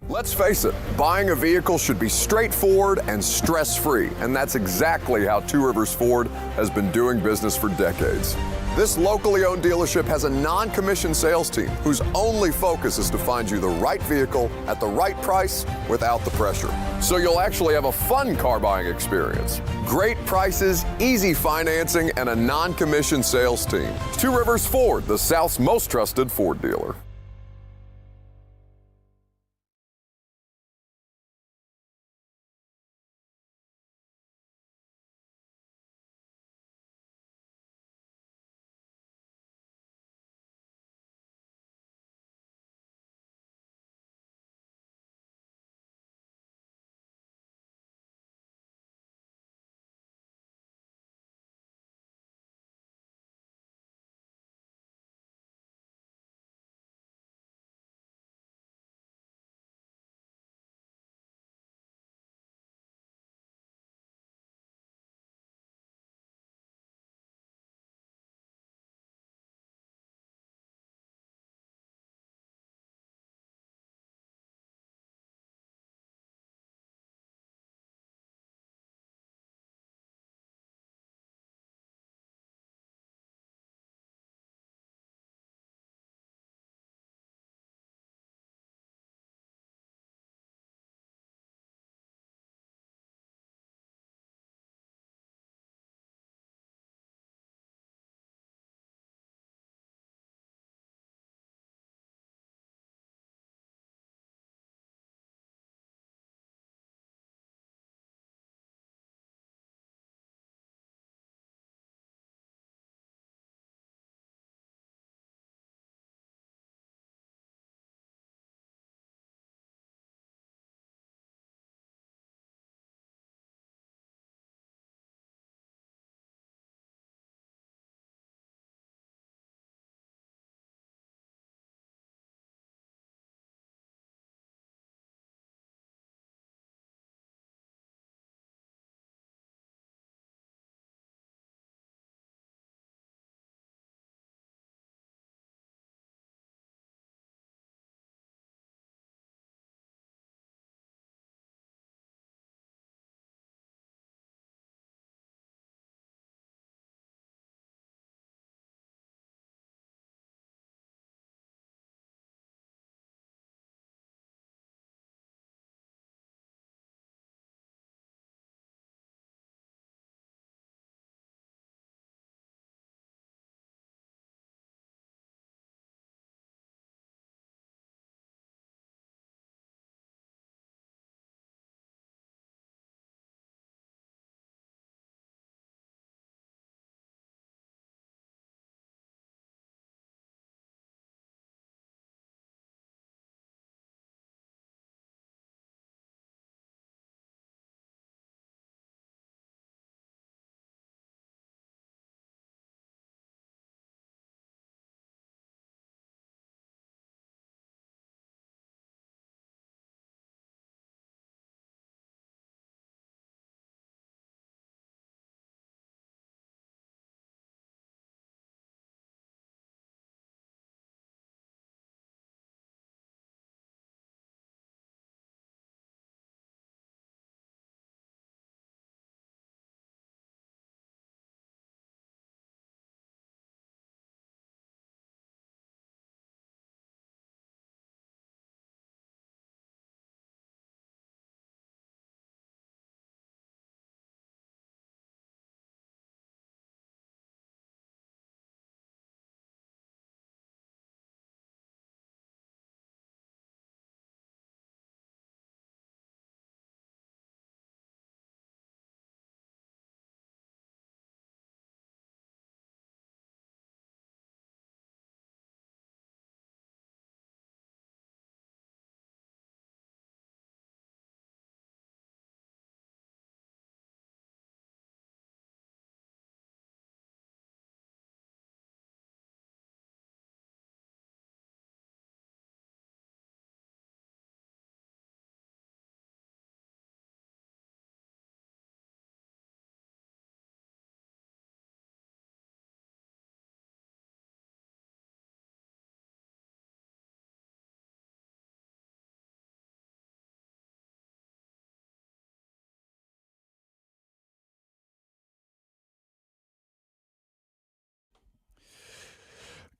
Let's face it, buying a vehicle should be straightforward and stress-free, and that's exactly how Two Rivers Ford has been doing business for decades. This locally owned dealership has a non-commissioned sales team whose only focus is to find you the right vehicle at the right price without the pressure. So you'll actually have a fun car buying experience. Great prices, easy financing, and a non-commissioned sales team. Two Rivers Ford, the South's most trusted Ford dealer.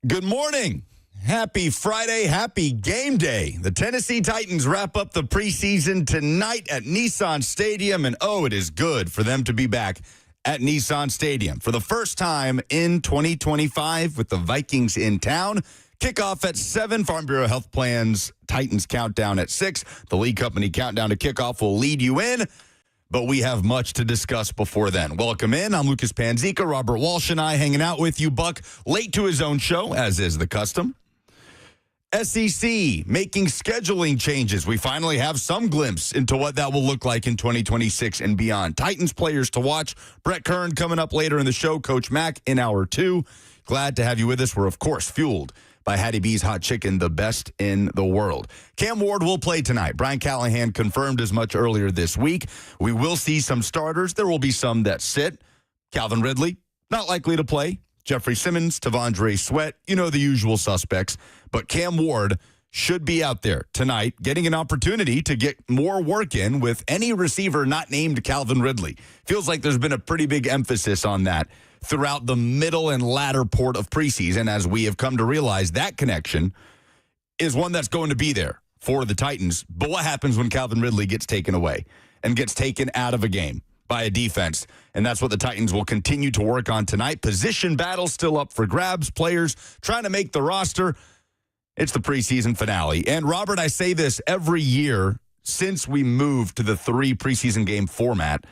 Good morning. Happy Friday. Happy game day. The Tennessee Titans wrap up the preseason tonight at Nissan Stadium, and it is good for them to be back at Nissan Stadium for the first time in 2025 with the Vikings in town. Kickoff at 7. Farm Bureau Health Plans Titans countdown at 6. The League Company countdown to kickoff will lead you in, but we have much to discuss before then. Welcome in. I'm Lucas Panzica. Robert Walsh and I hanging out with you. Buck late to his own show, as is the custom. SEC making scheduling changes. We finally have some glimpse into what that will look like in 2026 and beyond. Titans players to watch. Brett Kern coming up later in the show. Coach Mack in hour 2. Glad to have you with us. We're, of course, fueled by Hattie B's Hot Chicken, the best in the world. Cam Ward will play tonight. Brian Callahan confirmed as much earlier this week. We will see some starters. There will be some that sit. Calvin Ridley, not likely to play. Jeffrey Simmons, Tavondre Sweat, the usual suspects. But Cam Ward should be out there tonight getting an opportunity to get more work in with any receiver not named Calvin Ridley. Feels like there's been a pretty big emphasis on that throughout the middle and latter part of preseason, as we have come to realize that connection is one that's going to be there for the Titans. But what happens when Calvin Ridley gets taken away and gets taken out of a game by a defense? And that's what the Titans will continue to work on tonight. Position battle still up for grabs. Players trying to make the roster. It's the preseason finale. And Robert, I say this every year since we moved to the 3 preseason game format,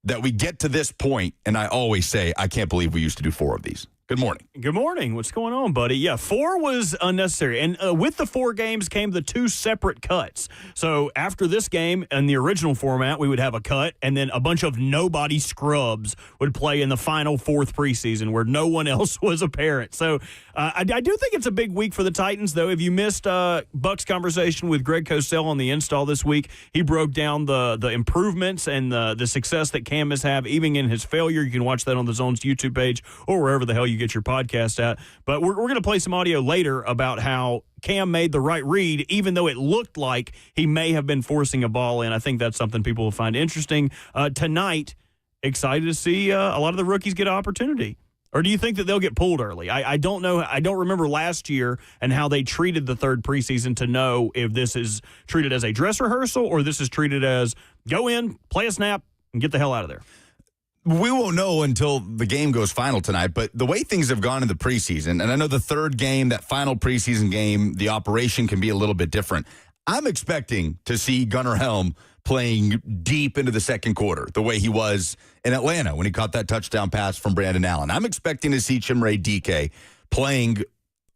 that we get to this point, and I always say, I can't believe we used to do 4 of these. Good morning. Good morning. What's going on, buddy? Yeah, 4 was unnecessary. And with the 4 games came the 2 separate cuts. So after this game, in the original format, we would have a cut, and then a bunch of nobody scrubs would play in the final 4th preseason where no one else was apparent. So I do think it's a big week for the Titans, though. If you missed Buck's conversation with Greg Cosell on the install this week, he broke down the improvements and the success that Cam has had, even in his failure. You can watch that on the Zone's YouTube page or wherever the hell you get your podcast at. But we're going to play some audio later about how Cam made the right read, even though it looked like he may have been forcing a ball in. I think that's something people will find interesting. Tonight, excited to see a lot of the rookies get an opportunity. Or do you think that they'll get pulled early? I don't know. I don't remember last year and how they treated the 3rd preseason to know if this is treated as a dress rehearsal or this is treated as go in, play a snap, and get the hell out of there. We won't know until the game goes final tonight, but the way things have gone in the preseason, and I know the 3rd game, that final preseason game, the operation can be a little bit different. I'm expecting to see Gunnar Helm playing deep into the 2nd quarter, the way he was in Atlanta when he caught that touchdown pass from Brandon Allen. I'm expecting to see Chimere Dike playing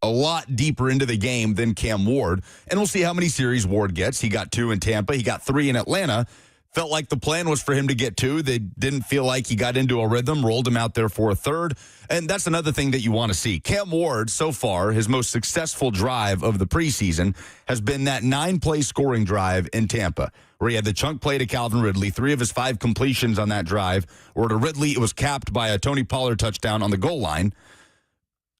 a lot deeper into the game than Cam Ward, and we'll see how many series Ward gets. He got 2 in Tampa. He got 3 in Atlanta. Felt like the plan was for him to get 2. They didn't feel like he got into a rhythm, rolled him out there for a 3rd. And that's another thing that you want to see. Cam Ward, so far, his most successful drive of the preseason has been that 9-play scoring drive in Tampa, where he had the chunk play to Calvin Ridley. 3 of his 5 completions on that drive were to Ridley. It was capped by a Tony Pollard touchdown on the goal line.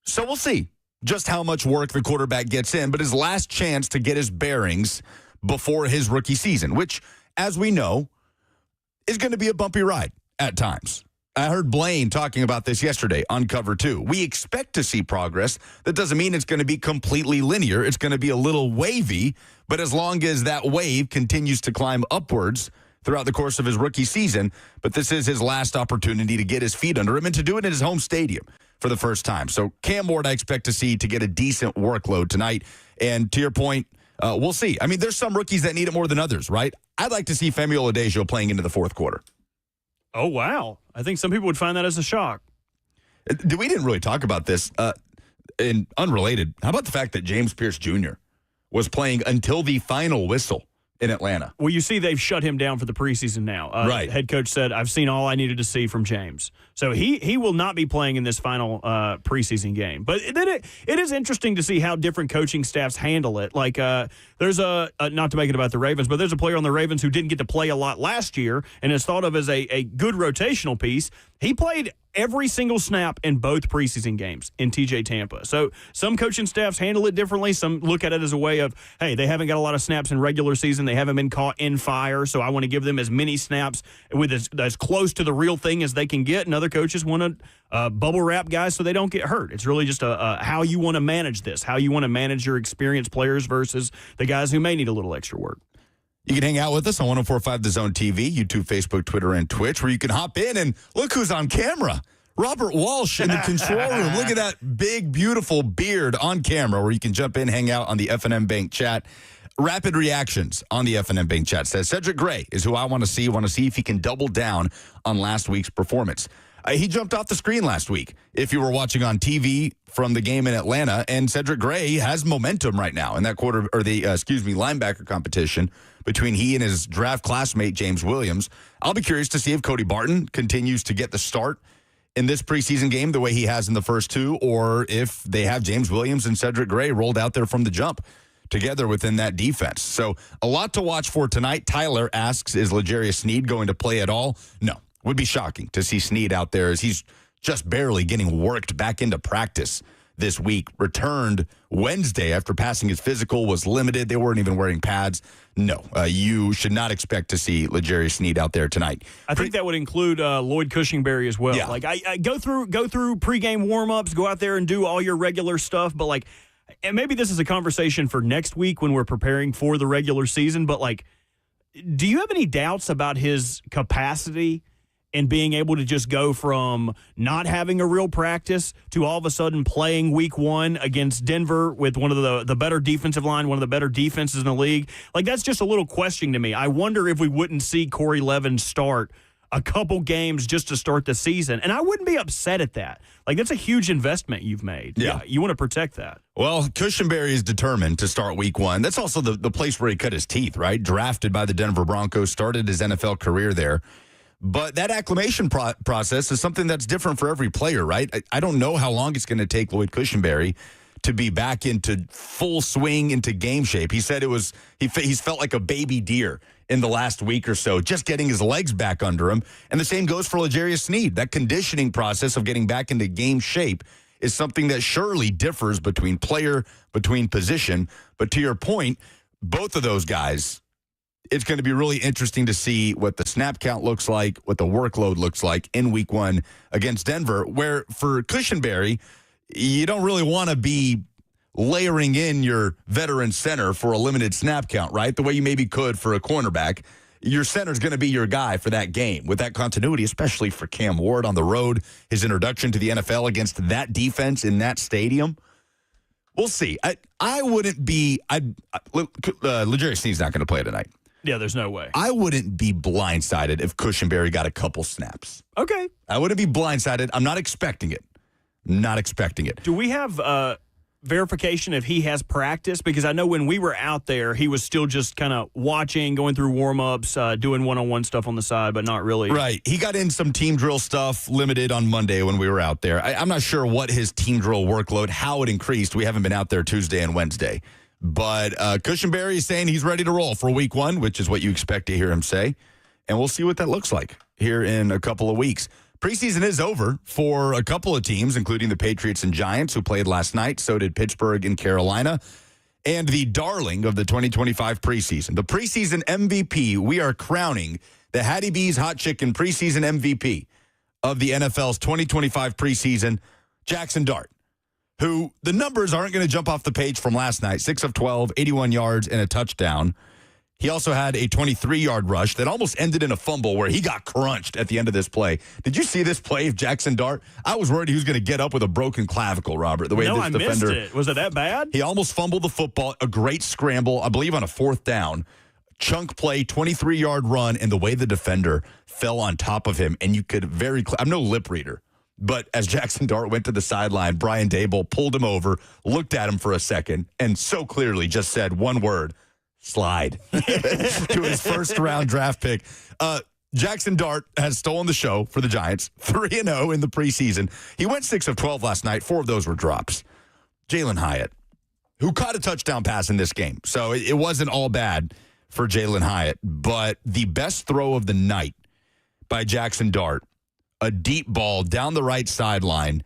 So we'll see just how much work the quarterback gets in. But his last chance to get his bearings before his rookie season, which, as we know, is going to be a bumpy ride at times. I heard Blaine talking about this yesterday on Cover 2. We expect to see progress. That doesn't mean it's going to be completely linear. It's going to be a little wavy, but as long as that wave continues to climb upwards throughout the course of his rookie season, but this is his last opportunity to get his feet under him and to do it in his home stadium for the first time. So Cam Ward, I expect to see to get a decent workload tonight. And to your point, we'll see. I mean, there's some rookies that need it more than others, right? I'd like to see Femi Oladejo playing into the 4th quarter. Oh, wow. I think some people would find that as a shock. We didn't really talk about this. And unrelated, how about the fact that James Pierce Jr. was playing until the final whistle in Atlanta? Well, you see they've shut him down for the preseason now. Right. Head coach said, I've seen all I needed to see from James. So he will not be playing in this final preseason game. But it is interesting to see how different coaching staffs handle it. Like there's not to make it about the Ravens, but there's a player on the Ravens who didn't get to play a lot last year and is thought of as a good rotational piece. He played every single snap in both preseason games in TJ Tampa. So some coaching staffs handle it differently. Some look at it as a way of, hey, they haven't got a lot of snaps in regular season. They haven't been caught in fire, so I want to give them as many snaps with as close to the real thing as they can get. And other coaches want to bubble wrap guys so they don't get hurt. It's really just how you want to manage this, how you want to manage your experienced players versus the guys who may need a little extra work. You can hang out with us on 104.5 The Zone TV, YouTube, Facebook, Twitter, and Twitch, where you can hop in and look who's on camera. Robert Walsh in the control room. Look at that big, beautiful beard on camera where you can jump in, hang out on the F&M Bank chat. Rapid reactions on the F&M Bank chat says, Cedric Gray is who I want to see. Want to see if he can double down on last week's performance. He jumped off the screen last week, if you were watching on TV from the game in Atlanta, and Cedric Gray has momentum right now in that linebacker competition between he and his draft classmate, James Williams. I'll be curious to see if Cody Barton continues to get the start in this preseason game the way he has in the first two, or if they have James Williams and Cedric Gray rolled out there from the jump together within that defense. So a lot to watch for tonight. Tyler asks, is L'Jarius Sneed going to play at all? No. Would be shocking to see Sneed out there as he's just barely getting worked back into practice this week. Returned Wednesday after passing his physical, was limited. They weren't even wearing pads. No, you should not expect to see L'Jarius Sneed out there tonight. I think that would include Lloyd Cushingberry as well. Yeah. Like I go through pregame warm-ups, go out there and do all your regular stuff, but like, and maybe this is a conversation for next week when we're preparing for the regular season, but like, do you have any doubts about his capacity and being able to just go from not having a real practice to all of a sudden playing week one against Denver with one of the better defensive line, one of the better defenses in the league? Like, that's just a little question to me. I wonder if we wouldn't see Corey Levin start a couple games just to start the season. And I wouldn't be upset at that. Like, that's a huge investment you've made. Yeah. You want to protect that. Well, Cushionberry is determined to start week one. That's also the place where he cut his teeth, right? Drafted by the Denver Broncos, started his NFL career there. But that acclimation process is something that's different for every player, right? I don't know how long it's going to take Lloyd Cushionberry to be back into full swing, into game shape. He said he's felt like a baby deer in the last week or so, just getting his legs back under him. And the same goes for L'Jarius Sneed. That conditioning process of getting back into game shape is something that surely differs between player, between position. But to your point, both of those guys, it's going to be really interesting to see what the snap count looks like, what the workload looks like in week one against Denver, where for Cushionberry, you don't really want to be layering in your veteran center for a limited snap count, right? The way you maybe could for a cornerback. Your center's going to be your guy for that game with that continuity, especially for Cam Ward on the road, his introduction to the NFL against that defense in that stadium. We'll see. I wouldn't be L'Jarius Sneed's not going to play tonight. Yeah, there's no way. I wouldn't be blindsided if Cushionberry got a couple snaps. Okay. I wouldn't be blindsided. I'm not expecting it. Not expecting it. Do we have verification if he has practice? Because I know when we were out there, he was still just kind of watching, going through warm-ups, doing one-on-one stuff on the side, but not really. Right. He got in some team drill stuff limited on Monday when we were out there. I'm not sure what his team drill workload, how it increased. We haven't been out there Tuesday and Wednesday. But Cushionberry is saying he's ready to roll for week one, which is what you expect to hear him say. And we'll see what that looks like here in a couple of weeks. Preseason is over for a couple of teams, including the Patriots and Giants, who played last night. So did Pittsburgh and Carolina. And the darling of the 2025 preseason, the preseason MVP, we are crowning the Hattie B's Hot Chicken preseason MVP of the NFL's 2025 preseason, Jackson Dart, who the numbers aren't going to jump off the page from last night. 6 of 12, 81 yards, and a touchdown. He also had a 23-yard rush that almost ended in a fumble where he got crunched at the end of this play. Did you see this play of Jackson Dart? I was worried he was going to get up with a broken clavicle, Robert, the way this defender. Missed it. Was it that bad? He almost fumbled the football. A great scramble, I believe on a fourth down. Chunk play, 23-yard run, and the way the defender fell on top of him. And you could I'm no lip reader. But as Jackson Dart went to the sideline, Brian Daboll pulled him over, looked at him for a second, and so clearly just said one word, slide, to his first-round draft pick. Jackson Dart has stolen the show for the Giants, 3-0 in the preseason. He went 6 of 12 last night. 4 of those were drops. Jalen Hyatt, who caught a touchdown pass in this game, so it wasn't all bad for Jalen Hyatt, but the best throw of the night by Jackson Dart, a deep ball down the right sideline.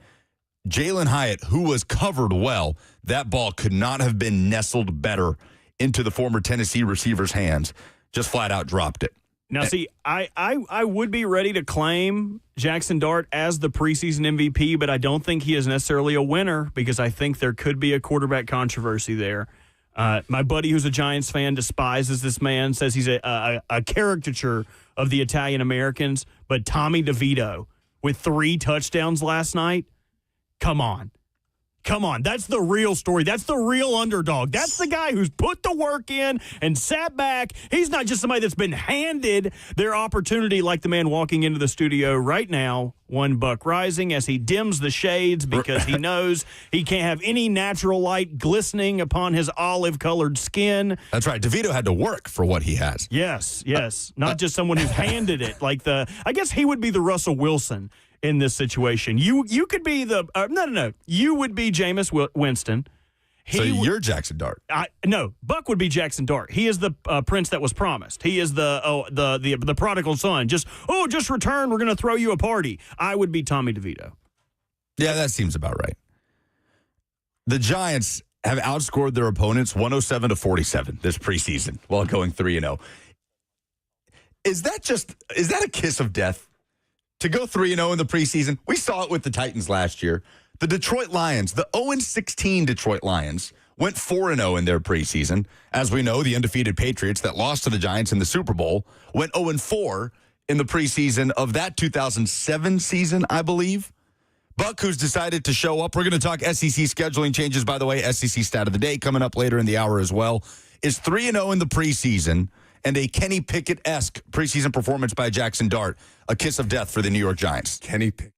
Jalen Hyatt, who was covered well, that ball could not have been nestled better into the former Tennessee receiver's hands. Just flat out dropped it. Now, see, I would be ready to claim Jackson Dart as the preseason MVP, but I don't think he is necessarily a winner because I think there could be a quarterback controversy there. My buddy who's a Giants fan despises this man, says he's a caricature of the Italian Americans, but Tommy DeVito with 3 touchdowns last night, come on. Come on, that's the real story. That's the real underdog. That's the guy who's put the work in and sat back. He's not just somebody that's been handed their opportunity like the man walking into the studio right now, one buck rising as he dims the shades because he knows he can't have any natural light glistening upon his olive-colored skin. That's right. DeVito had to work for what he has. Yes. Not just someone who's handed it. I guess he would be the Russell Wilson in this situation. You could be the no. You would be Jameis Winston. You're Jackson Dart. No, Buck would be Jackson Dart. He is the prince that was promised. He is the prodigal son. Just return. We're going to throw you a party. I would be Tommy DeVito. Yeah, that seems about right. The Giants have outscored their opponents 107-47 this preseason while going 3-0. Is that a kiss of death? To go 3-0 in the preseason, we saw it with the Titans last year. The Detroit Lions, the 0-16 Detroit Lions, went 4-0 in their preseason. As we know, the undefeated Patriots that lost to the Giants in the Super Bowl went 0-4 in the preseason of that 2007 season, I believe. Buck, who's decided to show up. We're going to talk SEC scheduling changes, by the way. SEC stat of the day coming up later in the hour as well. Is 3-0 in the preseason and a Kenny Pickett-esque preseason performance by Jackson Dart a kiss of death for the New York Giants? Kenny Pickett.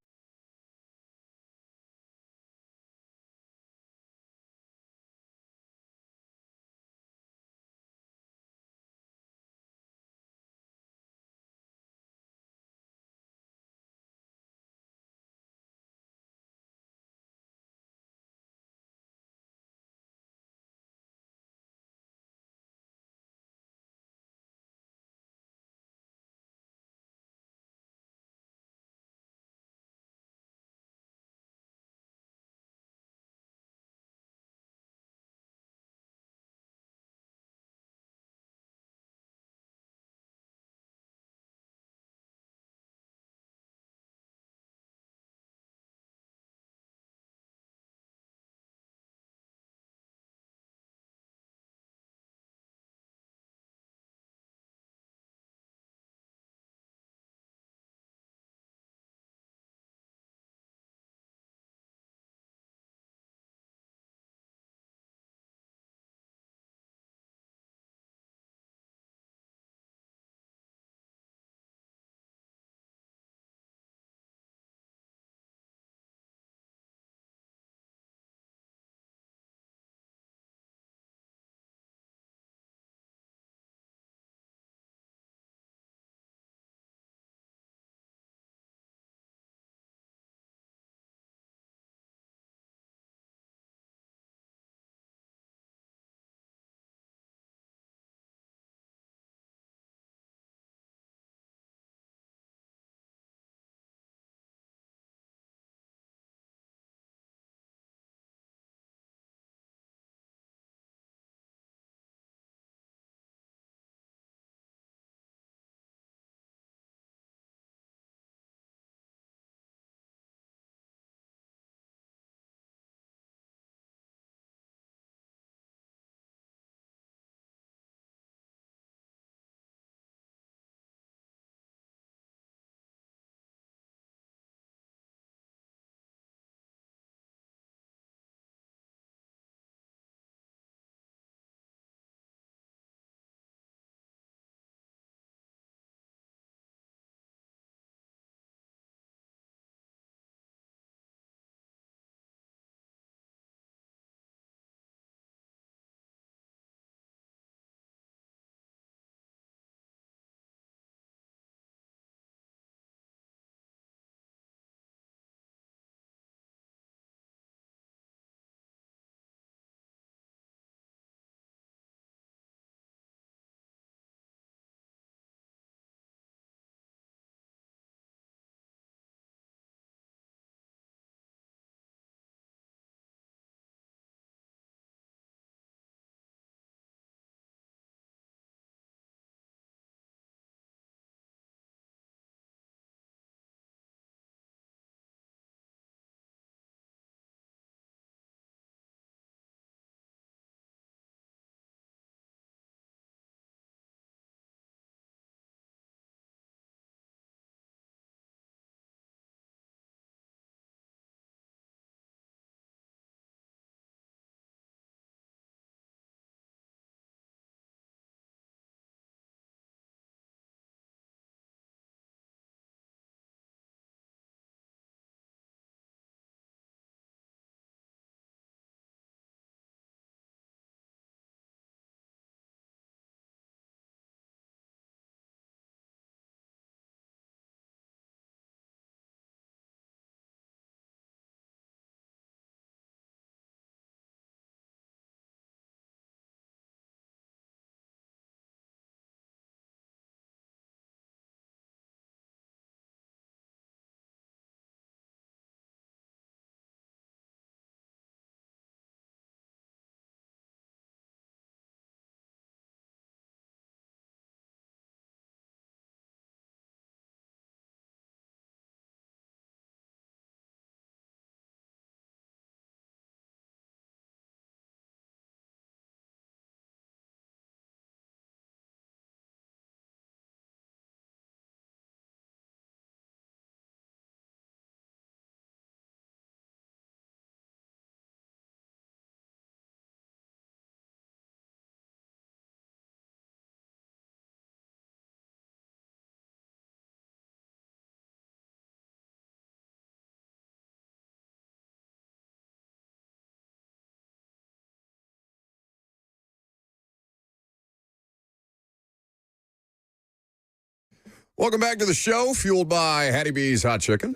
Welcome back to the show, fueled by Hattie B's Hot Chicken,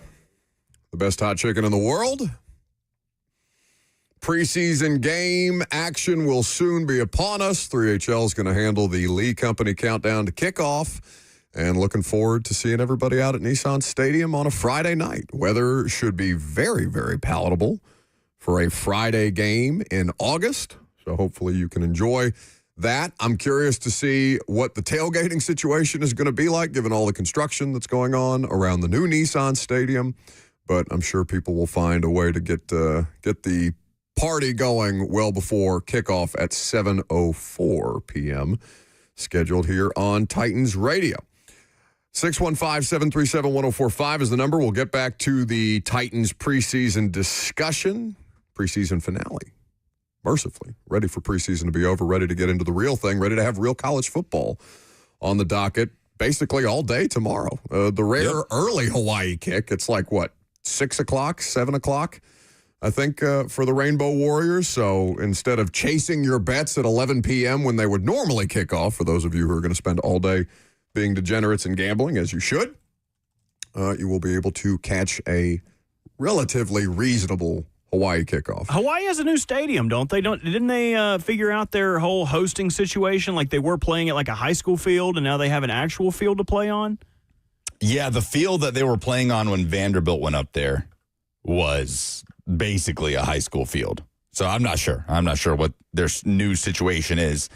the best hot chicken in the world. Preseason game action will soon be upon us. 3HL is going to handle the Lee Company countdown to kickoff, and looking forward to seeing everybody out at Nissan Stadium on a Friday night. Weather should be very, very palatable for a Friday game in August, so hopefully you can enjoy that. I'm curious to see what the tailgating situation is going to be like, given all the construction that's going on around the new Nissan Stadium. But I'm sure people will find a way to get the party going well before kickoff at 7:04 p.m. scheduled here on Titans Radio. 615-737-1045 is the number. We'll get back to the Titans preseason discussion, preseason finale. Mercifully, ready for preseason to be over, ready to get into the real thing, ready to have real college football on the docket basically all day tomorrow. The rare early Hawaii kick, it's like, 6 o'clock, 7 o'clock, I think, for the Rainbow Warriors. So instead of chasing your bets at 11 p.m. when they would normally kick off, for those of you who are going to spend all day being degenerates and gambling, as you should, you will be able to catch a relatively reasonable Hawaii kickoff. Hawaii has a new stadium, don't they? Didn't they figure out their whole hosting situation? Like, they were playing at like a high school field, and now they have an actual field to play on? Yeah, the field that they were playing on when Vanderbilt went up there was basically a high school field. So I'm not sure. I'm not sure what their new situation is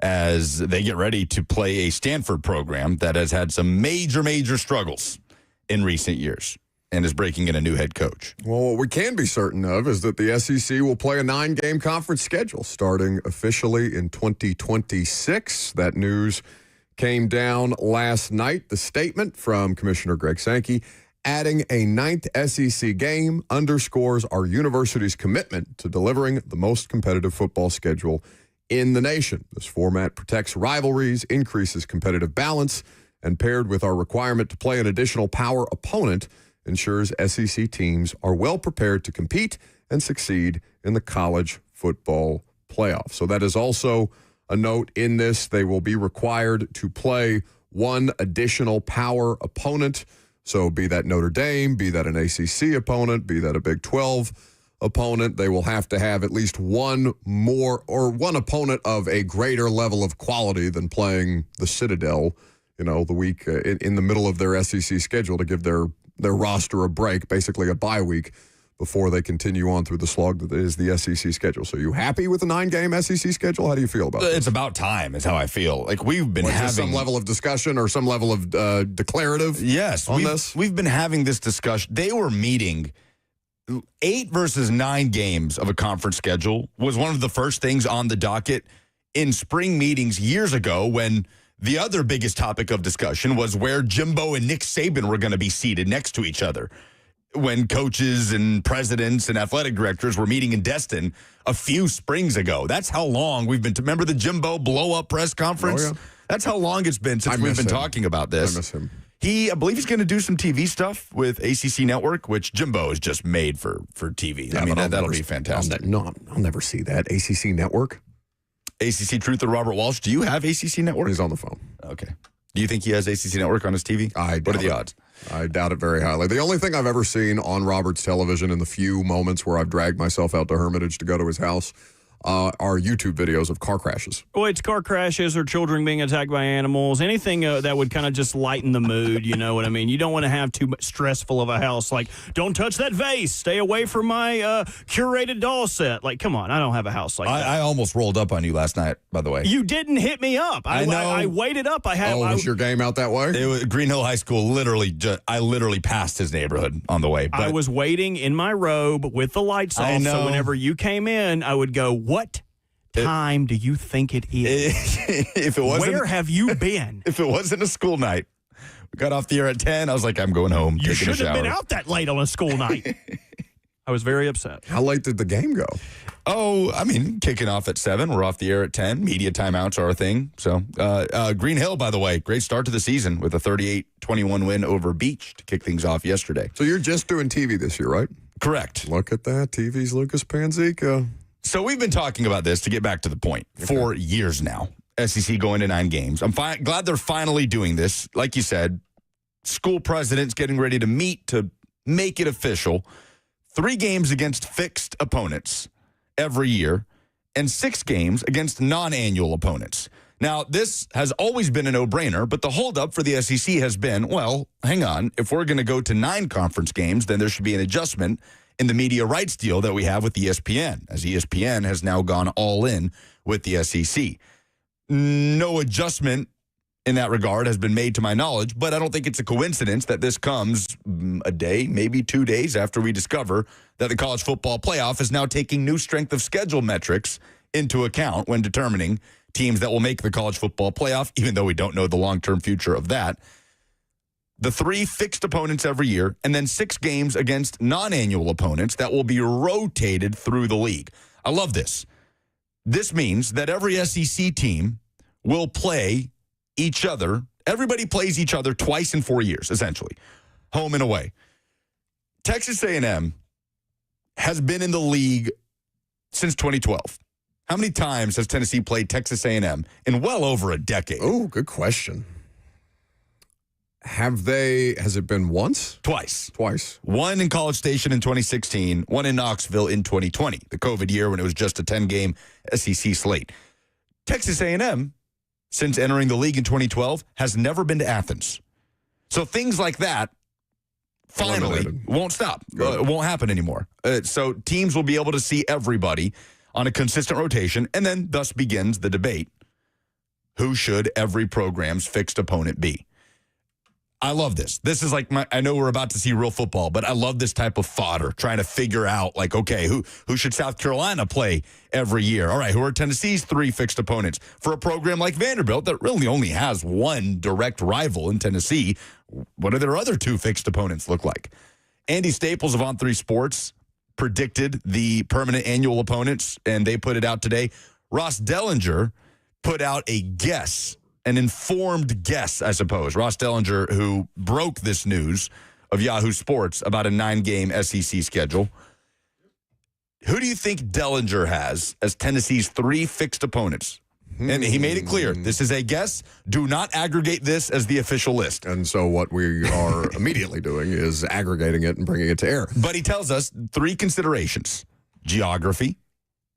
as they get ready to play a Stanford program that has had some major struggles in recent years and is breaking in a new head coach. Well, what we can be certain of is that the SEC will play a 9-game conference schedule starting officially in 2026. That news came down last night. The statement from Commissioner Greg Sankey, adding a 9th SEC game underscores our university's commitment to delivering the most competitive football schedule in the nation. This format protects rivalries, increases competitive balance, and paired with our requirement to play an additional power opponent, ensures SEC teams are well prepared to compete and succeed in the college football playoff. So that is also a note in this. They will be required to play one additional power opponent. So be that Notre Dame, be that an ACC opponent, be that a Big 12 opponent, they will have to have at least one more or one opponent of a greater level of quality than playing the Citadel, the week in the middle of their SEC schedule to give their roster a break, basically a bye week, before they continue on through the slog that is the SEC schedule. So you happy with the 9-game SEC schedule? How do you feel about it? It's about time is how I feel. Like, we've been having some level of discussion or some level of declarative on this? We've been having this discussion. They were meeting 8 versus 9 games of a conference schedule was one of the first things on the docket in spring meetings years ago, when the other biggest topic of discussion was where Jimbo and Nick Saban were going to be seated next to each other. When coaches and presidents and athletic directors were meeting in Destin a few springs ago. That's how long we've been. Remember the Jimbo blow-up press conference? Oh, yeah. That's how long it's been since we've been talking about this. I miss him. I believe he's going to do some TV stuff with ACC Network, which Jimbo is just made for TV. Yeah, I mean, that'll be fantastic. I'll never see that. ACC Network? ACC Truth or Robert Walsh, do you have ACC Network? He's on the phone. Okay. Do you think he has ACC Network on his TV? What are the odds? I doubt it very highly. The only thing I've ever seen on Robert's television in the few moments where I've dragged myself out to Hermitage to go to his house are YouTube videos of car crashes. Well, it's car crashes or children being attacked by animals, anything that would kind of just lighten the mood, you know what I mean? You don't want to have too much stressful of a house, like, don't touch that vase, stay away from my curated doll set. Like, come on, I don't have a house like that. I almost rolled up on you last night, by the way. You didn't hit me up. I know. I waited up. Was your game out that way? It was Green Hill High School. I literally passed his neighborhood on the way. But I was waiting in my robe with the lights off, so whenever you came in, I would go, what time do you think it is? If it wasn't, where have you been? If it wasn't a school night, we got off the air at 10. I was like, I'm going home. You taking a shower. shouldn't have been out that late on a school night. I was very upset. How late did the game go? Oh, I mean, kicking off at 7. We're off the air at 10. Media timeouts are a thing. So, Green Hill, by the way, great start to the season with a 38-21 win over Beach to kick things off yesterday. So you're just doing TV this year, right? Correct. Look at that. TV's Lucas Panzica. So we've been talking about this, to get back to the point, for years now. SEC going to 9 games. I'm glad they're finally doing this. Like you said, school presidents getting ready to meet to make it official. 3 games against fixed opponents every year and 6 games against non-annual opponents. Now, this has always been a no-brainer, but the holdup for the SEC has been, well, hang on, if we're going to go to 9 conference games, then there should be an adjustment in the media rights deal that we have with ESPN, as ESPN has now gone all in with the SEC. No adjustment in that regard has been made to my knowledge, but I don't think it's a coincidence that this comes a day, maybe 2 days after we discover that the college football playoff is now taking new strength of schedule metrics into account when determining teams that will make the college football playoff, even though we don't know the long-term future of that. The 3 fixed opponents every year, and then 6 games against non-annual opponents that will be rotated through the league. I love this. This means that every SEC team will play each other. Everybody plays each other twice in 4 years, essentially, home and away. Texas A&M has been in the league since 2012. How many times has Tennessee played Texas A&M? In well over a decade. Oh, good question. Has it been once? Twice. One in College Station in 2016, one in Knoxville in 2020, the COVID year when it was just a 10-game SEC slate. Texas A&M, since entering the league in 2012, has never been to Athens. So things like that finally won't stop. It won't happen anymore. So teams will be able to see everybody on a consistent rotation, and then thus begins the debate. Who should every program's fixed opponent be? I love this. This is like I know we're about to see real football, but I love this type of fodder, trying to figure out, like, okay, who should South Carolina play every year? All right, who are Tennessee's 3 fixed opponents? For a program like Vanderbilt that really only has one direct rival in Tennessee, what do their other 2 fixed opponents look like? Andy Staples of On3 Sports predicted the permanent annual opponents, and they put it out today. Ross Dellinger put out a guess, an informed guess, I suppose. Ross Dellinger, who broke this news of Yahoo Sports about a 9-game SEC schedule. Who do you think Dellinger has as Tennessee's 3 fixed opponents? And he made it clear, this is a guess. Do not aggregate this as the official list. And so what we are immediately doing is aggregating it and bringing it to air. But he tells us 3 considerations: geography,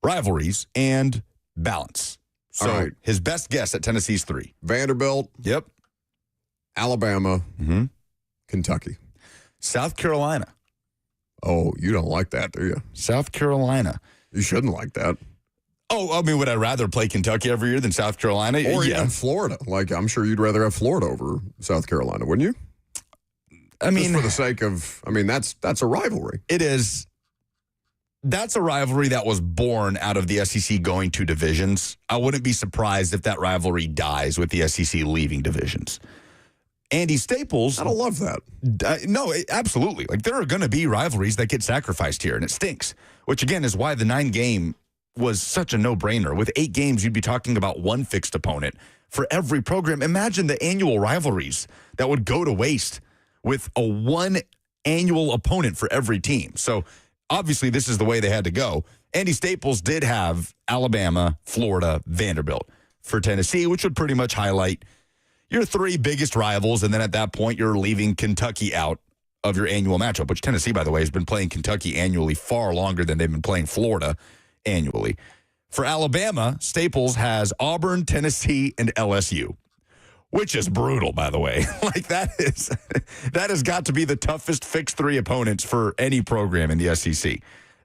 rivalries, and balance. So right. His best guess at Tennessee's 3. Vanderbilt. Yep. Alabama. Kentucky. South Carolina. Oh, you don't like that, do you? South Carolina. You shouldn't like that. Oh, I mean, would I rather play Kentucky every year than South Carolina? Or even Florida. Like, I'm sure you'd rather have Florida over South Carolina, wouldn't you? I mean, just for the sake of, that's a rivalry. It is. That's a rivalry that was born out of the SEC going to divisions. I wouldn't be surprised if that rivalry dies with the SEC leaving divisions. Andy Staples. I don't love that. No, absolutely. Like, there are going to be rivalries that get sacrificed here, and it stinks, which, again, is why the 9-game was such a no-brainer. With 8 games, you'd be talking about 1 fixed opponent for every program. Imagine the annual rivalries that would go to waste with a 1 annual opponent for every team. So, obviously, this is the way they had to go. Andy Staples did have Alabama, Florida, Vanderbilt for Tennessee, which would pretty much highlight your 3 biggest rivals, and then at that point, you're leaving Kentucky out of your annual matchup, which Tennessee, by the way, has been playing Kentucky annually far longer than they've been playing Florida annually. For Alabama, Staples has Auburn, Tennessee, and LSU, which is brutal, by the way. Like, that has got to be the toughest fixed 3 opponents for any program in the SEC.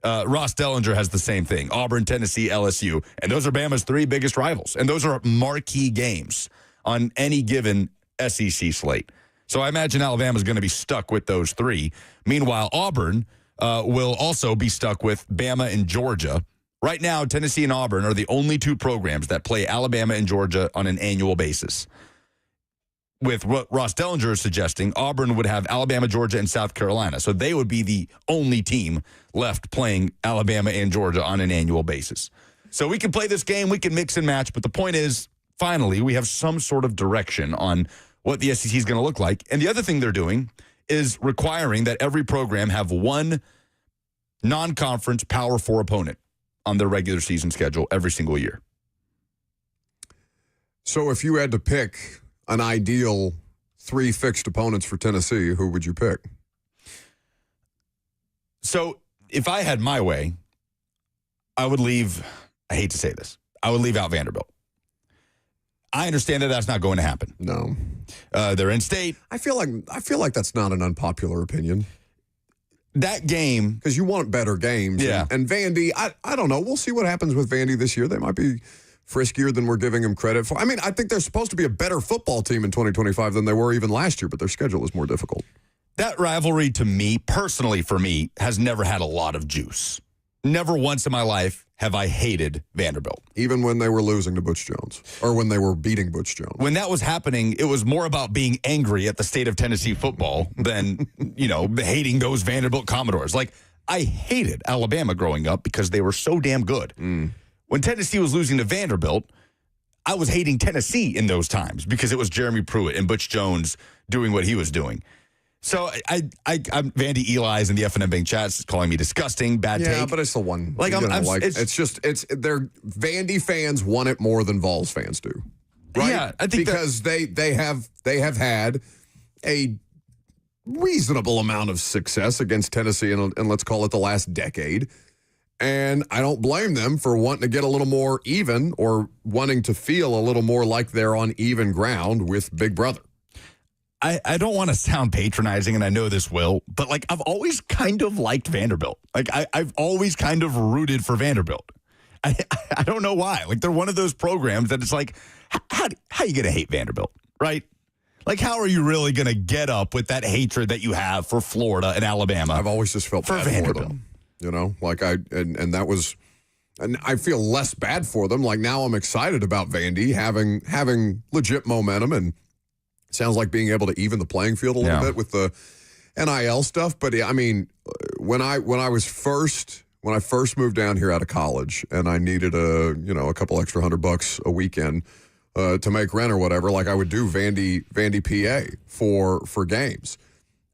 Ross Dellinger has the same thing: Auburn, Tennessee, LSU, and those are Bama's 3 biggest rivals, and those are marquee games on any given SEC slate. So I imagine Alabama's going to be stuck with those 3. Meanwhile, Auburn will also be stuck with Bama and Georgia. Right now, Tennessee and Auburn are the only 2 programs that play Alabama and Georgia on an annual basis. With what Ross Dellinger is suggesting, Auburn would have Alabama, Georgia, and South Carolina. So they would be the only team left playing Alabama and Georgia on an annual basis. So we can play this game, we can mix and match, but the point is, finally, we have some sort of direction on what the SEC is going to look like. And the other thing they're doing is requiring that every program have 1 non-conference Power 4 opponent on their regular season schedule every single year. So if you had to pick an ideal 3 fixed opponents for Tennessee, who would you pick? So if I had my way, I would leave, I hate to say this, I would leave out Vanderbilt. I understand that that's not going to happen. No. They're in state. I feel like that's not an unpopular opinion. That game. Because you want better games. Yeah. And Vandy, I don't know. We'll see what happens with Vandy this year. They might be friskier than we're giving them credit for. I mean, I think they're supposed to be a better football team in 2025 than they were even last year, but their schedule is more difficult. That rivalry, to me, personally for me, has never had a lot of juice. Never once in my life have I hated Vanderbilt. Even when they were losing to Butch Jones, or when they were beating Butch Jones. When that was happening, it was more about being angry at the state of Tennessee football than, hating those Vanderbilt Commodores. Like, I hated Alabama growing up because they were so damn good. When Tennessee was losing to Vanderbilt, I was hating Tennessee in those times because it was Jeremy Pruitt and Butch Jones doing what he was doing. So I'm Vandy Eli's in the FNM Bank chats calling me disgusting, bad take. Yeah, but it's the one. Like, they're Vandy fans want it more than Vols fans do. Right? Yeah, I think because they have had a reasonable amount of success against Tennessee in let's call it the last decade. And I don't blame them for wanting to get a little more even or wanting to feel a little more like they're on even ground with Big Brother. I don't want to sound patronizing, and I know this will, but, like, I've always kind of liked Vanderbilt. Like, I've always kind of rooted for Vanderbilt. I don't know why. Like, they're one of those programs that it's like, how are you going to hate Vanderbilt, right? Like, how are you really going to get up with that hatred that you have for Florida and Alabama? I've always just felt bad for them. And that was, and I feel less bad for them. Like, now I'm excited about Vandy having legit momentum, and sounds like being able to even the playing field a little bit with the NIL stuff. But I mean, when I first moved down here out of college and I needed a couple extra $100 a weekend to make rent or whatever, like I would do Vandy PA for games.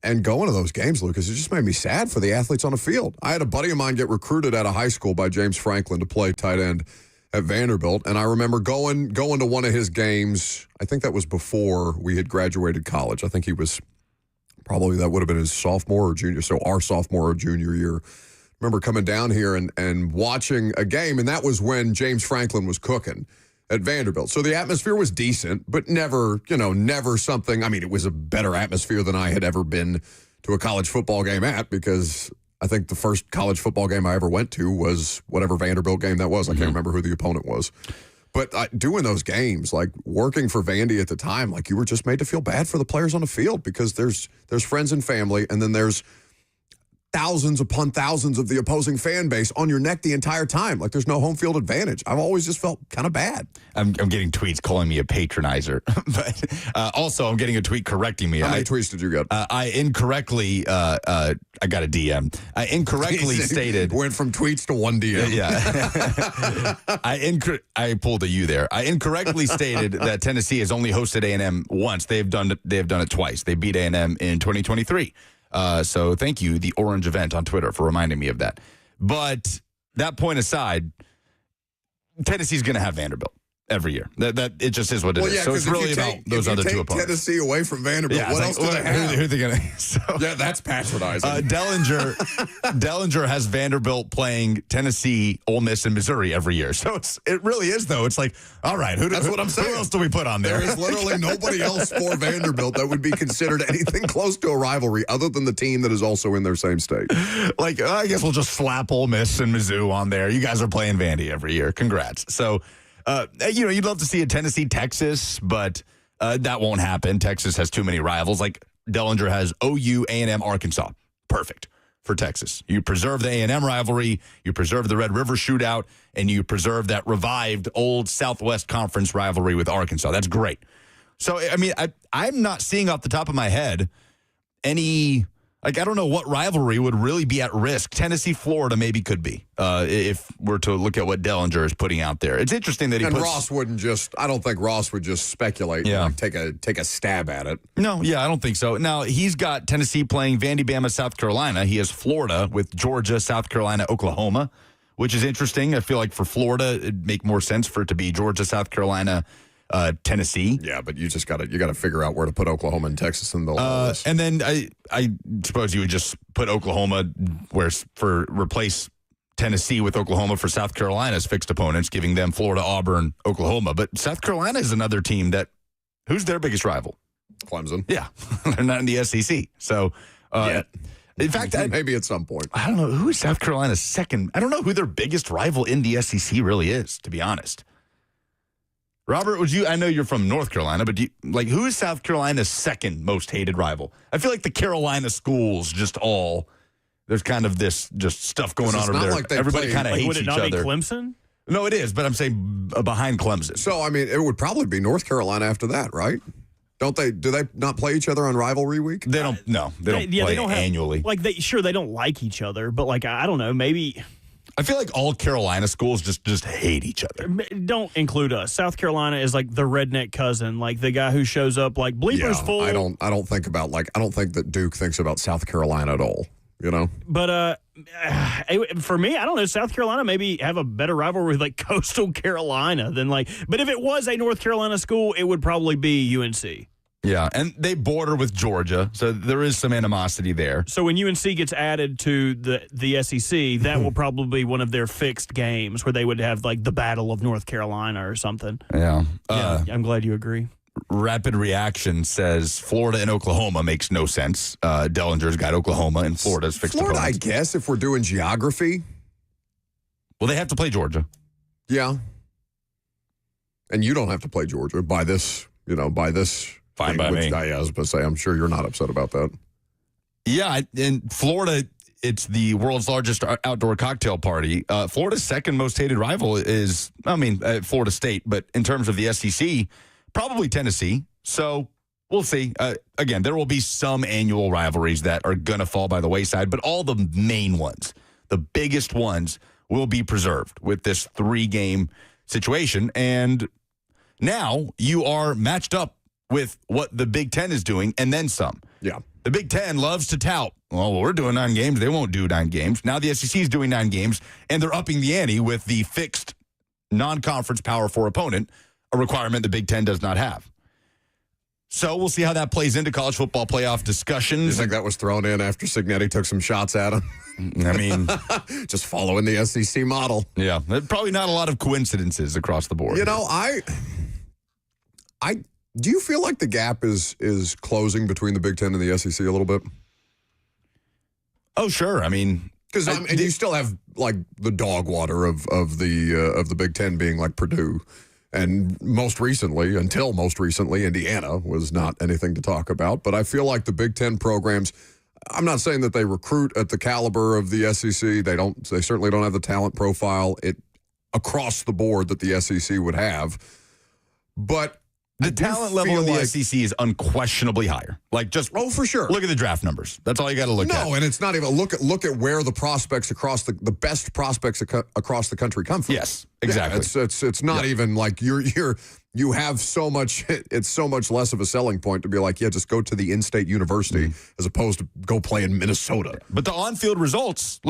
And going to those games, Lucas, it just made me sad for the athletes on the field. I had a buddy of mine get recruited out of high school by James Franklin to play tight end at Vanderbilt, and I remember going to one of his games. I think that was before we had graduated college. I think he was probably, that would have been his sophomore or junior, so our sophomore or junior year. Remember coming down here and watching a game, and that was when James Franklin was cooking at Vanderbilt. So the atmosphere was decent, but never something. I mean, it was a better atmosphere than I had ever been to a college football game at, because I think the first college football game I ever went to was whatever Vanderbilt game that was. I can't remember who the opponent was. But doing those games, like working for Vandy at the time, like you were just made to feel bad for the players on the field, because there's friends and family, and then there's thousands upon thousands of the opposing fan base on your neck the entire time. Like, there's no home field advantage. I've always just felt kind of bad. I'm getting tweets calling me a patronizer, but also I'm getting a tweet correcting me. How many tweets did you get? I incorrectly, I got a DM. I incorrectly stated. Went from tweets to one DM. Yeah. I pulled a U there. I incorrectly stated that Tennessee has only hosted A&M once. They have done it twice. They beat A&M in 2023. So thank you, the Orange Event on Twitter, for reminding me of that. But that point aside, Tennessee's going to have Vanderbilt every year. That it just is what it is. Yeah, so it's really about those other two opponents. Tennessee away from Vanderbilt, what else do they have? Who are they going to? Yeah, that's patronizing. Dellinger has Vanderbilt playing Tennessee, Ole Miss, and Missouri every year. So it really is, though. It's like, all right, that's what I'm saying. Who else do we put on there? There is literally nobody else for Vanderbilt that would be considered anything close to a rivalry other than the team that is also in their same state. Like, I guess we'll just slap Ole Miss and Mizzou on there. You guys are playing Vandy every year. Congrats. So, you'd love to see a Tennessee, Texas, but that won't happen. Texas has too many rivals. Like, Dellinger has OU, A&M, Arkansas. Perfect for Texas. You preserve the A&M rivalry, you preserve the Red River shootout, and you preserve that revived old Southwest Conference rivalry with Arkansas. That's great. So, I mean, I'm not seeing off the top of my head any... Like, I don't know what rivalry would really be at risk. Tennessee, Florida maybe could be, if we're to look at what Dellinger is putting out there. It's interesting that Ross wouldn't just, I don't think Ross would just speculate and take a stab at it. No, I don't think so. Now, he's got Tennessee playing Vandy, Bama, South Carolina. He has Florida with Georgia, South Carolina, Oklahoma, which is interesting. I feel like for Florida, it'd make more sense for it to be Georgia, South Carolina, Tennessee. Yeah, but you got to figure out where to put Oklahoma and Texas in the list. And then I suppose you would just put Oklahoma replace Tennessee with Oklahoma for South Carolina's fixed opponents, giving them Florida, Auburn, Oklahoma. But South Carolina is another team who's their biggest rival? Clemson. Yeah, they're not in the SEC. So, in fact, maybe at some point. I don't know who is South Carolina's second. I don't know who their biggest rival in the SEC really is, to be honest. Robert, I know you're from North Carolina, but who is South Carolina's second most hated rival? I feel like the Carolina schools there's kind of this just stuff going on over there. Like everybody kind of hates each other. Would it not be Clemson? No, it is, but I'm saying behind Clemson. So, I mean, it would probably be North Carolina after that, right? Don't they? Do they not play each other on rivalry week? They don't. No, they don't play annually. They don't like each other, but I don't know, maybe. I feel like all Carolina schools just hate each other. Don't include us. South Carolina is like the redneck cousin, like the guy who shows up like bleepers full. I don't think that Duke thinks about South Carolina at all. You know, but for me, I don't know. South Carolina maybe have a better rivalry with Coastal Carolina than But if it was a North Carolina school, it would probably be UNC. Yeah, and they border with Georgia, so there is some animosity there. So when UNC gets added to the SEC, that will probably be one of their fixed games where they would have the Battle of North Carolina or something. Yeah. I'm glad you agree. Rapid Reaction says Florida and Oklahoma makes no sense. Dellinger's got Oklahoma and Florida's fixed Florida, opponents. I guess, if we're doing geography. Well, they have to play Georgia. Yeah. And you don't have to play Georgia by this. Fine by me. I was going to say, I'm sure you're not upset about that. Yeah, in Florida, it's the world's largest outdoor cocktail party. Florida's second most hated rival is, Florida State, but in terms of the SEC, probably Tennessee. So we'll see. Again, there will be some annual rivalries that are going to fall by the wayside, but all the main ones, the biggest ones, will be preserved with this 3-game situation. And now you are matched up with what the Big Ten is doing, and then some. Yeah. The Big Ten loves to tout, we're doing 9 games. They won't do 9 games. Now the SEC is doing 9 games, and they're upping the ante with the fixed non-conference Power 4 opponent, a requirement the Big Ten does not have. So we'll see how that plays into college football playoff discussions. You think that was thrown in after Cignetti took some shots at him? I mean, just following the SEC model. Yeah, probably not a lot of coincidences across the board. Do you feel like the gap is closing between the Big Ten and the SEC a little bit? Oh, sure. I mean, because you still have the dog water of the Big Ten being Purdue, and until most recently, Indiana was not anything to talk about. But I feel like the Big Ten programs. I'm not saying that they recruit at the caliber of the SEC. They certainly don't have the talent profile across the board that the SEC would have. But the talent level in the SEC is unquestionably higher. For sure. Look at the draft numbers. That's all you got to look at. No, and it's not even look at where the prospects across the best prospects across the country come from. Yes, exactly. Yeah, it's not even you have so much. It's so much less of a selling point to be just go to the in-state university as opposed to go play in Minnesota. But the on-field results,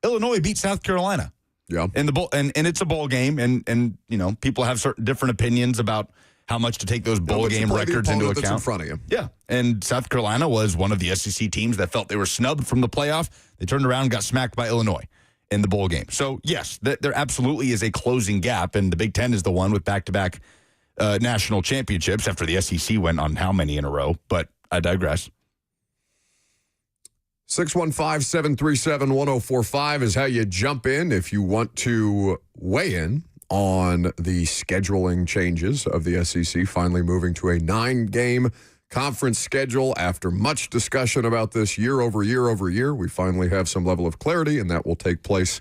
Illinois beat South Carolina. Yeah, in the bowl, and it's a bowl game, and people have certain different opinions about how much to take those bowl game records into account. That's in front of you. Yeah, and South Carolina was one of the SEC teams that felt they were snubbed from the playoff. They turned around and got smacked by Illinois in the bowl game. So, yes, there absolutely is a closing gap, and the Big Ten is the one with back-to-back national championships after the SEC went on how many in a row, but I digress. 615-737-1045 is how you jump in if you want to weigh in on the scheduling changes of the SEC, finally moving to a 9-game conference schedule. After much discussion about this year over year, we finally have some level of clarity, and that will take place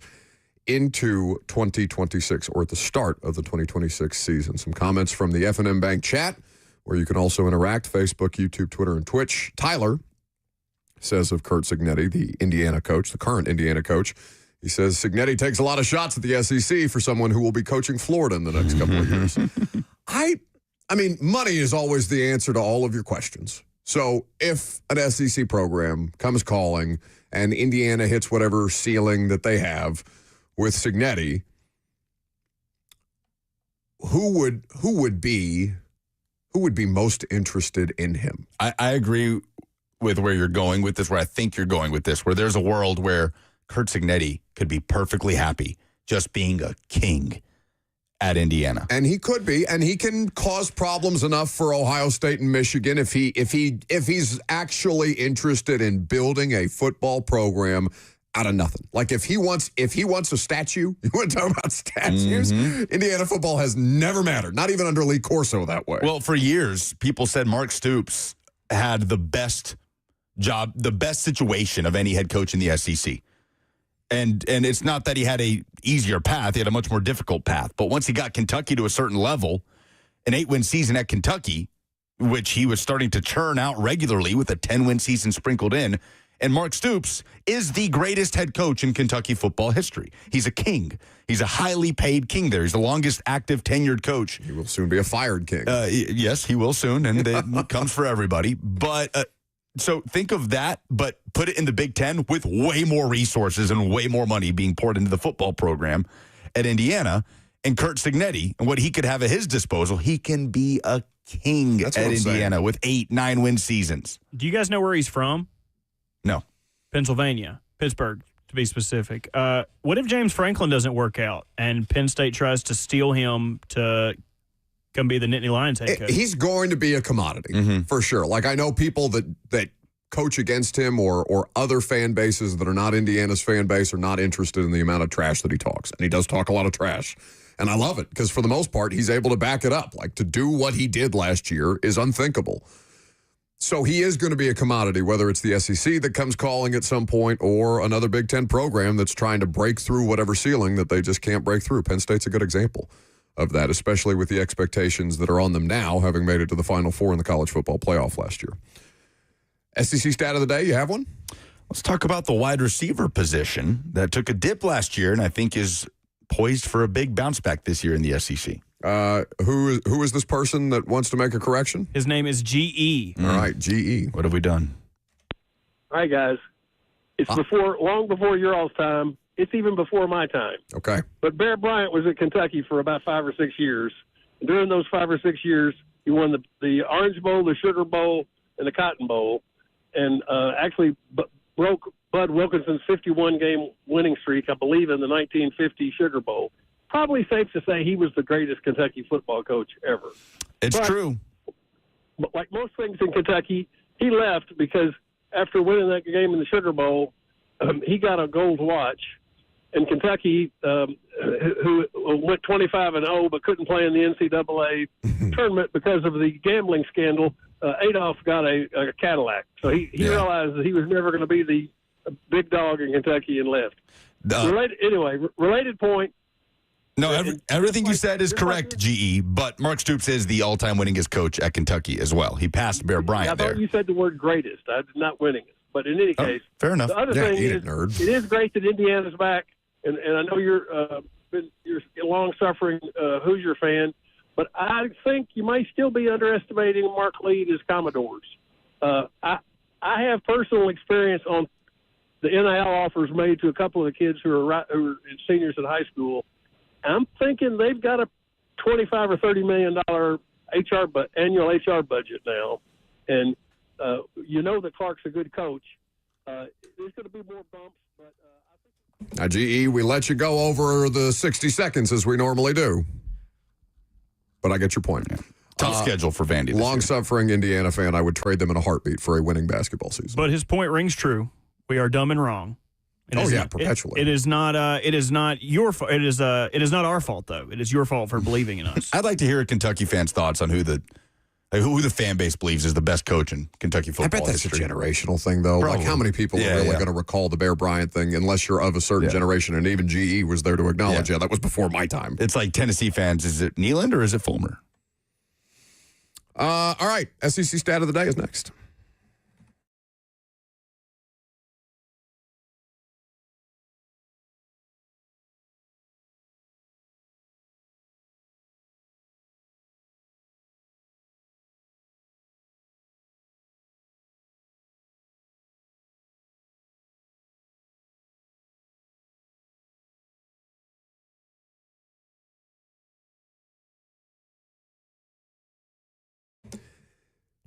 into 2026, or at the start of the 2026 season. Some comments from the F&M Bank chat, where you can also interact, Facebook, YouTube, Twitter, and Twitch. Tyler says of Curt Cignetti, the current Indiana coach, he says, Cignetti takes a lot of shots at the SEC for someone who will be coaching Florida in the next couple of years. I mean, money is always the answer to all of your questions. So if an SEC program comes calling and Indiana hits whatever ceiling that they have with Cignetti, who would be most interested in him? I agree with where you're going with this, where I think you're going with this, where there's a world where Curt Cignetti could be perfectly happy just being a king at Indiana. And he could be, and he can cause problems enough for Ohio State and Michigan if he's actually interested in building a football program out of nothing. Like if he wants a statue, you want to talk about statues? Indiana football has never mattered, not even under Lee Corso that way. Well, for years, people said Mark Stoops had the best job, the best situation of any head coach in the SEC. And it's not that he had a easier path. He had a much more difficult path. But once he got Kentucky to a certain level, an 8-win season at Kentucky, which he was starting to churn out regularly with a 10-win season sprinkled in, and Mark Stoops is the greatest head coach in Kentucky football history. He's a king. He's a highly paid king there. He's the longest active tenured coach. He will soon be a fired king. Yes, he will soon, and it comes for everybody. But so think of that, but put it in the Big Ten with way more resources and way more money being poured into the football program at Indiana. And Curt Cignetti, and what he could have at his disposal, he can be a king at Indiana with 8-9 win seasons. Do you guys know where he's from? No. Pennsylvania, Pittsburgh, to be specific. What if James Franklin doesn't work out and Penn State tries to steal him to come be the Nittany Lions head coach? He's going to be a commodity, for sure. Like, I know people that coach against him or other fan bases that are not Indiana's fan base are not interested in the amount of trash that he talks. And he does talk a lot of trash. And I love it because, for the most part, he's able to back it up. Like, to do what he did last year is unthinkable. So he is going to be a commodity, whether it's the SEC that comes calling at some point or another Big Ten program that's trying to break through whatever ceiling that they just can't break through. Penn State's a good example of that, especially with the expectations that are on them now, having made it to the Final Four in the college football playoff last year. SEC stat of the day, you have one? Let's talk about the wide receiver position that took a dip last year and I think is poised for a big bounce back this year in the SEC. Who is this person that wants to make a correction? His name is GE. All right, GE. What have we done? All right, guys. It's long before your all's time. It's even before my time. Okay. But Bear Bryant was at Kentucky for about 5 or 6 years. During those 5 or 6 years, he won the Orange Bowl, the Sugar Bowl, and the Cotton Bowl, and actually broke Bud Wilkinson's 51-game winning streak, I believe, in the 1950 Sugar Bowl. Probably safe to say he was the greatest Kentucky football coach ever. It's true. But like most things in Kentucky, he left because after winning that game in the Sugar Bowl, he got a gold watch. And Kentucky, who went 25-0 but couldn't play in the NCAA tournament because of the gambling scandal, Adolph got a Cadillac. So he realized that he was never going to be the big dog in Kentucky and left. Related point. No, everything you said is correct, GE, but Mark Stoops is the all-time winningest coach at Kentucky as well. He passed Bear Bryant there. I thought you said the word greatest. I did not winningest. But in any case, fair enough. The other thing is, it is great that Indiana's back, and I know you're a long-suffering Hoosier fan, but I think you might still be underestimating Mark Lead as Commodores. I have personal experience on the NIL offers made to a couple of the kids who are seniors in high school. I'm thinking they've got a $25 or $30 million annual HR budget now, and you know that Clark's a good coach. There's going to be more bumps, but I think. Now, GE, we let you go over the 60 seconds as we normally do, but I get your point. Tough schedule for Vandy. Long-suffering Indiana fan, I would trade them in a heartbeat for a winning basketball season. But his point rings true. We are dumb and wrong. Perpetually. It is not your fault. It is not our fault though. It is your fault for believing in us. I'd like to hear a Kentucky fan's thoughts on who the fan base believes is the best coach in Kentucky football. I bet that's history. a generational thing, though. Probably. Like, how many people are really going to recall the Bear Bryant thing unless you're of a certain generation? And even GE was there to acknowledge, that was before my time. It's like Tennessee fans. Is it Neyland or is it Fulmer? All right. SEC stat of the day is next.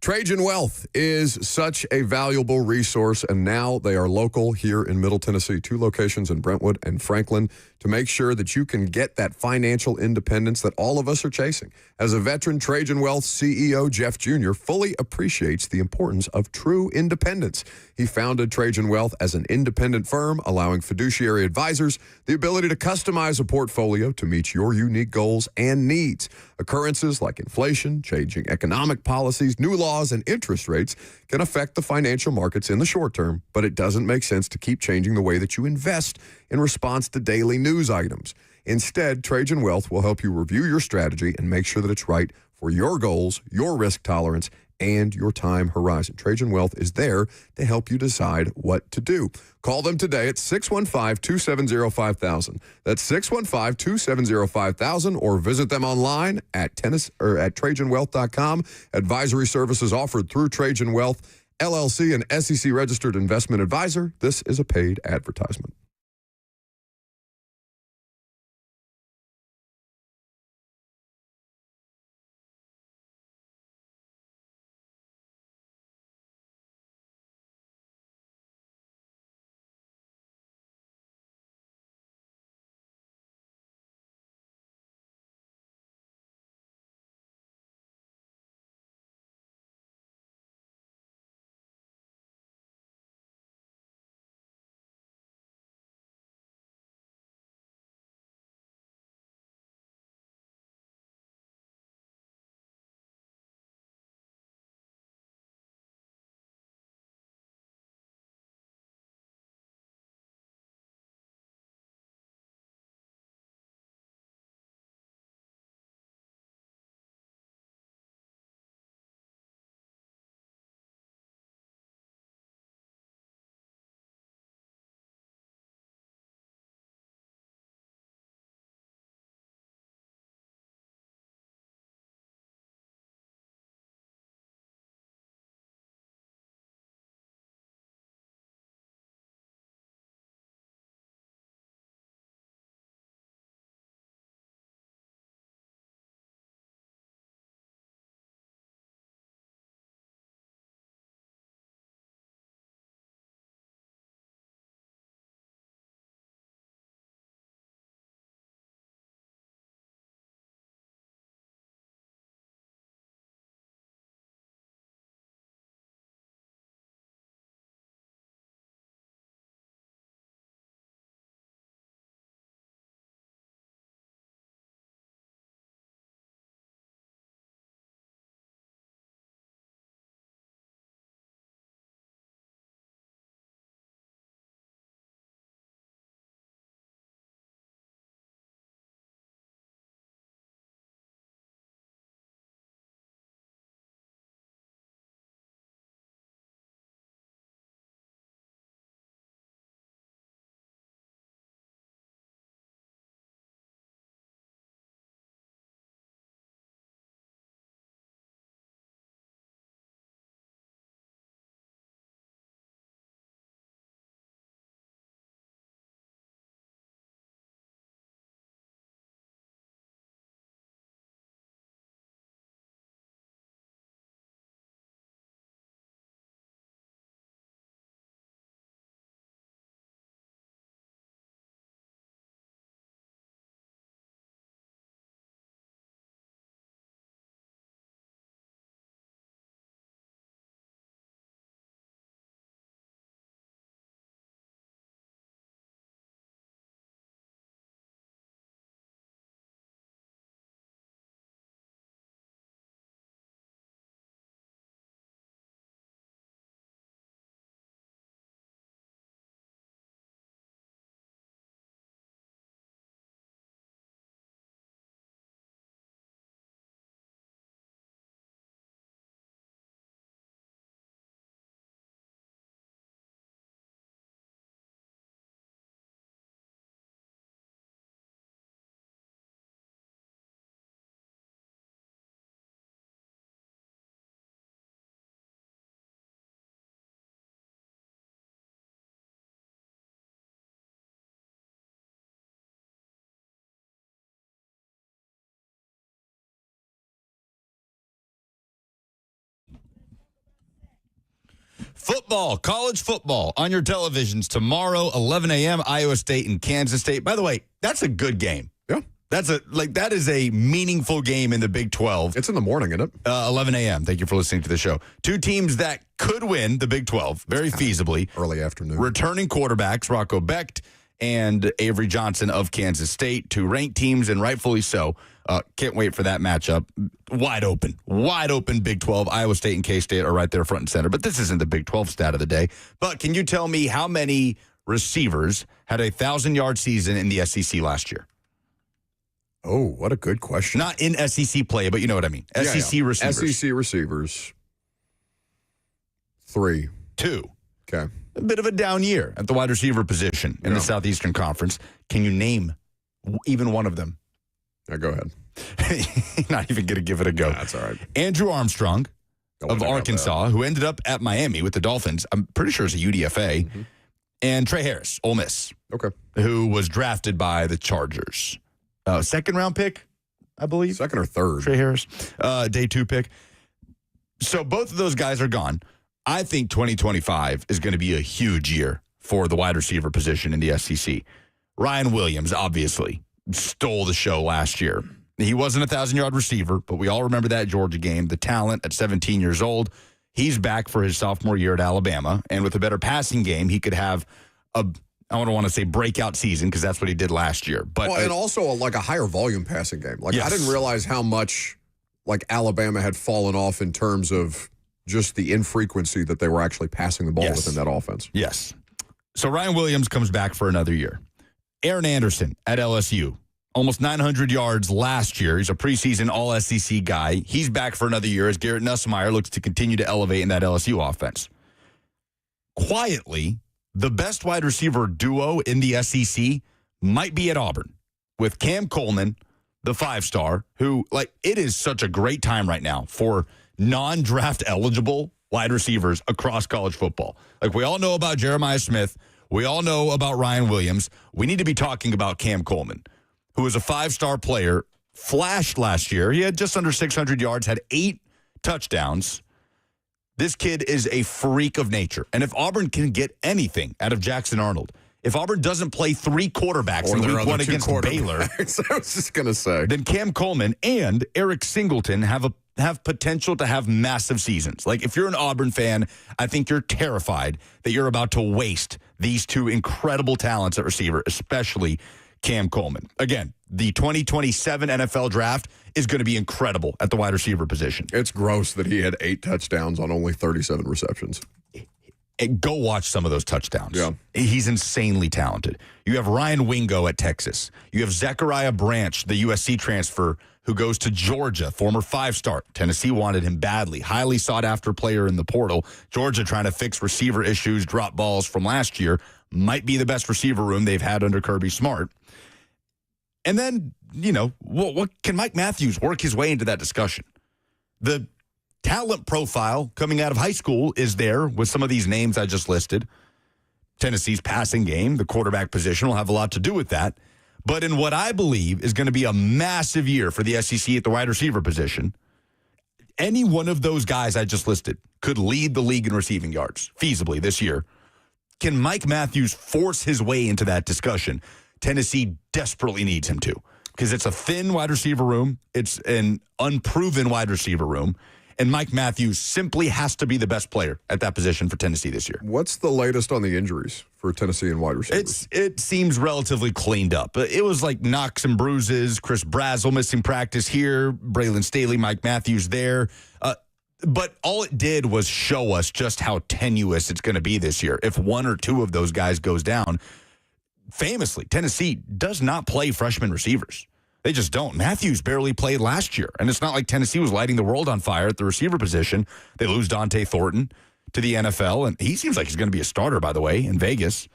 Trajan Wealth is such a valuable resource, and now they are local here in Middle Tennessee, 2 locations in Brentwood and Franklin, to make sure that you can get that financial independence that all of us are chasing. As a veteran, Trajan Wealth CEO Jeff Jr. fully appreciates the importance of true independence. He founded Trajan Wealth as an independent firm, allowing fiduciary advisors the ability to customize a portfolio to meet your unique goals and needs. Occurrences like inflation, changing economic policies, new laws, and interest rates can affect the financial markets in the short term, but it doesn't make sense to keep changing the way that you invest in response to daily news items. Instead, Trajan Wealth will help you review your strategy and make sure that it's right for your goals, your risk tolerance, and your time horizon. Trajan Wealth is there to help you decide what to do. Call them today at 615-270-5000. That's 615-270-5000, or visit them online at trajanwealth.com. Advisory services offered through Trajan Wealth, LLC, an SEC-registered investment advisor. This is a paid advertisement. Football, college football on your televisions tomorrow, 11 a.m., Iowa State and Kansas State. By the way, that's a good game. Yeah. That is a meaningful game in the Big 12. It's in the morning, isn't it? 11 a.m. Thank you for listening to the show. Two teams that could win the Big 12 very feasibly. Early afternoon. Returning quarterbacks, Rocco Becht and Avery Johnson of Kansas State, two ranked teams, and rightfully so. Can't wait for that matchup. Wide open Big 12. Iowa State and K-State are right there front and center. But this isn't the Big 12 stat of the day. But can you tell me how many receivers had a 1,000-yard season in the SEC last year? Oh, what a good question. Not in SEC play, but you know what I mean. SEC receivers. SEC receivers. 3. 2. Okay. A bit of a down year at the wide receiver position in the Southeastern Conference. Can you name even one of them? Yeah, go ahead. Not even going to give it a go. Yeah, that's all right. Andrew Armstrong of Arkansas, who ended up at Miami with the Dolphins. I'm pretty sure it's a UDFA. Mm-hmm. And Trey Harris, Ole Miss. Okay. Who was drafted by the Chargers. Second round pick, I believe. Second or third. Trey Harris. Day 2 pick. So both of those guys are gone. I think 2025 is going to be a huge year for the wide receiver position in the SEC. Ryan Williams, obviously, stole the show last year. He wasn't a 1,000-yard receiver, but we all remember that Georgia game. The talent at 17 years old. He's back for his sophomore year at Alabama. And with a better passing game, he could have I don't want to say breakout season because that's what he did last year. But and also a higher volume passing game. Yes. I didn't realize how much Alabama had fallen off in terms of just the infrequency that they were actually passing the ball within that offense. Yes. So Ryan Williams comes back for another year. Aaron Anderson at LSU, almost 900 yards last year. He's a preseason all-SEC guy. He's back for another year as Garrett Nussmeier looks to continue to elevate in that LSU offense. Quietly, the best wide receiver duo in the SEC might be at Auburn with Cam Coleman, the 5-star, who, it is such a great time right now for non-draft eligible wide receivers across college football. We all know about Jeremiah Smith. We all know about Ryan Williams. We need to be talking about Cam Coleman, who was a 5-star player, flashed last year. He had just under 600 yards, had 8 touchdowns. This kid is a freak of nature. And if Auburn can get anything out of Jackson Arnold, if Auburn doesn't play 3 quarterbacks in week 1 against Baylor, I was just going to say, then Cam Coleman and Eric Singleton have potential to have massive seasons. If you're an Auburn fan, I think you're terrified that you're about to waste these 2 incredible talents at receiver, especially Cam Coleman. Again, the 2027 NFL draft is going to be incredible at the wide receiver position. It's gross that he had 8 touchdowns on only 37 receptions. Go watch some of those touchdowns. Yeah. He's insanely talented. You have Ryan Wingo at Texas. You have Zechariah Branch, the USC transfer, who goes to Georgia, former 5-star. Tennessee wanted him badly. Highly sought-after player in the portal. Georgia trying to fix receiver issues, drop balls from last year. Might be the best receiver room they've had under Kirby Smart. And then, what can Mike Matthews work his way into that discussion? The talent profile coming out of high school is there with some of these names I just listed. Tennessee's passing game, the quarterback position will have a lot to do with that. But in what I believe is going to be a massive year for the SEC at the wide receiver position, any one of those guys I just listed could lead the league in receiving yards feasibly this year. Can Mike Matthews force his way into that discussion? Tennessee desperately needs him to, because it's a thin wide receiver room. It's an unproven wide receiver room. And Mike Matthews simply has to be the best player at that position for Tennessee this year. What's the latest on the injuries for Tennessee and wide receivers? It seems relatively cleaned up. It was knocks and bruises. Chris Brazzell missing practice here. Braylon Staley, Mike Matthews there. But all it did was show us just how tenuous it's going to be this year. If 1 or 2 of those guys goes down, famously, Tennessee does not play freshman receivers. They just don't. Matthews barely played last year, and it's not like Tennessee was lighting the world on fire at the receiver position. They lose Dante Thornton to the NFL, and he seems like he's going to be a starter, by the way, in Vegas.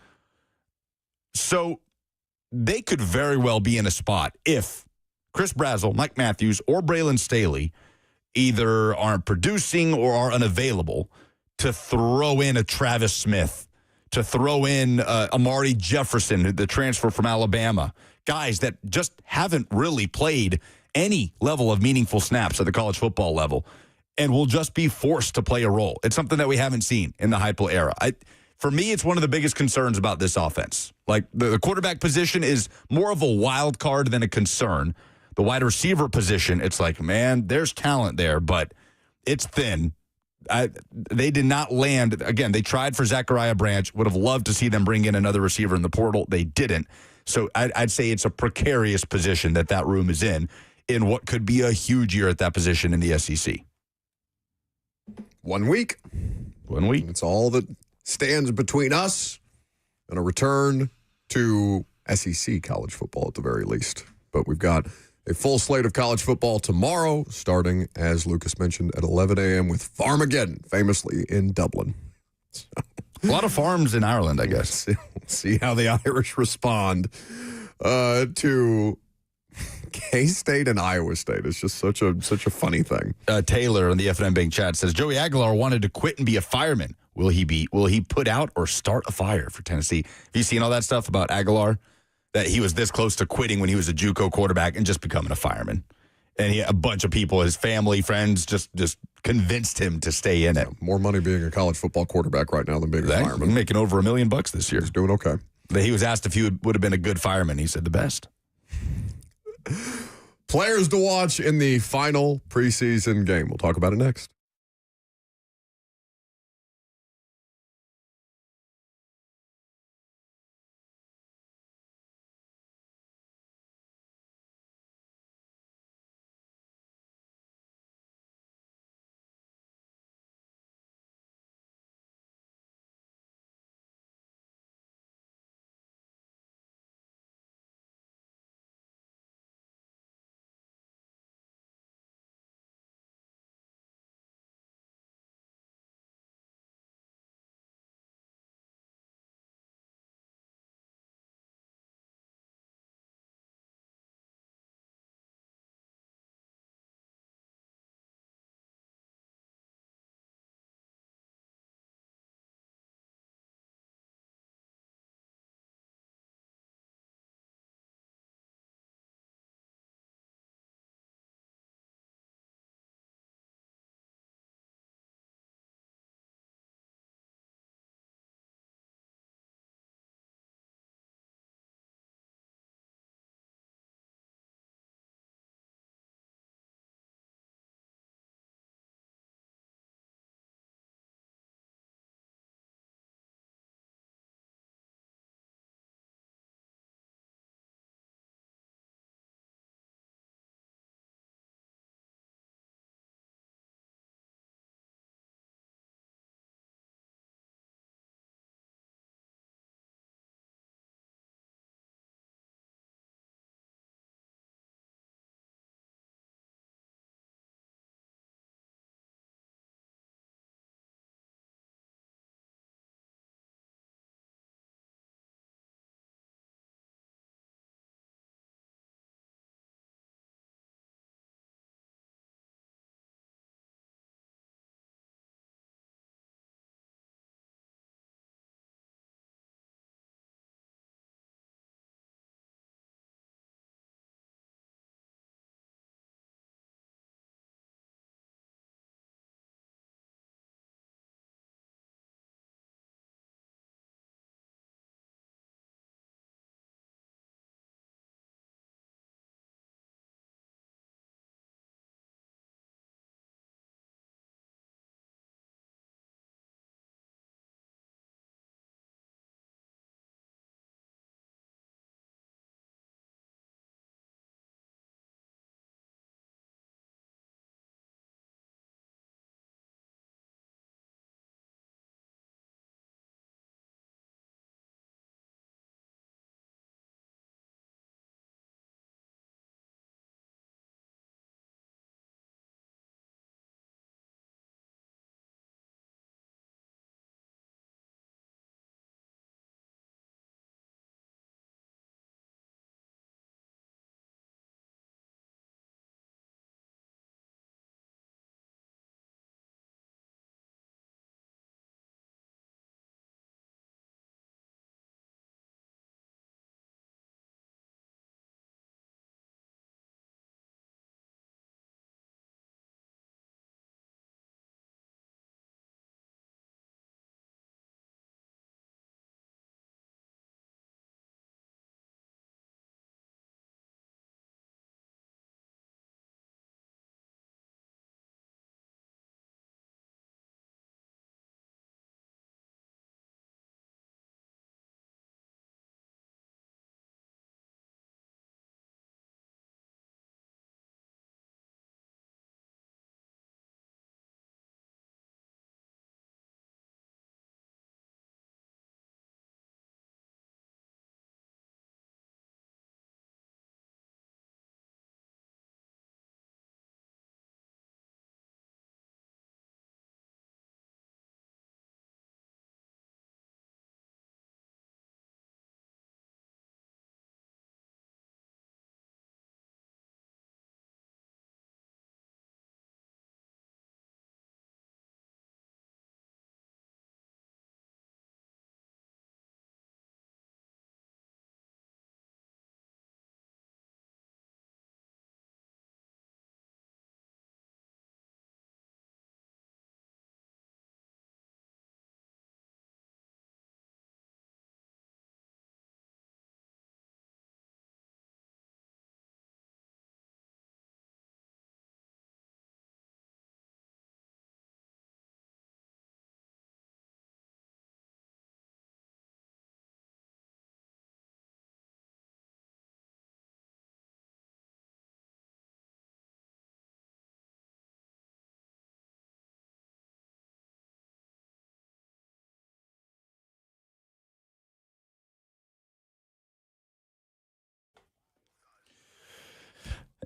So they could very well be in a spot if Chris Brazzell, Mike Matthews, or Braylon Staley either aren't producing or are unavailable to throw in a Travis Smith, to throw in Amari Jefferson, the transfer from Alabama, guys that just haven't really played any level of meaningful snaps at the college football level. and will just be forced to play a role. It's something that we haven't seen in the Heupel era. For me, it's one of the biggest concerns about this offense. Like, the quarterback position is more of a wild card than a concern. The wide receiver position, it's like, man, there's talent there, but it's thin. They did not land. Again, they tried for Zachariah Branch. Would have loved to see them bring in another receiver in the portal. They didn't. So I'd say it's a precarious position that room is in what could be a huge year at that position in the SEC. 1 week. 1 week. It's all that stands between us and a return to SEC college football at the very least. But we've got a full slate of college football tomorrow, starting, as Lucas mentioned, at 11 a.m. with Farmageddon, famously in Dublin. So, a lot of farms in Ireland, I guess. We'll see how the Irish respond to K-State and Iowa State. It's just such a funny thing. Taylor on the FNM Bank chat says, Joey Aguilar wanted to quit and be a fireman. Will he put out or start a fire for Tennessee? Have you seen all that stuff about Aguilar? That he was this close to quitting when he was a JUCO quarterback and just becoming a fireman. And a bunch of people, his family, friends, just convinced him to stay in it. More money being a college football quarterback right now than being a fireman. He's making over $1 million this year. He's doing okay. He was asked if he would have been a good fireman. He said the best. Players to watch in the final preseason game. We'll talk about it next.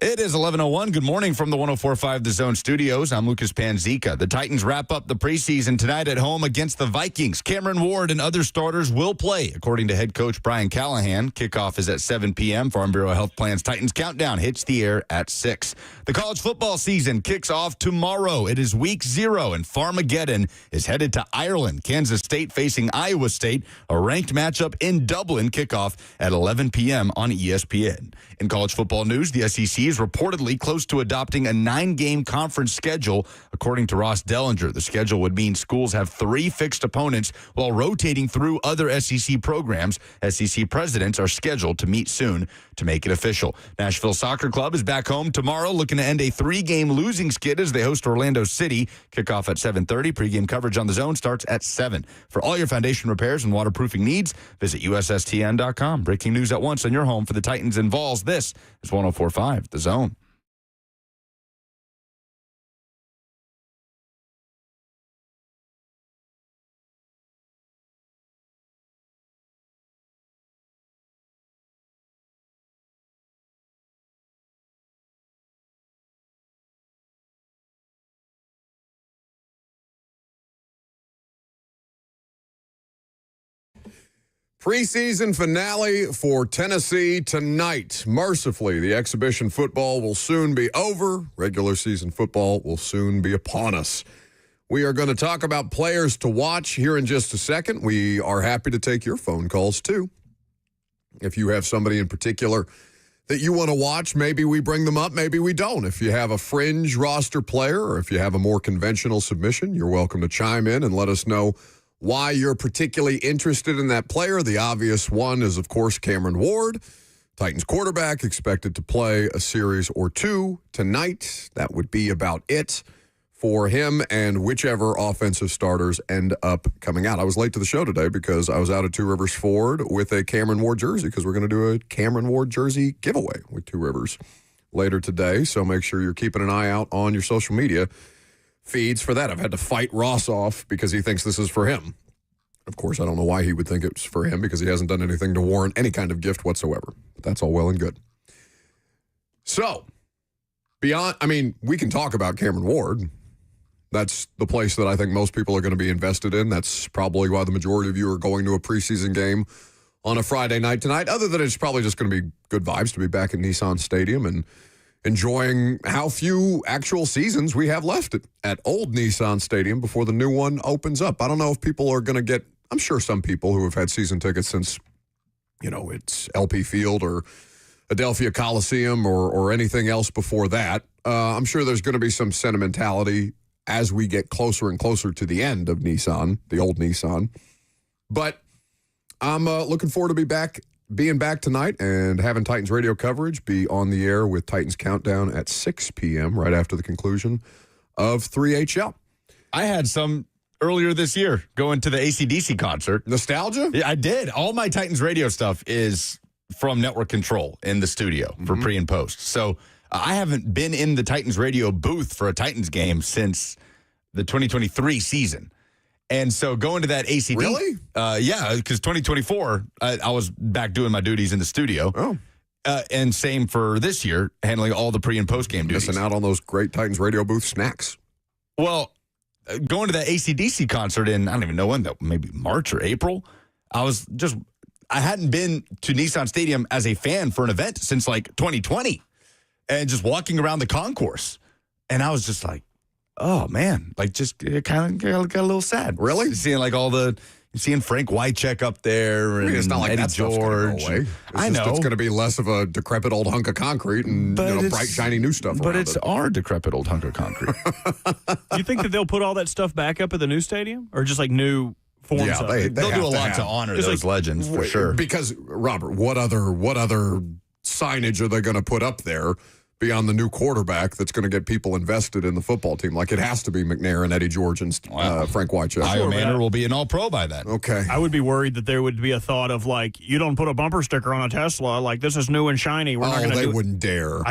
It is 11:01. Good morning from the 104.5 The Zone studios. I'm Lucas Panzica. The Titans wrap up the preseason tonight at home against the Vikings. Cameron Ward and other starters will play, according to head coach Brian Callahan. Kickoff is at 7 p.m. Farm Bureau Health Plan's Titans Countdown hits the air at 6. The college football season kicks off tomorrow. It is week 0, and Farmageddon is headed to Ireland. Kansas State facing Iowa State, a ranked matchup in Dublin. Kickoff at 11 p.m. on ESPN. In college football news, the SEC is reportedly close to adopting a 9-game conference schedule. According to Ross Dellinger, the schedule would mean schools have 3 fixed opponents while rotating through other SEC programs. SEC presidents are scheduled to meet soon to make it official. Nashville Soccer Club is back home tomorrow, looking to end a 3-game losing skid as they host Orlando City. Kickoff at 7:30. Pregame coverage on the Zone starts at 7. For all your foundation repairs and waterproofing needs, visit USSTN.com. Breaking news at once on your home for the Titans and Vols. This is 104.5 The Zone. Preseason finale for Tennessee tonight. Mercifully, the exhibition football will soon be over. Regular season football will soon be upon us. We are going to talk about players to watch here in just a second. We are happy to take your phone calls, too. If you have somebody in particular that you want to watch, maybe we bring them up, maybe we don't. If you have a fringe roster player or if you have a more conventional submission, you're welcome to chime in and let us know why you're particularly interested in that player. The obvious one is, of course, Cameron Ward, Titans quarterback, expected to play a series or 2 tonight. That would be about it for him and whichever offensive starters end up coming out. I was late to the show today because I was out at Two Rivers Ford with a Cameron Ward jersey because we're going to do a Cameron Ward jersey giveaway with Two Rivers later today. So make sure you're keeping an eye out on your social media feeds for that. I've had to fight Ross off because he thinks this is for him. Of course, I don't know why he would think it's for him because he hasn't done anything to warrant any kind of gift whatsoever. But that's all well and good. So, we can talk about Cameron Ward. That's the place that I think most people are going to be invested in. That's probably why the majority of you are going to a preseason game on a Friday night tonight, other than it's probably just going to be good vibes to be back at Nissan Stadium and enjoying how few actual seasons we have left at old Nissan Stadium before the new one opens up. I don't know if people are going to get, I'm sure some people who have had season tickets since, it's LP Field or Adelphia Coliseum or anything else before that. I'm sure there's going to be some sentimentality as we get closer and closer to the end of Nissan, the old Nissan. But I'm looking forward to being back tonight and having Titans radio coverage, be on the air with Titans Countdown at 6 p.m. right after the conclusion of 3HL. I had some earlier this year going to the AC/DC concert. Nostalgia? Yeah, I did. All my Titans radio stuff is from Network Control in the studio for pre and post. So I haven't been in the Titans radio booth for a Titans game since the 2023 season. And so going to that ACD. Really? Yeah, because 2024, I was back doing my duties in the studio. Oh. And same for this year, handling all the pre- and post-game duties. Missing out on those great Titans radio booth snacks. Well, going to that AC/DC concert in, I don't even know when, maybe March or April, I hadn't been to Nissan Stadium as a fan for an event since like 2020. And just walking around the concourse. And I was just like, oh, man, just kind of got a little sad. Really? Seeing Frank Wycheck up there and it's not like Eddie that stuff's gonna go away. I know. It's going to be less of a decrepit old hunk of concrete and bright, shiny new stuff But around it's our decrepit old hunk of concrete. Do you think that they'll put all that stuff back up at the new stadium? Or just new forms Yeah, of they- it? They'll have do a to lot have- to honor Just those legends, for sure. Because, Robert, what other signage are they going to put up there beyond the new quarterback that's going to get people invested in the football team? It has to be McNair and Eddie George and Frank Wycheck. Io Manor will be an all-pro by then. Okay. I would be worried that there would be a thought of you don't put a bumper sticker on a Tesla, this is new and shiny. We're not going to they do it. wouldn't dare.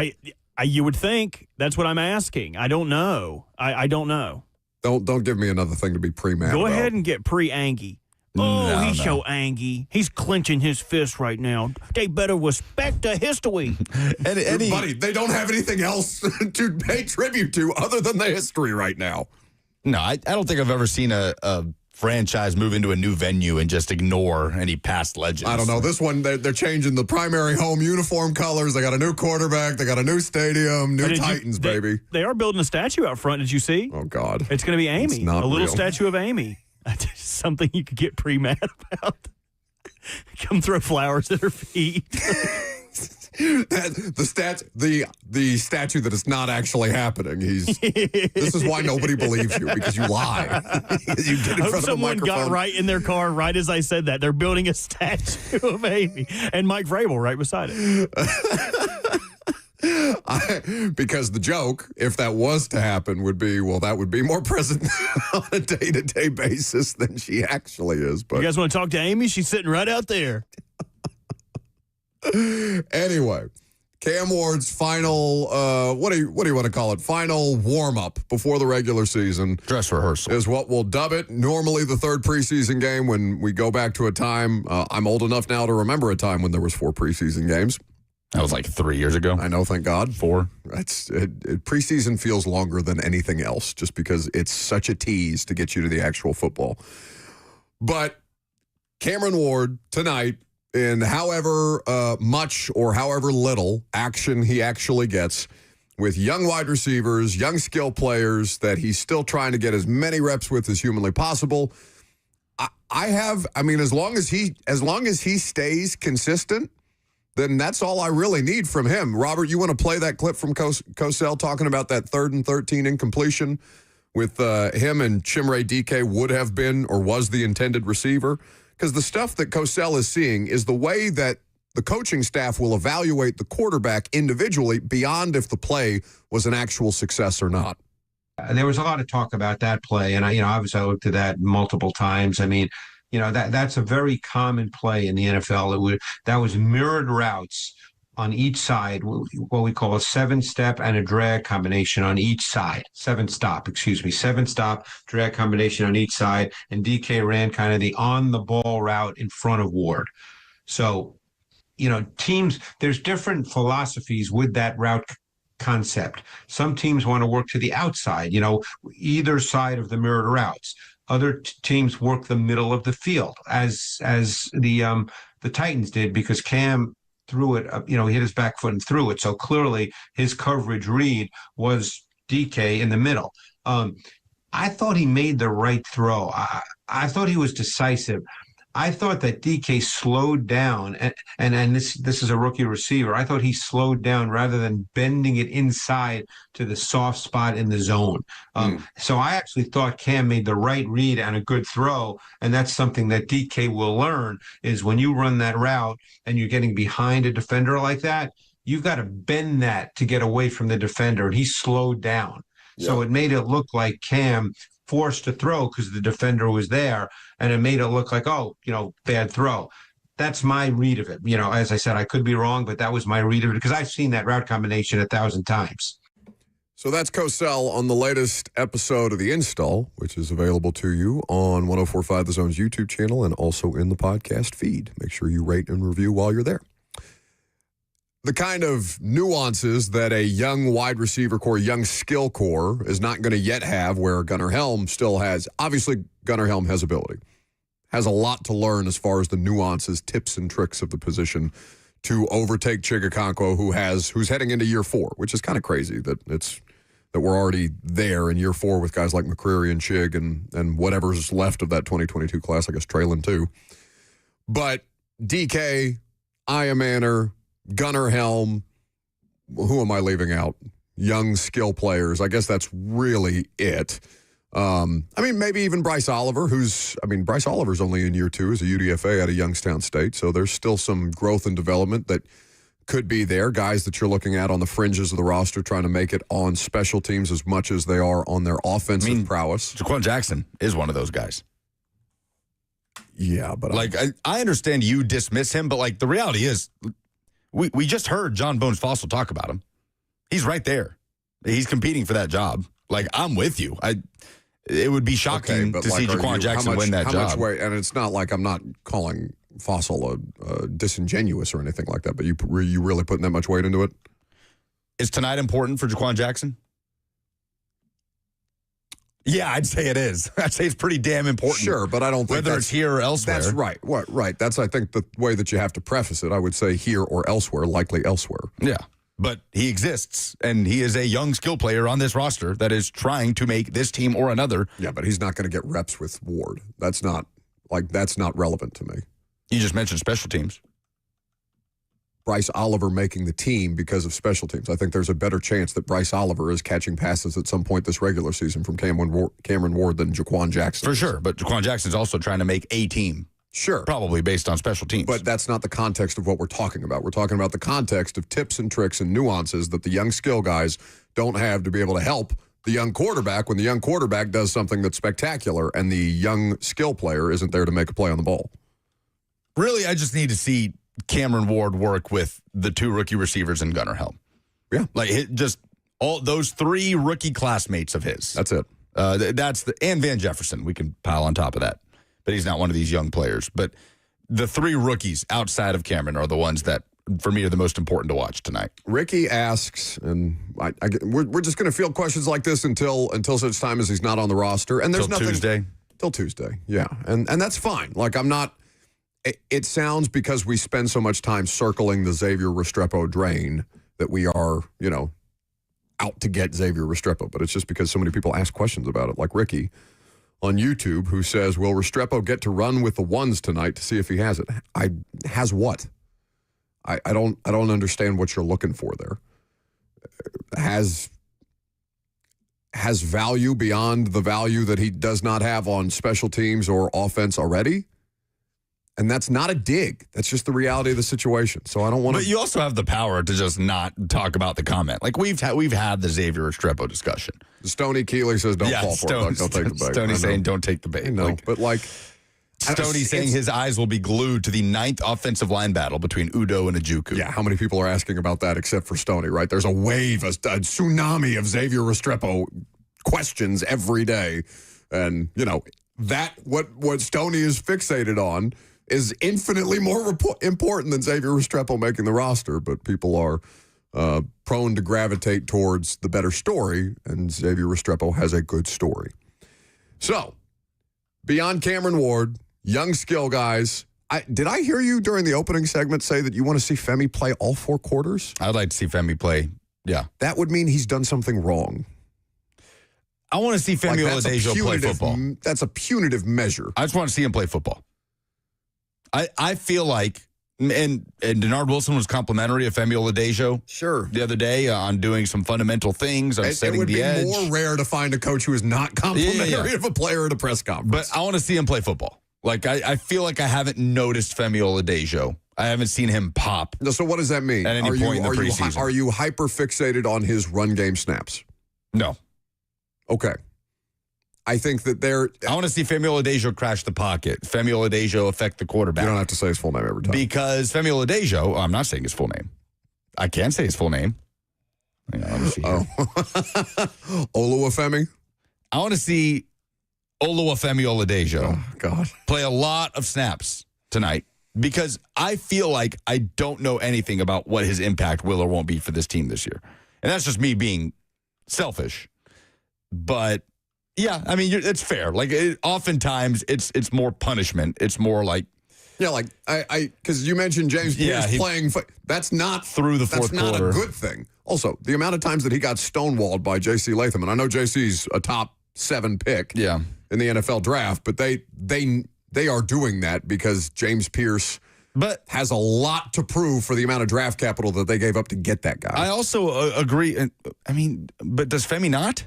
You would think. That's what I'm asking. I don't know. I don't know. Don't give me another thing to be pre-mad Go about. ahead and get pre-Angie. Oh, he's so angry. He's clenching his fist right now. They better respect the history. Buddy, they don't have anything else to pay tribute to other than the history right now. No, I don't think I've ever seen a franchise move into a new venue and just ignore any past legends. I don't know. This one, they're changing the primary home uniform colors. They got a new quarterback. They got a new stadium, new Titans, baby. They are building a statue out front. Did you see? Oh, God. It's going to be Amy. It's not a little real. statue of Amy. Something you could get pre-mad about. Come throw flowers at her feet. The statue that is not actually happening. This is why nobody believes you, because you lie. You get in front of a Someone microphone. got right in their car right as I said that. They're building a statue of Amy and Mike Vrabel right beside it. Because the joke, if that was to happen, would be, well, that would be more present on a day-to-day basis than she actually is. But you guys want to talk to Amy? She's sitting right out there. Anyway, Cam Ward's final, what do you want to call it? Final warm-up before the regular season. Dress rehearsal Is what we'll dub it. Normally the third preseason game when we go back to a time, I'm old enough now to remember a time when there was 4 preseason games. That was like 3 years ago. I know, thank God. 4. Preseason feels longer than anything else just because it's such a tease to get you to the actual football. But Cameron Ward tonight, in however much or however little action he actually gets with young wide receivers, young skill players that he's still trying to get as many reps with as humanly possible. As long as he stays consistent, then that's all I really need from him. Robert, you want to play that clip from Cosell talking about that 3rd and 13 incompletion with him and Chimere DK would have been or was the intended receiver? Because the stuff that Cosell is seeing is the way that the coaching staff will evaluate the quarterback individually beyond if the play was an actual success or not. There was a lot of talk about that play, and obviously I looked at that multiple times. I mean, that's a very common play in the NFL. That was mirrored routes on each side, what we call a 7-step and a drag combination on each side. 7-stop drag combination on each side, and DK ran kind of the on-the-ball route in front of Ward. So, teams, there's different philosophies with that route concept. Some teams want to work to the outside, either side of the mirrored routes. Other teams work the middle of the field, as the Titans did, because Cam threw it, he hit his back foot and threw it. So clearly his coverage read was DK in the middle. I thought he made the right throw. I thought he was decisive. I thought that DK slowed down, and this is a rookie receiver. I thought he slowed down rather than bending it inside to the soft spot in the zone. So I actually thought Cam made the right read and a good throw, and that's something that DK will learn, is when you run that route and you're getting behind a defender like that, you've got to bend that to get away from the defender, and he slowed down. Yeah. So it made it look like Cam forced to throw because the defender was there, and it made it look like, bad throw. That's my read of it. As I said, I could be wrong, but that was my read of it because I've seen that route combination 1,000 times. So that's Cosell on the latest episode of The Install, which is available to you on 104.5 The Zone's YouTube channel and also in the podcast feed. Make sure you rate and review while you're there. The kind of nuances that a young wide receiver core, young skill core is not going to yet have, where Gunnar Helm still has. Obviously, Gunnar Helm has ability, has a lot to learn as far as the nuances, tips, and tricks of the position to overtake Chigakonkwo, who's heading into year 4, which is kind of crazy that we're already there in year 4 with guys like McCreary and Chig and whatever's left of that 2022 class, I guess Traylon too. But DK, Iamaner, Gunnar Helm, who am I leaving out? Young skill players. I guess that's really it. Maybe even Bryce Oliver, Bryce Oliver's only in year 2 as a UDFA out of Youngstown State, so there's still some growth and development that could be there. Guys that you're looking at on the fringes of the roster trying to make it on special teams as much as they are on their offensive prowess. Jaquan Jackson is one of those guys. Yeah, but I understand you dismiss him, but the reality is, we just heard John Bones Fossil talk about him. He's right there. He's competing for that job. I'm with you. it would be shocking to see Jaquan Jackson win that job. Much weight, and it's not like I'm not calling Fossil disingenuous or anything like that, but you really putting that much weight into it? Is tonight important for Jaquan Jackson? Yeah, I'd say it is. I'd say it's pretty damn important. Sure, but I don't think whether it's here or elsewhere. That's right. Right. That's, I think, the way that you have to preface it. I would say here or elsewhere, likely elsewhere. Yeah, but he exists, and he is a young skill player on this roster that is trying to make this team or another. Yeah, but he's not going to get reps with Ward. That's not relevant to me. You just mentioned special teams. Bryce Oliver making the team because of special teams. I think there's a better chance that Bryce Oliver is catching passes at some point this regular season from Cameron Ward than Jaquan Jackson. For sure, but Jaquan Jackson's also trying to make a team. Sure. Probably based on special teams. But that's not the context of what we're talking about. We're talking about the context of tips and tricks and nuances that the young skill guys don't have to be able to help the young quarterback when the young quarterback does something that's spectacular and the young skill player isn't there to make a play on the ball. Really, I just need to see Cameron Ward work with the two rookie receivers and Gunnar Helm. Yeah. Just all those three rookie classmates of his. That's it. And Van Jefferson. We can pile on top of that. But he's not one of these young players. But the three rookies outside of Cameron are the ones that, for me, are the most important to watch tonight. Ricky asks, and we're just going to field questions like this until such time as he's not on the roster. And there's nothing. Till Tuesday. Yeah. And that's fine. I'm not. It sounds because we spend so much time circling the Xavier Restrepo drain that we are, out to get Xavier Restrepo. But it's just because so many people ask questions about it, like Ricky on YouTube, who says, will Restrepo get to run with the ones tonight to see if he has it? Has what? I don't understand what you're looking for there. Has value beyond the value that he does not have on special teams or offense already? And that's not a dig. That's just the reality of the situation. So I don't want to. But you also have the power to just not talk about the comment. We've had the Xavier Restrepo discussion. Stoney Keeley says don't fall for it. Don't take the bait. Stoney's saying don't take the bait. No, but Stoney saying his eyes will be glued to the 9th offensive line battle between Udo and Ojukwu. Yeah, how many people are asking about that except for Stoney, right? There's a wave, a tsunami of Xavier Restrepo questions every day. And, that what Stoney is fixated on is infinitely more important than Xavier Restrepo making the roster, but people are prone to gravitate towards the better story, and Xavier Restrepo has a good story. So, beyond Cameron Ward, young skill guys, did I hear you during the opening segment say that you want to see Femi play all 4 quarters? I'd like to see Femi play, yeah. That would mean he's done something wrong. I want to see Femi Oladejo play football. That's a punitive measure. I just want to see him play football. I feel like, and Denard Wilson was complimentary of Femi Oladejo the other day on doing some fundamental things, on setting the edge. It would be more rare to find a coach who is not complimentary of a player at a press conference. But I want to see him play football. I feel like I haven't noticed Femi Oladejo. I haven't seen him pop. So what does that mean? At any point in the preseason. Are you hyper-fixated on his run game snaps? No. Okay. I think that I want to see Femi Oladejo crash the pocket. Femi Oladejo affect the quarterback. You don't have to say his full name every time. Because Femi Oladejo, I'm not saying his full name. I can say his full name. Let me see here. Oluwafemi? I want to see Oluwafemi Oladejo play a lot of snaps tonight because I feel like I don't know anything about what his impact will or won't be for this team this year. And that's just me being selfish. But yeah, I mean, it's fair. Oftentimes it's more punishment. It's more like. Yeah, because you mentioned James Pierce playing. That's not through the fourth quarter. That's not a good thing. Also, the amount of times that he got stonewalled by J.C. Latham, and I know J.C.'s a top 7 pick in the NFL draft, but they are doing that because James Pierce has a lot to prove for the amount of draft capital that they gave up to get that guy. I also agree. I mean, but does Femi not?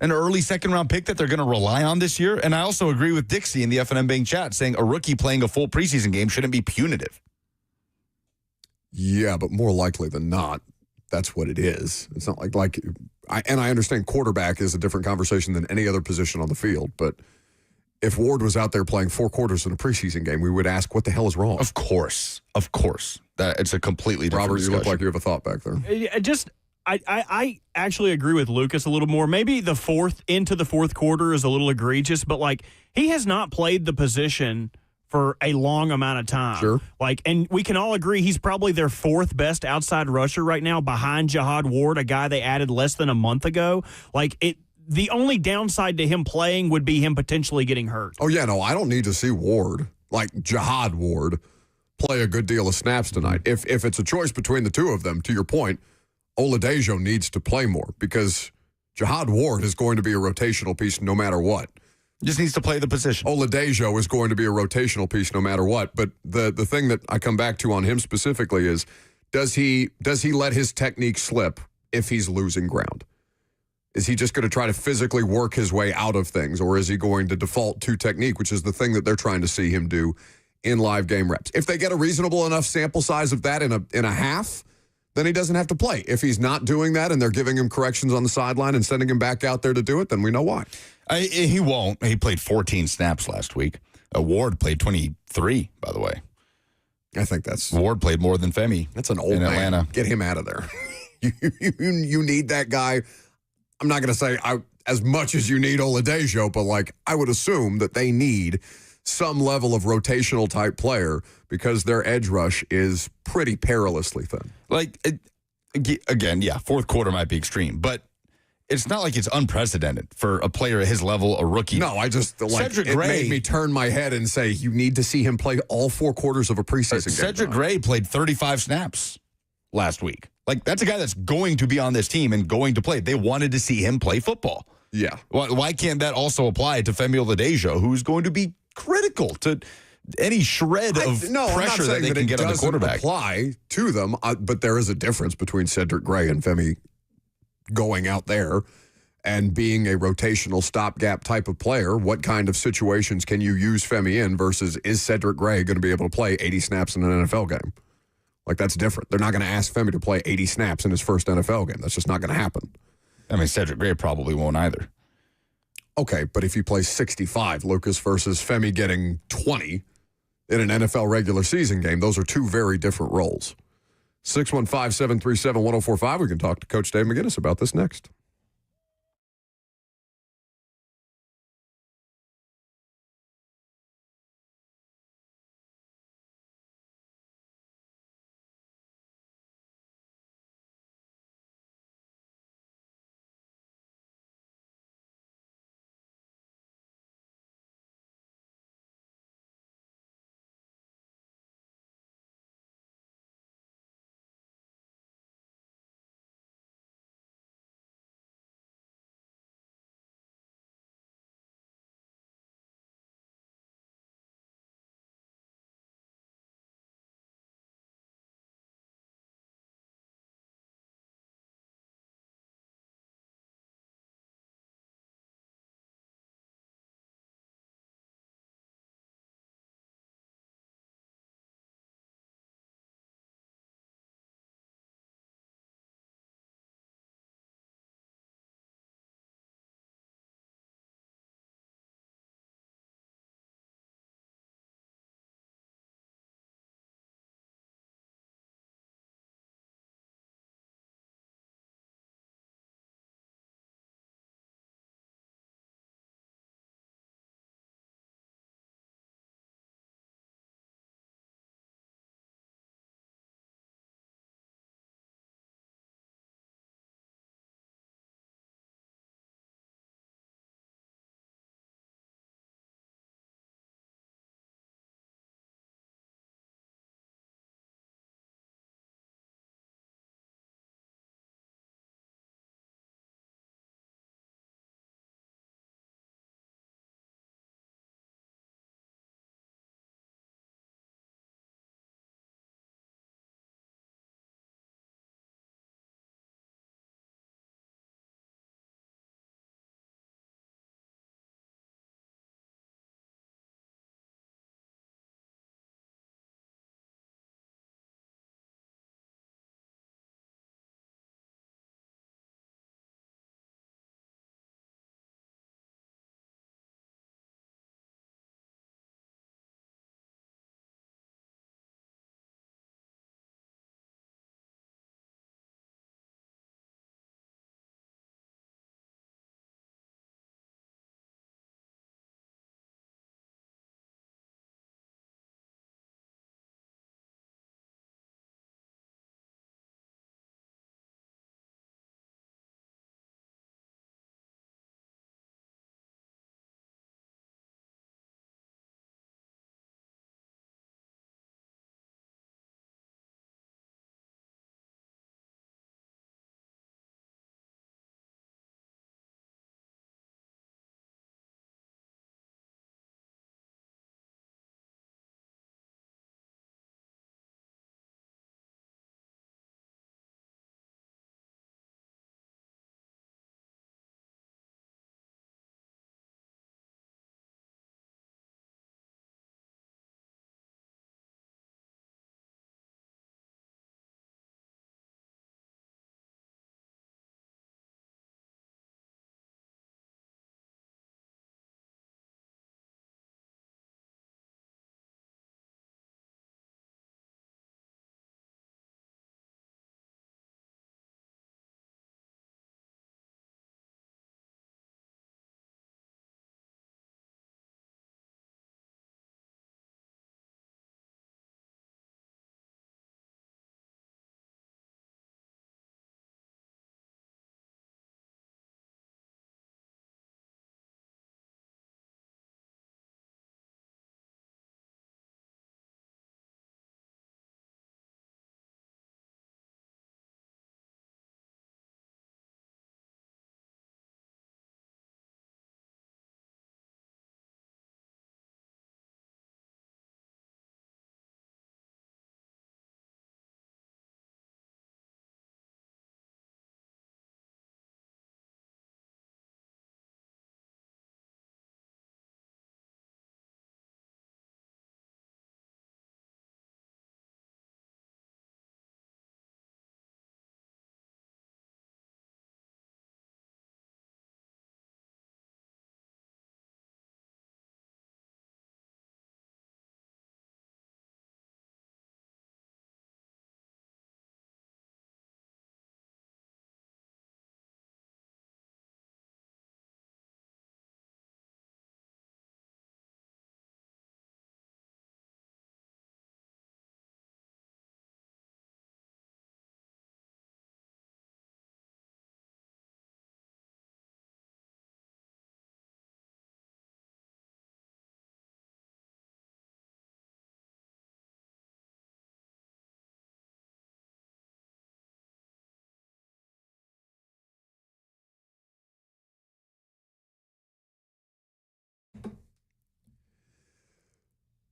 An early second-round pick that they're going to rely on this year? And I also agree with Dixie in the FNM Bang chat saying a rookie playing a full preseason game shouldn't be punitive. Yeah, but more likely than not, that's what it is. It's not I understand quarterback is a different conversation than any other position on the field, but if Ward was out there playing 4 quarters in a preseason game, we would ask, what the hell is wrong? Of course. It's a completely different Robert, discussion. you look like you have a thought back there. I actually agree with Lucas a little more. Maybe the fourth quarter is a little egregious, but like he has not played the position for a long amount of time. Sure. Like, and we can all agree he's probably their fourth best outside rusher right now behind Jihad Ward, a guy they added less than a month ago. Like the only downside to him playing would be him potentially getting hurt. Oh, yeah, no, I don't need to see Ward, like Jihad Ward, play a good deal of snaps tonight. If it's a choice between the two of them, to your point, Oladejo needs to play more because Jihad Ward is going to be a rotational piece no matter what. Just needs to play the position. Oladejo is going to be a rotational piece no matter what. But the thing that I come back to on him specifically is, does he let his technique slip if he's losing ground? Is he just going to try to physically work his way out of things, or is he going to default to technique, which is the thing that they're trying to see him do in live game reps? If they get a reasonable enough sample size of that in a half, then he doesn't have to play. If he's not doing that and they're giving him corrections on the sideline and sending him back out there to do it, then we know why. He won't. He played 14 snaps last week. Ward played 23, by the way. I think that's Ward played more than Femi. That's an old in man. Atlanta. Get him out of there. you need that guy. I'm not going to say as much as you need Oladejo, but like I would assume that they need some level of rotational type player because their edge rush is pretty perilously thin. Like, again, yeah, fourth quarter might be extreme, but it's not like it's unprecedented for a player at his level, a rookie. No, I just Cedric it Gray made me turn my head and say you need to see him play all 4 quarters of a preseason game. Cedric Gray played 35 snaps last week. Like, that's a guy that's going to be on this team and going to play. They wanted to see him play football. Yeah. Why can't that also apply to Femi Oladejo, who's going to be critical to any shred of pressure that they can get on the quarterback? Apply to them, but there is a difference between Cedric Gray and Femi going out there and being a rotational stopgap type of player. What kind of situations can you use Femi in versus is Cedric Gray going to be able to play 80 snaps in an NFL game? Like, that's different. They're not going to ask Femi to play 80 snaps in his first NFL game. That's just not going to happen. I mean, Cedric Gray probably won't either. Okay, but if he plays 65, Lucas, versus Femi getting 20 in an NFL regular season game, those are two very different roles. 615-737-1045. We can talk to Coach Dave McGinnis about this next.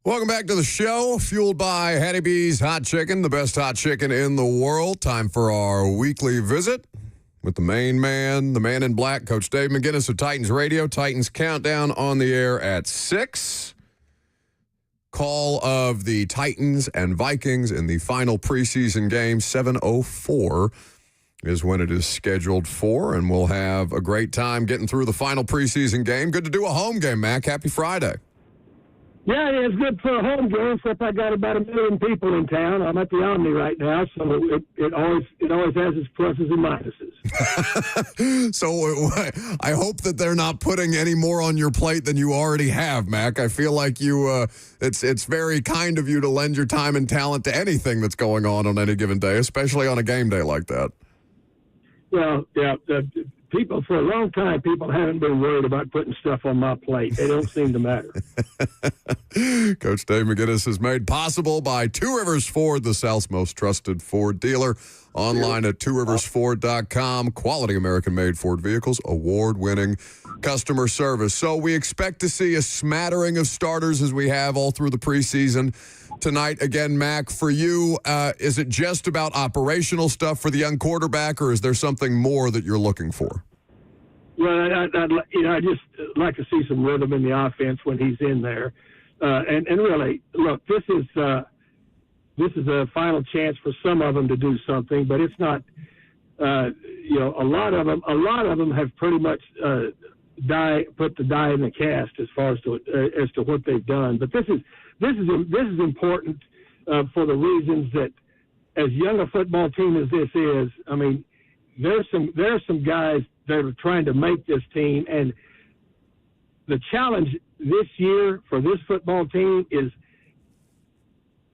Welcome back to the show, fueled by Hattie B's Hot Chicken, the best hot chicken in the world. Time for our weekly visit with the main man, the man in black, Coach Dave McGinnis of Titans Radio. Titans Countdown on the air at 6. Call of the Titans and Vikings in the final preseason game, 7:04 is when it is scheduled for, and we'll have a great time getting through the final preseason game. Good to do a home game, Mac. Happy Friday. Yeah, it's good for a home game, except I got about 1 million people in town. I'm at the Omni right now, so it always has its pluses and minuses. So I hope that they're not putting any more on your plate than you already have, Mac. I feel like it's very kind of you to lend your time and talent to anything that's going on any given day, especially on a game day like that. Well, yeah, people for a long time, people haven't been worried about putting stuff on my plate. They don't seem to matter. Coach Dave McGinnis is made possible by Two Rivers Ford, the South's most trusted Ford dealer. Online at tworiversford.com. Quality American-made Ford vehicles, award-winning customer service. So we expect to see a smattering of starters as we have all through the preseason. Tonight, again, Mac, for you, is it just about operational stuff for the young quarterback, or is there something more that you're looking for? Well, I just like to see some rhythm in the offense when he's in there. And really, look, this is a final chance for some of them to do something, but it's not. A lot of them have pretty much put the die in the cast as far as to what they've done. But this is important for the reasons that, as young a football team as this is, I mean, there's some guys that are trying to make this team, and the challenge this year for this football team is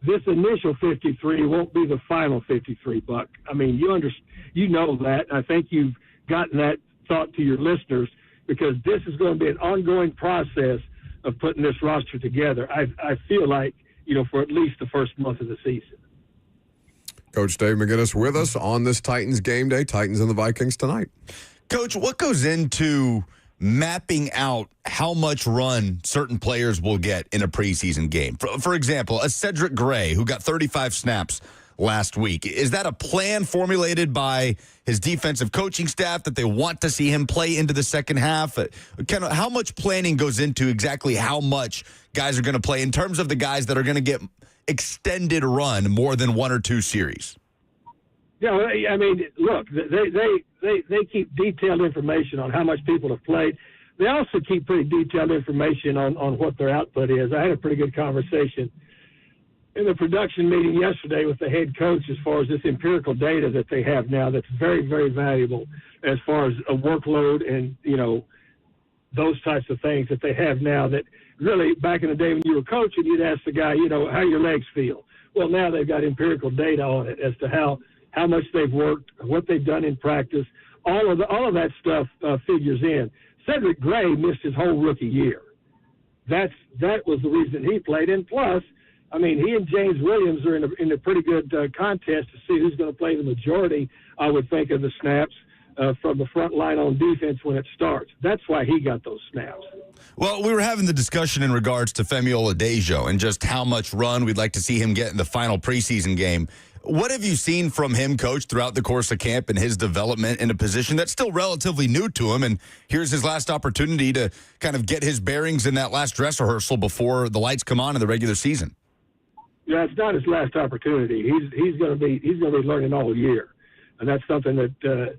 this initial 53 won't be the final 53, Buck. I mean, you know that. I think you've gotten that thought to your listeners, because this is going to be an ongoing process of putting this roster together. I feel like, for at least the first month of the season. Coach Dave McGinnis with us on this Titans game day, Titans and the Vikings tonight. Coach, what goes into mapping out how much run certain players will get in a preseason game? For example, a Cedric Gray, who got 35 snaps last week. Is that a plan formulated by his defensive coaching staff that they want to see him play into the second half? How much planning goes into exactly how much guys are going to play in terms of the guys that are going to get extended run more than 1 or 2 series? Yeah, I mean, look, they keep detailed information on how much people have played. They also keep pretty detailed information on what their output is. I had a pretty good conversation in the production meeting yesterday with the head coach as far as this empirical data that they have now that's very, very valuable as far as a workload and, those types of things that they have now that really back in the day when you were coaching, you'd ask the guy, how your legs feel. Well, now they've got empirical data on it as to how much they've worked, what they've done in practice. All of that stuff figures in. Cedric Gray missed his whole rookie year. That was the reason he played. And plus, I mean, he and James Williams are in a pretty good contest to see who's going to play the majority, I would think, of the snaps from the front line on defense when it starts. That's why he got those snaps. Well, we were having the discussion in regards to Femi Oladejo and just how much run we'd like to see him get in the final preseason game. What have you seen from him, Coach, throughout the course of camp and his development in a position that's still relatively new to him? And here's his last opportunity to kind of get his bearings in that last dress rehearsal before the lights come on in the regular season. Yeah, it's not his last opportunity. He's going to be learning all year, and that's something that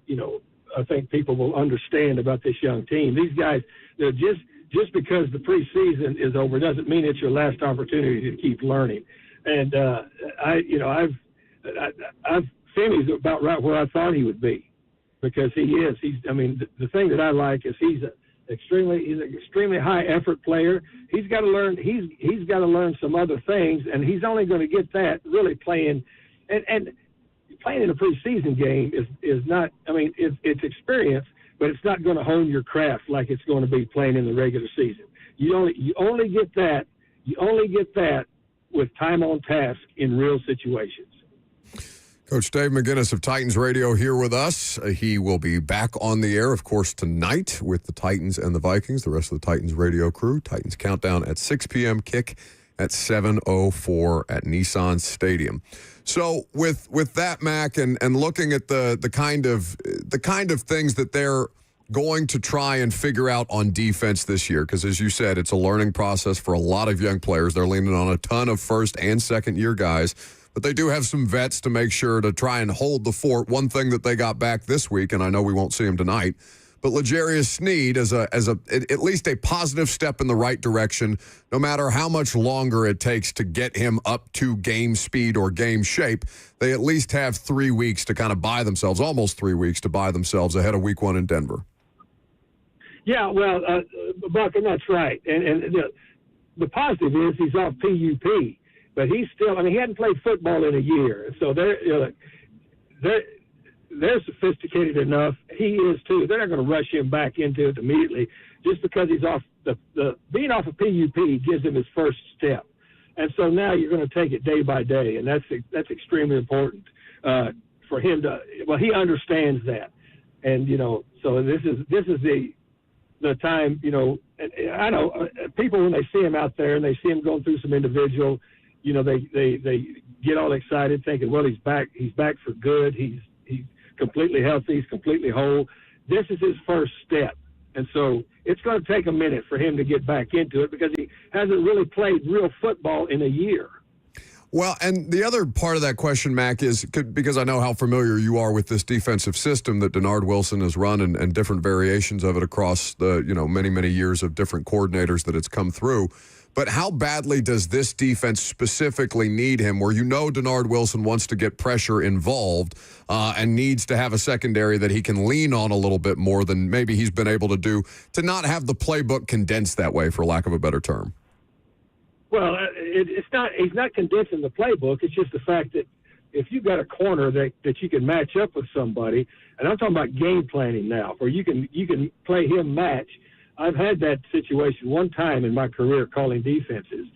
I think people will understand about this young team. These guys, just because the preseason is over doesn't mean it's your last opportunity to keep learning. And Femi's about right where I thought he would be, because he is. The thing that I like is he's an extremely high effort player. He's got to learn. He's got to learn some other things, and he's only going to get that really playing. And playing in a preseason game is not. I mean, it's experience, but it's not going to hone your craft like it's going to be playing in the regular season. You only get that. You only get that with time on task in real situations. Coach Dave McGinnis of Titans Radio here with us. He will be back on the air, of course, tonight with the Titans and the Vikings, the rest of the Titans radio crew. Titans Countdown at 6 p.m. kick at 7:04 at Nissan Stadium. So with that, Mac, and looking at the kind of things that they're going to try and figure out on defense this year, because as you said, it's a learning process for a lot of young players. They're leaning on a ton of first and second year guys, but they do have some vets to make sure to try and hold the fort. One thing that they got back this week, and I know we won't see him tonight, but L'Jarius Sneed as at least a positive step in the right direction, no matter how much longer it takes to get him up to game speed or game shape. They at least have 3 weeks to kind of buy themselves, almost 3 weeks to buy themselves ahead of week 1 in Denver. Yeah, well, Buck, and that's right. And the positive is he's off PUP, but he's still, I mean, he hadn't played football in a year. So they're sophisticated enough. He is too. They're not going to rush him back into it immediately just because he's off being off of PUP gives him his first step. And so now you're going to take it day by day. And that's extremely important for him to, well, he understands that. And, so this is the time, and I know people, when they see him out there and they see him going through some individual, they get all excited thinking, well, he's back for good. He's completely healthy. He's completely whole. This is his first step. And so it's going to take a minute for him to get back into it because he hasn't really played real football in a year. Well, and the other part of that question, Mac, is because I know how familiar you are with this defensive system that Denard Wilson has run and different variations of it across the, many, many years of different coordinators that it's come through. But how badly does this defense specifically need him, where Denard Wilson wants to get pressure involved and needs to have a secondary that he can lean on a little bit more than maybe he's been able to do, to not have the playbook condensed that way, for lack of a better term? Well, it's not. He's not condensing the playbook. It's just the fact that if you've got a corner that you can match up with somebody, and I'm talking about game planning now, where you can play him match. I've had that situation one time in my career calling defenses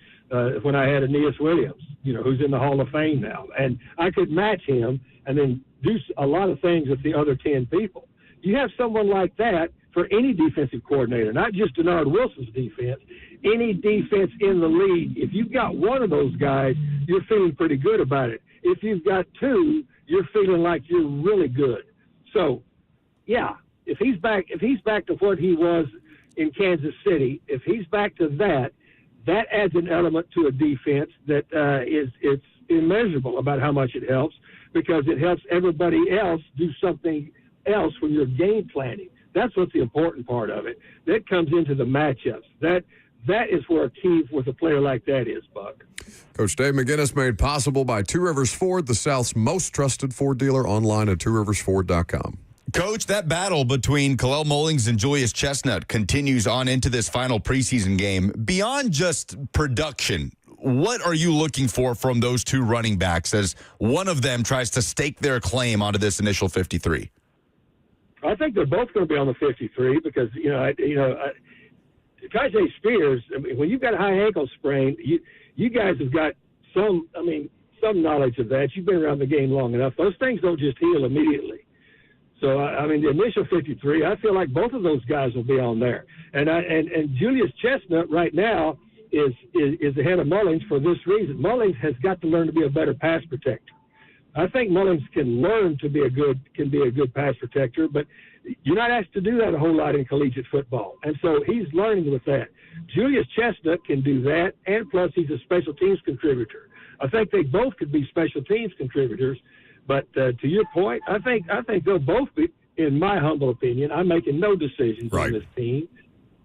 when I had Aeneas Williams, who's in the Hall of Fame now, and I could match him and then do a lot of things with the other 10 people. You have someone like that for any defensive coordinator, not just Denard Wilson's defense, any defense in the league. If you've got one of those guys, you're feeling pretty good about it. If you've got two, you're feeling like you're really good. So, yeah, if he's back to what he was in Kansas City, if he's back to that adds an element to a defense that it's immeasurable about how much it helps, because it helps everybody else do something else when you're game planning. That's what's the important part of it. That comes into the matchups. That is where a key with a player like that is, Buck. Coach Dave McGinnis, made possible by Two Rivers Ford, the South's most trusted Ford dealer, online at tworiversford.com. Coach, that battle between Kalel Mullings and Julius Chestnut continues on into this final preseason game. Beyond just production, what are you looking for from those two running backs as one of them tries to stake their claim onto this initial 53? I think they're both going to be on the 53 because, Tajay Spears, I mean, when you've got a high ankle sprain, you guys have got some knowledge of that. You've been around the game long enough. Those things don't just heal immediately. So, the initial 53, I feel like both of those guys will be on there. And Julius Chestnut right now is ahead of Mullings for this reason. Mullings has got to learn to be a better pass protector. I think Mullings can learn to be a good pass protector, but you're not asked to do that a whole lot in collegiate football. And so he's learning with that. Julius Chestnut can do that, and plus he's a special teams contributor. I think they both could be special teams contributors. But to your point, I think they'll both be, in my humble opinion, I'm making no decisions on this team,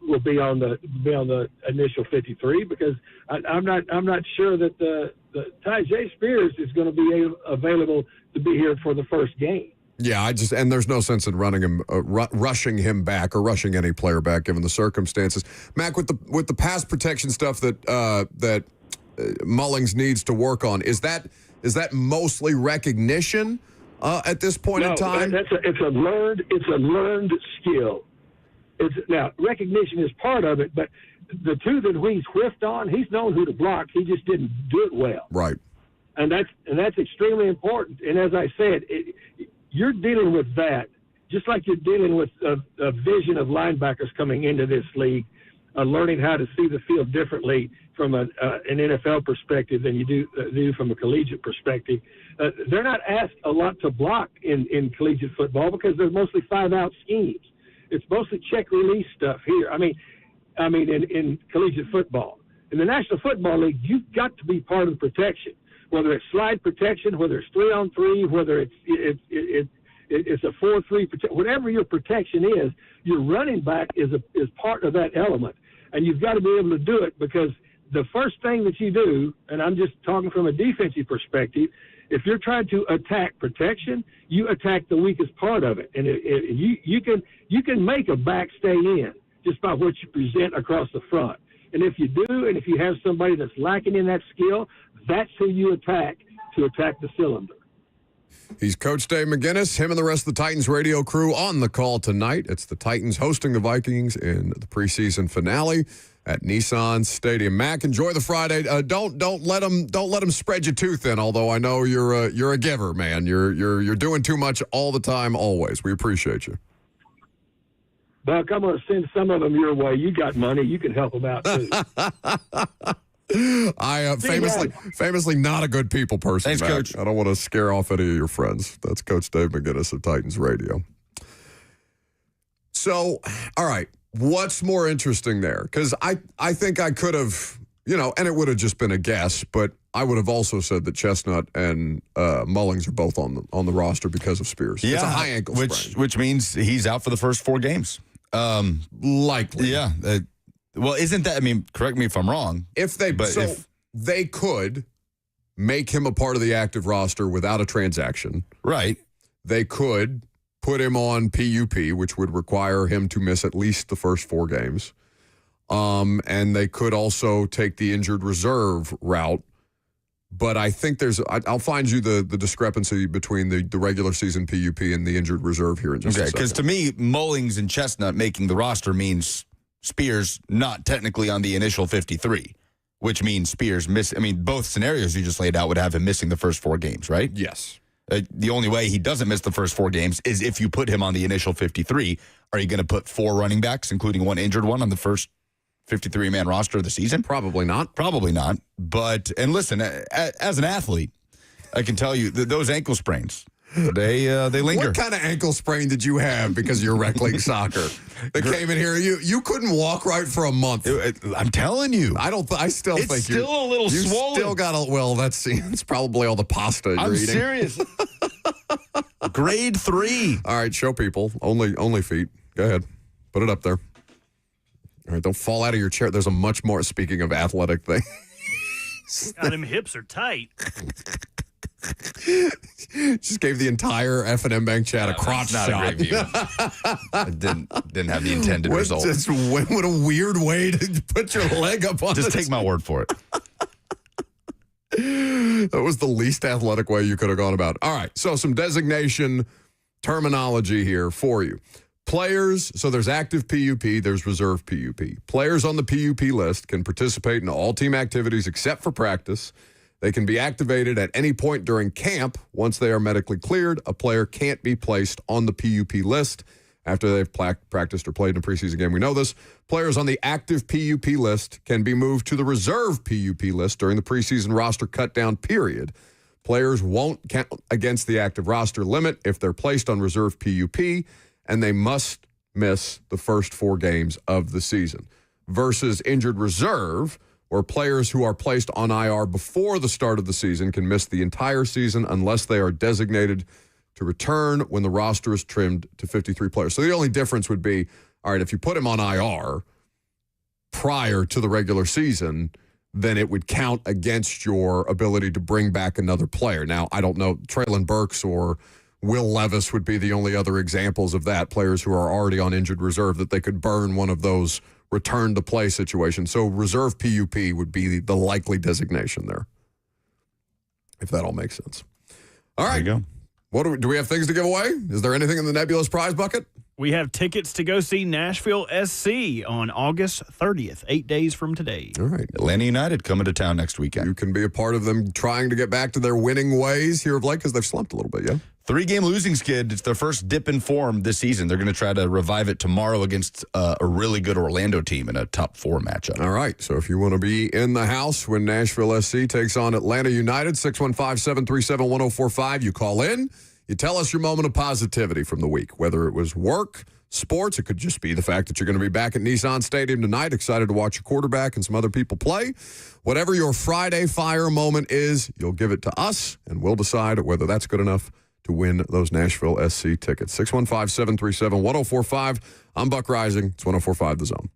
will be on the initial 53 because I'm not sure that the Tajay Spears is going to be available to be here for the first game. Yeah, and there's no sense in rushing him back or rushing any player back given the circumstances. Mac, with the pass protection stuff that Mullings needs to work on, is that mostly recognition at this point in time? It's a learned skill. Now recognition is part of it, but the two that he's whiffed on, he's known who to block. He just didn't do it well. Right. And that's extremely important. And as I said, you're dealing with that just like you're dealing with a vision of linebackers coming into this league. learning how to see the field differently from an NFL perspective than you do from a collegiate perspective. They're not asked a lot to block in collegiate football because they're mostly 5-out schemes. It's mostly check release stuff here. I mean, in collegiate football. In the National Football League, you've got to be part of the protection, whether it's slide protection, whether it's 3-on-3, whether it's a 4-3, whatever your protection is, your running back is part of that element. And you've got to be able to do it because the first thing that you do, and I'm just talking from a defensive perspective, if you're trying to attack protection, you attack the weakest part of it. And you can make a back stay in just by what you present across the front. And if you do, and if you have somebody that's lacking in that skill, that's who you attack to attack the cylinder. He's Coach Dave McGinnis, him and the rest of the Titans radio crew on the call tonight. It's the Titans hosting the Vikings in the preseason finale at Nissan Stadium. Mac, enjoy the Friday. Don't let them spread your too thin. Although I know you're a giver, man. You're doing too much all the time, always. We appreciate you. Buck, I'm going to send some of them your way. You got money. You can help them out, too. I famously not a good people person. Thanks, Mac. Coach. I don't want to scare off any of your friends. That's Coach Dave McGinnis of Titans Radio. So, all right, what's more interesting there? Because I think I could have, and it would have just been a guess, but I would have also said that Chestnut and Mullings are both on the roster because of Spears. Yeah, it's a high ankle sprain. which means he's out for the first 4 games. Likely. Yeah. Well, isn't that? I mean, correct me if I'm wrong. If they could make him a part of the active roster without a transaction, right? They could put him on PUP, which would require him to miss at least the first 4 games. And they could also take the injured reserve route. But I think I'll find you the discrepancy between the regular season PUP and the injured reserve here in just a second. Because to me, Mullings and Chestnut making the roster means Spears not technically on the initial 53, which means Spears both scenarios you just laid out would have him missing the first 4 games, right? Yes. The only way he doesn't miss the first 4 games is if you put him on the initial 53. Are you going to put 4 running backs, including 1 injured one, on the first 53-man roster of the season? Probably not. Probably not. But, and listen, as an athlete, I can tell you that those ankle sprains, they linger. What kind of ankle sprain did you have because of your rec league soccer? That came in here, you couldn't walk right for a month. I'm telling you. I still think it's still a little swollen. You still got it's probably all the pasta you're eating. I'm serious. Grade 3. All right, show people. Only feet. Go ahead. Put it up there. All right, don't fall out of your chair. There's a much more, speaking of athletic thing. God, them hips are tight. Just gave the entire F&M Bank chat a crotch shot. A great view. It didn't have the intended result. What a weird way to put your leg up on Just take my word for it. That was the least athletic way you could have gone about it. All right, so some designation terminology here for you. Players, so there's active PUP, there's reserve PUP. Players on the PUP list can participate in all team activities except for practice. They can be activated at any point during camp. Once they are medically cleared, a player can't be placed on the PUP list after they've practiced or played in a preseason game. We know this. Players on the active PUP list can be moved to the reserve PUP list during the preseason roster cutdown period. Players won't count against the active roster limit if they're placed on reserve PUP, and they must miss the first 4 games of the season. Versus injured reserve, where players who are placed on IR before the start of the season can miss the entire season unless they are designated to return when the roster is trimmed to 53 players. So the only difference would be, all right, if you put him on IR prior to the regular season, then it would count against your ability to bring back another player. Now, I don't know, Traylon Burks or Will Levis would be the only other examples of that, players who are already on injured reserve, that they could burn one of those return to play situations. So reserve PUP would be the likely designation there, if that all makes sense. All right. There you go. Do we have things to give away? Is there anything in the nebulous prize bucket? We have tickets to go see Nashville SC on August 30th, 8 days from today. All right. Atlanta United coming to town next weekend. You can be a part of them trying to get back to their winning ways here of late because they've slumped a little bit, yeah? 3-game losing skid. It's their first dip in form this season. They're going to try to revive it tomorrow against a really good Orlando team in a top 4 matchup. All right. So if you want to be in the house when Nashville SC takes on Atlanta United, 615-737-1045, you call in. You tell us your moment of positivity from the week, whether it was work, sports. It could just be the fact that you're going to be back at Nissan Stadium tonight, excited to watch your quarterback and some other people play. Whatever your Friday fire moment is, you'll give it to us, and we'll decide whether that's good enough to win those Nashville SC tickets. 615-737-1045. I'm Buck Rising. It's 1045 The Zone.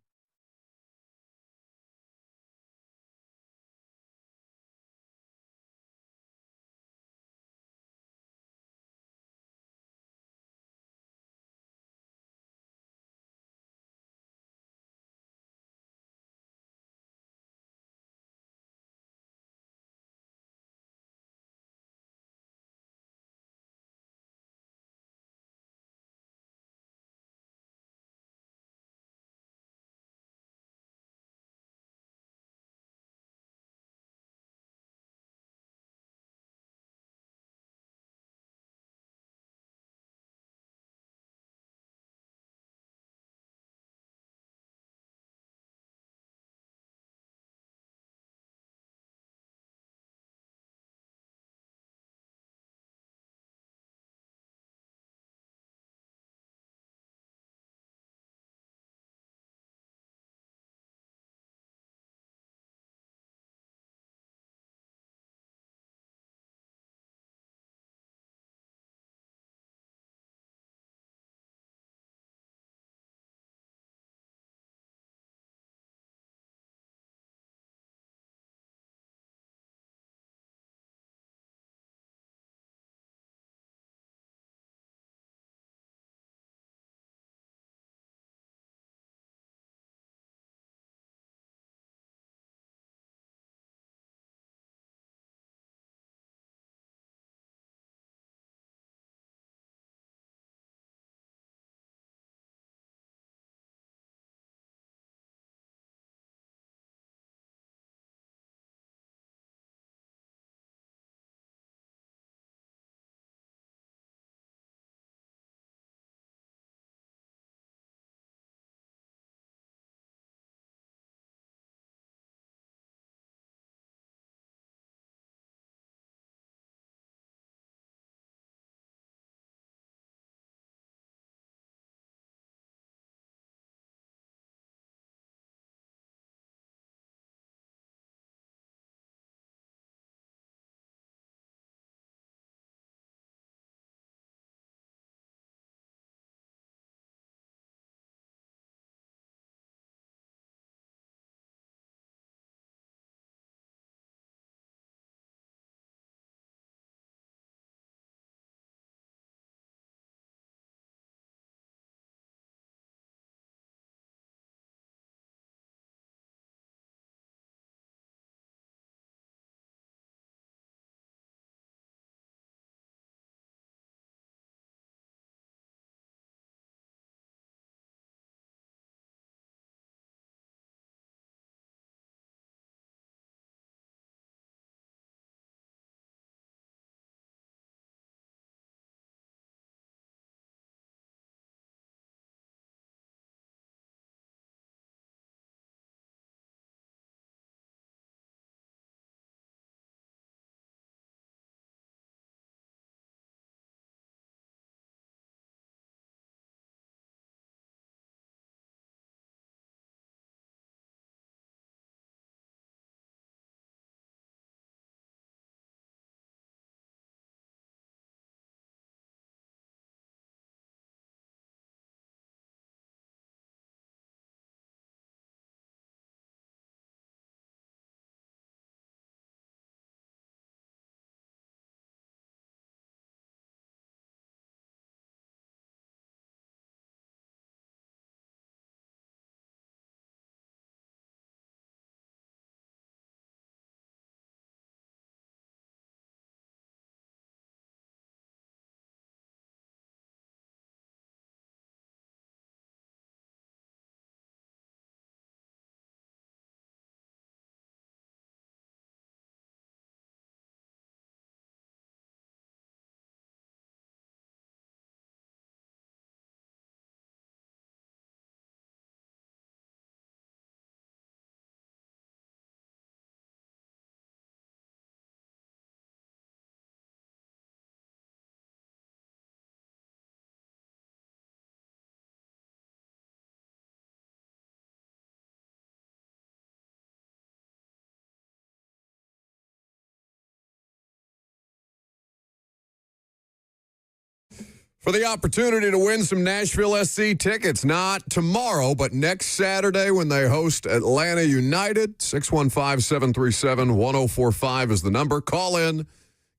For the opportunity to win some Nashville SC tickets, not tomorrow, but next Saturday when they host Atlanta United. 615-737-1045 is the number. Call in.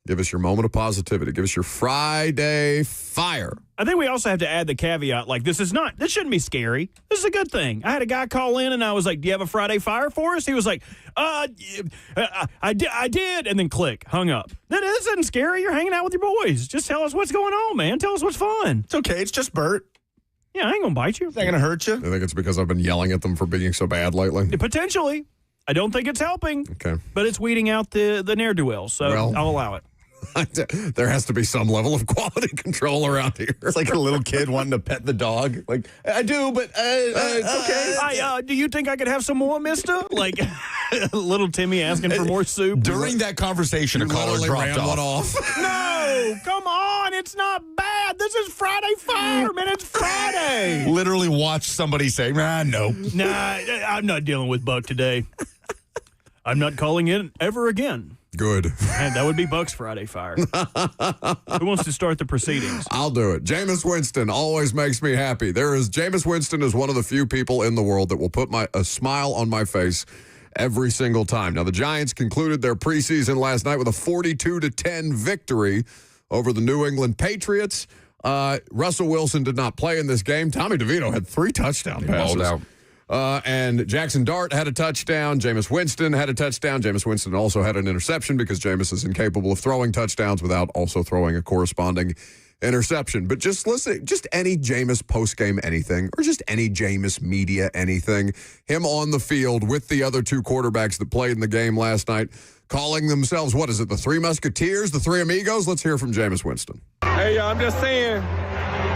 Give us your moment of positivity. Give us your Friday fire. I think we also have to add the caveat, like, this shouldn't be scary. This is a good thing. I had a guy call in, and I was like, do you have a Friday fire for us? He was like, I did, and then click, hung up. This isn't scary. You're hanging out with your boys. Just tell us what's going on, man. Tell us what's fun. It's okay. It's just Bert. Yeah, I ain't going to bite you. It's not going to hurt you. I think it's because I've been yelling at them for being so bad lately. Potentially. I don't think it's helping. Okay. But it's weeding out the ne'er-do-well, so I'll allow it. There has to be some level of quality control around here. It's like a little kid wanting to pet the dog. Like, I do, but it's okay. Do you think I could have some more, mister? Like, little Timmy asking for more soup. During that conversation, a caller dropped off. No, come on. It's not bad. This is Friday Fire, man. It's Friday. Literally watch somebody say, no. Nah, I'm not dealing with Buck today. I'm not calling in ever again. Good. And that would be Buck's Friday Fire. Who wants to start the proceedings? I'll do it. Jameis Winston always makes me happy. Jameis Winston is one of the few people in the world that will put a smile on my face every single time. Now, the Giants concluded their preseason last night with a 42-10 victory over the New England Patriots. Russell Wilson did not play in this game. Tommy DeVito had 3 touchdown passes. Balled out. And Jackson Dart had a touchdown. Jameis Winston had a touchdown. Jameis Winston also had an interception because Jameis is incapable of throwing touchdowns without also throwing a corresponding interception. But just listen, just any Jameis postgame anything, or just any Jameis media anything, him on the field with the other 2 quarterbacks that played in the game last night, calling themselves, what is it, the 3 Musketeers, the 3 Amigos? Let's hear from Jameis Winston. Hey, I'm just saying,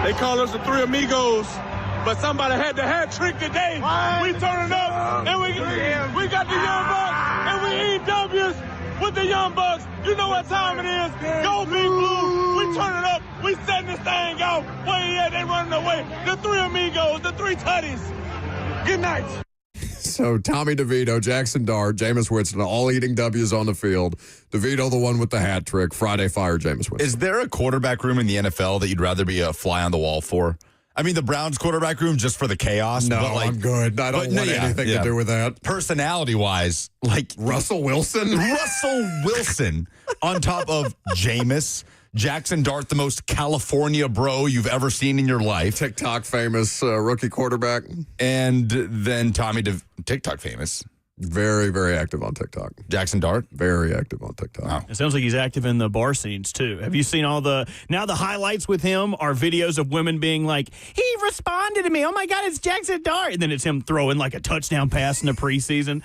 they call us the 3 Amigos. But somebody had the hat trick today. We turning up, and we got the Young Bucks, and we eat W's with the Young Bucks. You know what time it is. Go Big Blue. We turning up. We setting this thing out. Where you at? They running away. The 3 Amigos, the 3 Tutties. Good night. So Tommy DeVito, Jackson Dart, Jameis Winston, all eating W's on the field. DeVito, the one with the hat trick. Friday Fire, Jameis Winston. Is there a quarterback room in the NFL that you'd rather be a fly on the wall for? I mean, the Browns quarterback room just for the chaos. No, but I'm good. I don't want anything to do with that. Personality-wise, like Russell Wilson? Russell Wilson on top of Jameis, Jackson Dart, the most California bro you've ever seen in your life. TikTok famous rookie quarterback. And then TikTok famous. Very, very active on TikTok. Jackson Dart? Very active on TikTok. Wow. It sounds like he's active in the bar scenes, too. Have you seen the highlights with him are videos of women being like, he responded to me. Oh, my God, it's Jackson Dart. And then it's him throwing like a touchdown pass in the preseason.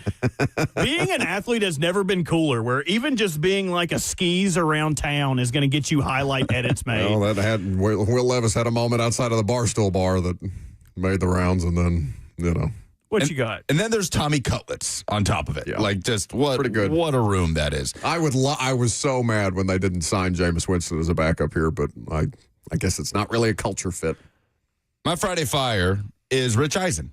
Being an athlete has never been cooler, where even just being like a skis around town is going to get you highlight edits made. Well, Will Levis had a moment outside of the Barstool bar that made the rounds, and then, What you got? And then there's Tommy Cutlets on top of it. Yeah. Like, just what? Pretty good. What a room that is. I was so mad when they didn't sign Jameis Winston as a backup here, but I guess it's not really a culture fit. My Friday Fire is Rich Eisen,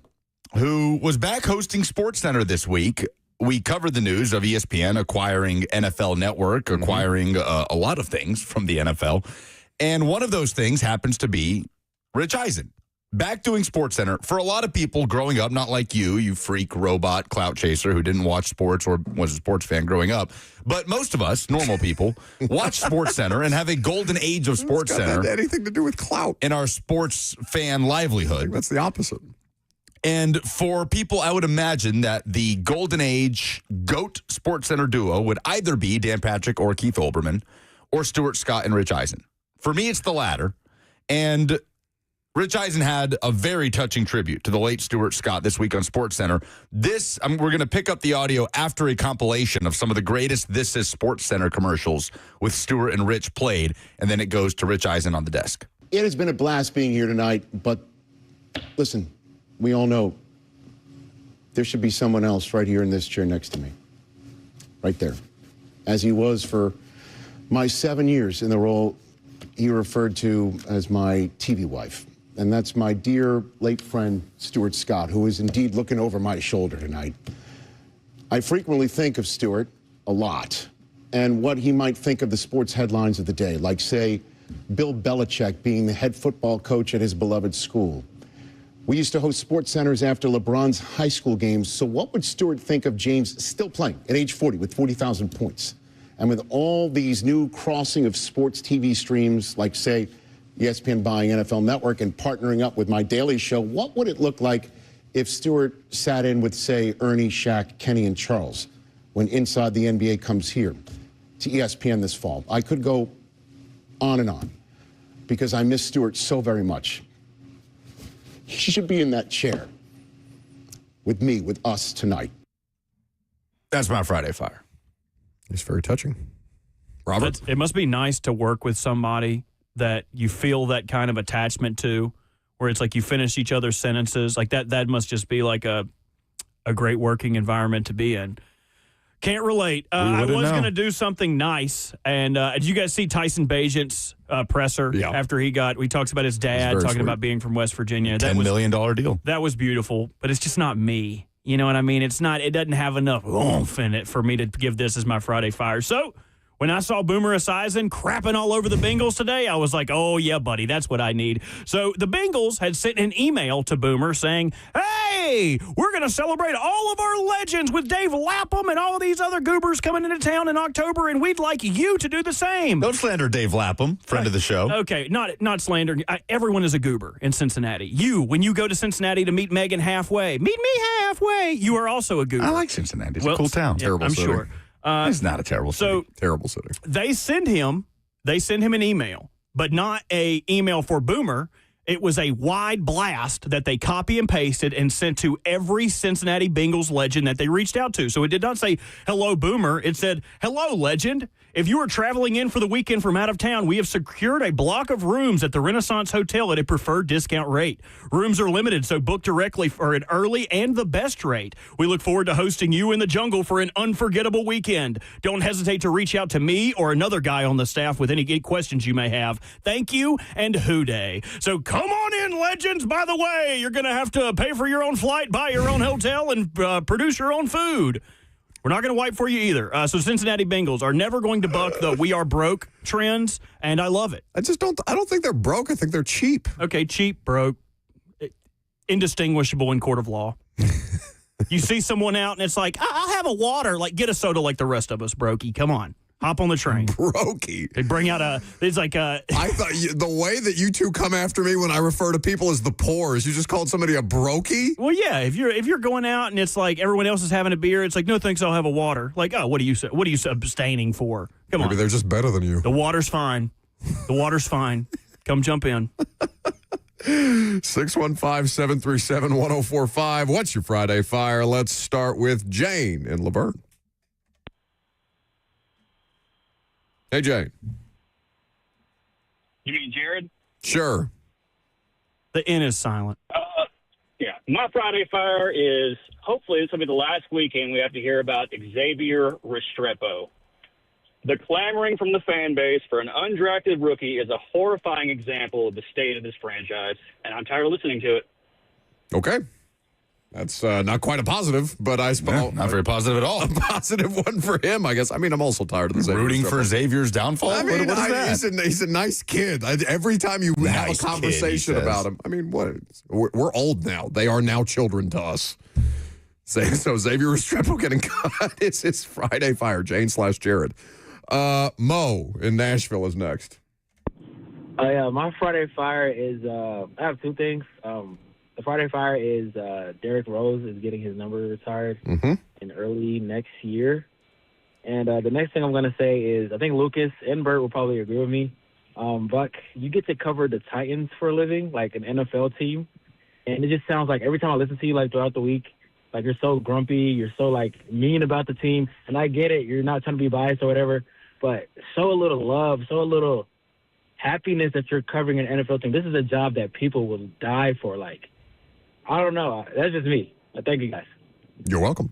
who was back hosting SportsCenter this week. We covered the news of ESPN acquiring NFL Network, acquiring a lot of things from the NFL. And one of those things happens to be Rich Eisen. Back doing SportsCenter. For a lot of people growing up, not like you freak robot clout chaser who didn't watch sports or was a sports fan growing up, but most of us, normal people, watch SportsCenter and have a golden age of SportsCenter. Anything to do with clout in our sports fan livelihood. I think that's the opposite. And for people, I would imagine that the golden age GOAT SportsCenter duo would either be Dan Patrick or Keith Olbermann or Stuart Scott and Rich Eisen. For me, it's the latter. And Rich Eisen had a very touching tribute to the late Stuart Scott this week on SportsCenter. We're going to pick up the audio after a compilation of some of the greatest This Is SportsCenter commercials with Stuart and Rich played, and then it goes to Rich Eisen on the desk. It has been a blast being here tonight, but listen, we all know there should be someone else right here in this chair next to me, right there, as he was for my 7 years in the role he referred to as my TV wife. And that's my dear late friend, Stuart Scott, who is indeed looking over my shoulder tonight. I frequently think of Stuart a lot and what he might think of the sports headlines of the day, like, say, Bill Belichick being the head football coach at his beloved school. We used to host sports centers after LeBron's high school games, so what would Stewart think of James still playing at age 40 with 40,000 points? And with all these new crossing of sports TV streams, like, say, ESPN buying NFL Network and partnering up with My Daily Show, what would it look like if Stewart sat in with, say, Ernie, Shaq, Kenny, and Charles when Inside the NBA comes here to ESPN this fall? I could go on and on because I miss Stewart so very much. He should be in that chair with me, with us tonight. That's my Friday Fire. It's very touching. Robert? It must be nice to work with somebody that you feel that kind of attachment to, where it's like you finish each other's sentences. Like that must just be like a great working environment to be in. Can't relate. I was going to do something nice. And did you guys see Tyson Bagent's presser after he talks about his dad talking sweet. about being from West Virginia. $10 million deal. That was beautiful, but it's just not me. You know what I mean? It doesn't have enough oomph in it for me to give this as my Friday Fire. So when I saw Boomer Esiason crapping all over the Bengals today, I was like, oh, yeah, buddy, that's what I need. So the Bengals had sent an email to Boomer saying, hey, we're going to celebrate all of our legends with Dave Lapham and all of these other goobers coming into town in October, and we'd like you to do the same. Don't slander Dave Lapham, friend of the show. Okay, not slander. Everyone is a goober in Cincinnati. When you go to Cincinnati to meet Megan halfway, meet me halfway, you are also a goober. I like Cincinnati. It's a cool town. Yeah, Terrible I'm city. sure. It's not a terrible city. Terrible city. They send him an email, but not a email for Boomer. It was a wide blast that they copy and pasted and sent to every Cincinnati Bengals legend that they reached out to. So it did not say, hello, Boomer. It said, hello, legend. If you are traveling in for the weekend from out of town, we have secured a block of rooms at the Renaissance Hotel at a preferred discount rate. Rooms are limited, so book directly for an early and the best rate. We look forward to hosting you in the jungle for an unforgettable weekend. Don't hesitate to reach out to me or another guy on the staff with any questions you may have. Thank you, and hooday. So come on in, legends. By the way, you're going to have to pay for your own flight, buy your own hotel, and produce your own food. We're not going to wipe for you either. So Cincinnati Bengals are never going to buck the we are broke trends, and I love it. I don't think they're broke. I think they're cheap. Okay, cheap, broke, indistinguishable in court of law. You see someone out, and it's like, I'll have a water. Like, get a soda like the rest of us, brokey. Come on. Hop on the train. Brokey. They bring out it's like a... I thought the way that you two come after me when I refer to people as the poor is you just called somebody a brokey? Well, yeah, if you're going out and it's like everyone else is having a beer, it's like, no thanks, I'll have a water. Like, oh, what are you abstaining for? Come on. Maybe they're just better than you. The water's fine. The water's fine. Come jump in. 615-737-1045. What's your Friday Fire? Let's start with Jane in Laverne. Hey, Jane. You mean Jared? Sure. The N is silent. Yeah. My Friday Fire is hopefully this will be the last weekend we have to hear about Xavier Restrepo. The clamoring from the fan base for an undrafted rookie is a horrifying example of the state of this franchise, and I'm tired of listening to it. Okay. That's not quite a positive, but I suppose not very positive at all. A positive one for him, I guess. I mean, I'm also tired of the Xavier Rooting Restrepo. for Xavier's downfall? I mean, what is that? he's a nice kid. Every time you have a conversation about him, I mean, we're old now. They are now children to us. So Xavier Restrepo getting cut. It's his Friday Fire. Jane/Jared. Mo in Nashville is next. My Friday Fire is I have two things. The Friday Fire is Derrick Rose is getting his number retired in early next year. And the next thing I'm going to say is I think Lucas and Bert will probably agree with me. Buck, you get to cover the Titans for a living, like an NFL team. And it just sounds like every time I listen to you, like throughout the week, like you're so grumpy, you're so like mean about the team. And I get it, you're not trying to be biased or whatever, but so a little love, so a little happiness that you're covering an NFL team. This is a job that people will die for. Like, I don't know. That's just me. Thank you, guys. You're welcome.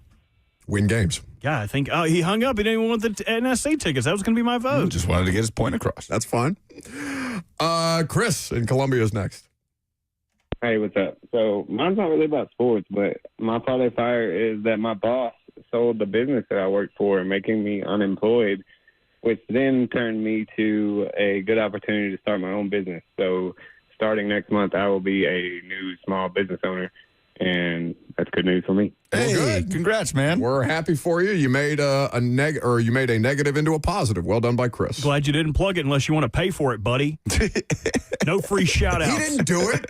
Win games. Yeah, I think he hung up. He didn't even want the NSC tickets. That was going to be my vote. Just wanted to get his point across. That's fine. Chris in Columbia is next. Hey, what's up? So mine's not really about sports, but my Friday Fire is that my boss sold the business that I worked for, making me unemployed. which then turned me to a good opportunity to start my own business. So starting next month, I will be a new small business owner, and that's good news for me. Hey, good. Congrats, man. We're happy for you. You made a negative into a positive. Well done by Chris. Glad you didn't plug it unless you want to pay for it, buddy. No free shout outs. He didn't do it.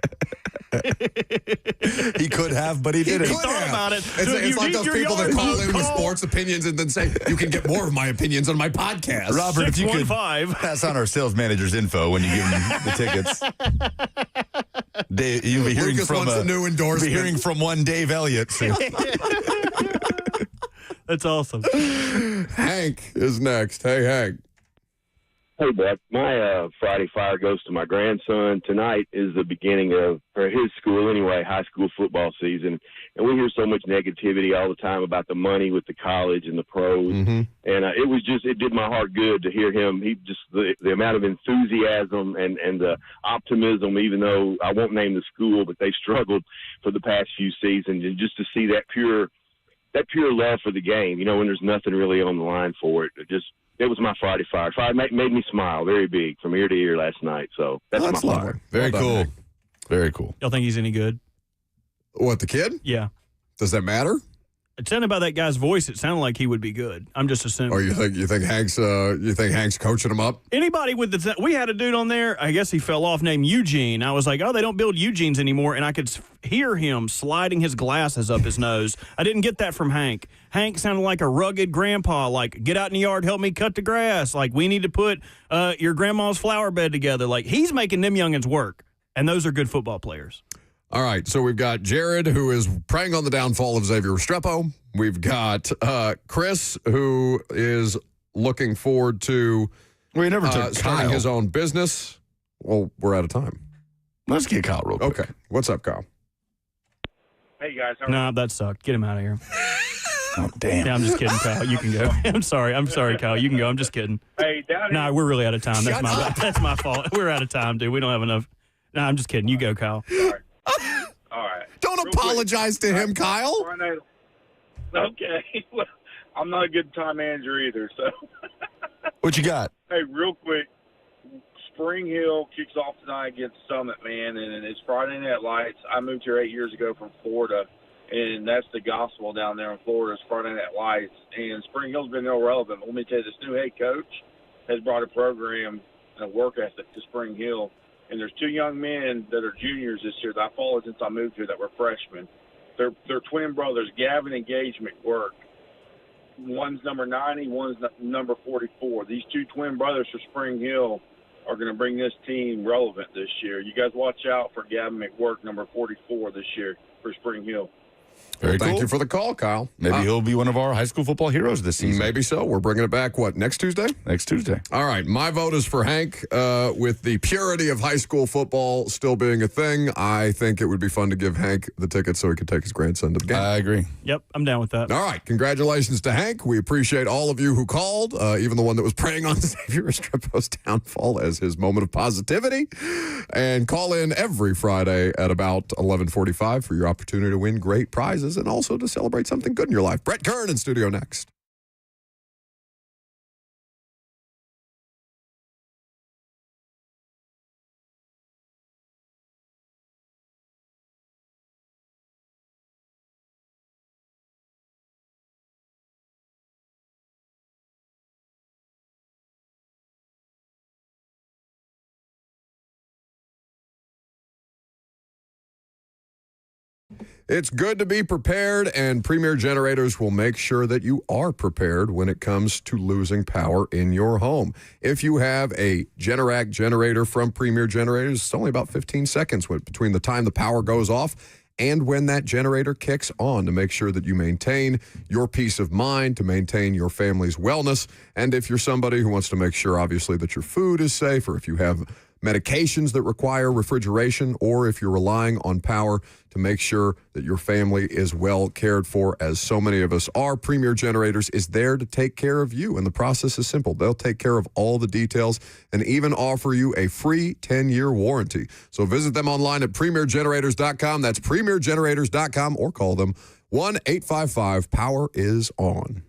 He could have, but he didn't. He thought about it. It's, So it's you like need those your people that yard call vote. in with sports opinions and then say, you can get more of my opinions on my podcast. Robert, if you could 615. pass on our sales manager's info when you give him the tickets. Dave, you'll be hearing Lucas from wants a new endorsement. You'll be hearing from one Dave Elliott soon. That's awesome. Hank is next. Hey, Hank. Hey, Buck. My Friday Fire goes to my grandson. Tonight is the beginning of, for his school anyway, high school football season. And we hear so much negativity all the time about the money with the college and the pros. Mm-hmm. And it did my heart good to hear him. He just, the amount of enthusiasm and the optimism, even though I won't name the school, but they struggled for the past few seasons. And just to see that pure love for the game, when there's nothing really on the line for it. It was my Friday Fire. Fire made me smile very big from ear to ear last night. So that's my lovely. fire. Very Well done, cool. Hank. Very cool. Y'all think he's any good? What, the kid? Yeah. Does that matter? It sounded about that guy's voice. It sounded like he would be good. I'm just assuming. Or you think Hank's coaching him up? Anybody with we had a dude on there, I guess he fell off, named Eugene. I was like, oh, they don't build Eugenes anymore, and I could hear him sliding his glasses up his nose. I didn't get that from Hank. Hank sounded like a rugged grandpa, like, get out in the yard, help me cut the grass. Like, we need to put your grandma's flower bed together. Like, he's making them youngins work, and those are good football players. All right, so we've got Jared, who is preying on the downfall of Xavier Restrepo. We've got Chris, who is looking forward to starting his own business. Well, we're out of time. Let's get Kyle real quick. Okay, what's up, Kyle? Hey, guys. Nah, that sucked. Get him out of here. Oh, damn. Yeah, I'm just kidding, Kyle. You can go. I'm sorry, Kyle. You can go. I'm just kidding. Hey, down Nah, we're really out of time. Shut up. That's my fault. We're out of time, dude. We don't have enough. Nah, I'm just kidding. You go, Kyle. All right. Don't apologize to him, Kyle. Okay. Well, I'm not a good time manager either, so. What you got? Hey, real quick. Spring Hill kicks off tonight against Summit, man, and it's Friday Night Lights. I moved here 8 years ago from Florida, and that's the gospel down there in Florida is Friday Night Lights. And Spring Hill's been irrelevant. Let me tell you, this new head coach has brought a program and a work ethic to Spring Hill. And there's two young men that are juniors this year that I followed since I moved here that were freshmen. They're twin brothers, Gavin and Gage McGurk. One's number 90, one's number 44. These two twin brothers for Spring Hill are going to bring this team relevant this year. You guys watch out for Gavin McGurk, number 44 this year for Spring Hill. Very Thank cool. you for the call, Kyle. Maybe he'll be one of our high school football heroes this season. Maybe so. We're bringing it back, next Tuesday? Next Tuesday. All right, my vote is for Hank. With the purity of high school football still being a thing, I think it would be fun to give Hank the tickets so he could take his grandson to the game. I agree. Yep, I'm down with that. All right, congratulations to Hank. We appreciate all of you who called, even the one that was preying on Xavier Restrepo's downfall as his moment of positivity. And call in every Friday at about 11:45 for your opportunity to win great prizes and also to celebrate something good in your life. Brett Kern in studio next. It's good to be prepared, and Premier Generators will make sure that you are prepared when it comes to losing power in your home. If you have a Generac generator from Premier Generators, it's only about 15 seconds between the time the power goes off and when that generator kicks on to make sure that you maintain your peace of mind, to maintain your family's wellness. And if you're somebody who wants to make sure, obviously, that your food is safe, or if you have medications that require refrigeration, or if you're relying on power to make sure that your family is well cared for, as so many of us are, Premier Generators is there to take care of you. And the process is simple. They'll take care of all the details and even offer you a free 10-year warranty. So visit them online at premiergenerators.com. That's premiergenerators.com, or call them 1-855-POWER-IS-ON.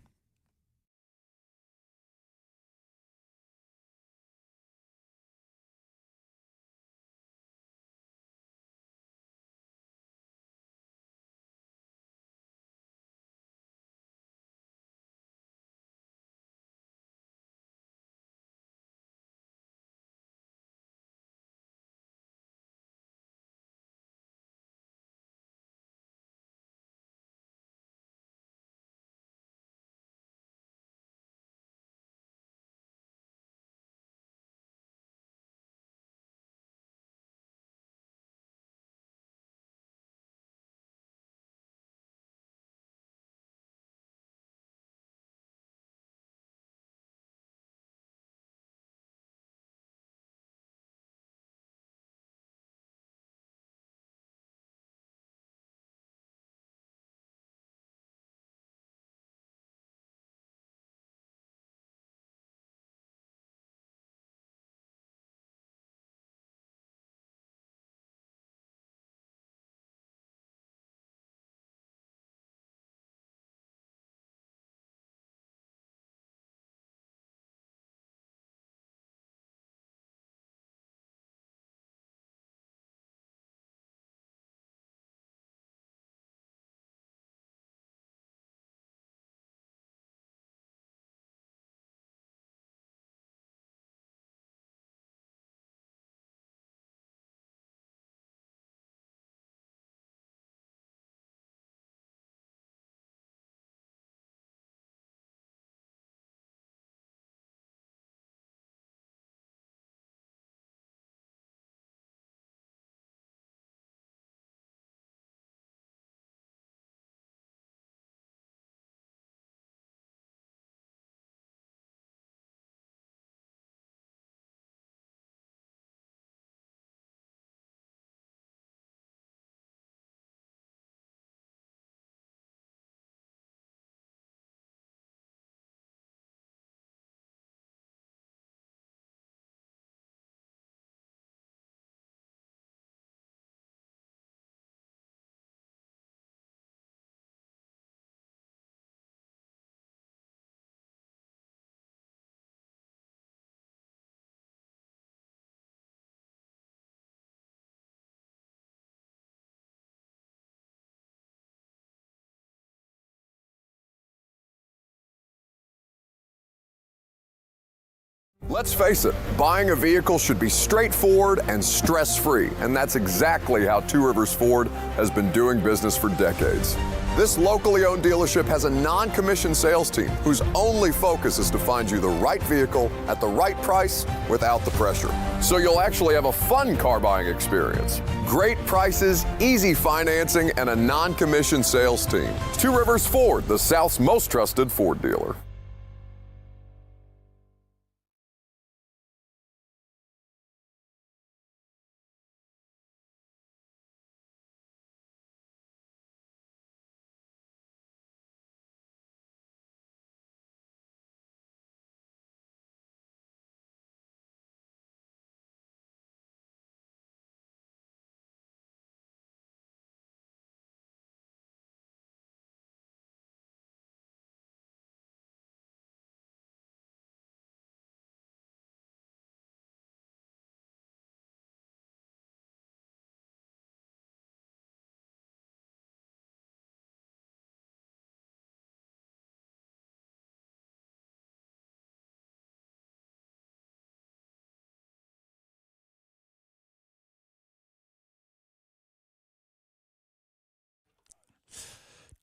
Let's face it, buying a vehicle should be straightforward and stress-free, and that's exactly how Two Rivers Ford has been doing business for decades. This locally owned dealership has a non-commissioned sales team whose only focus is to find you the right vehicle at the right price without the pressure. So you'll actually have a fun car buying experience. Great prices, easy financing, and a non-commissioned sales team. Two Rivers Ford, the South's most trusted Ford dealer.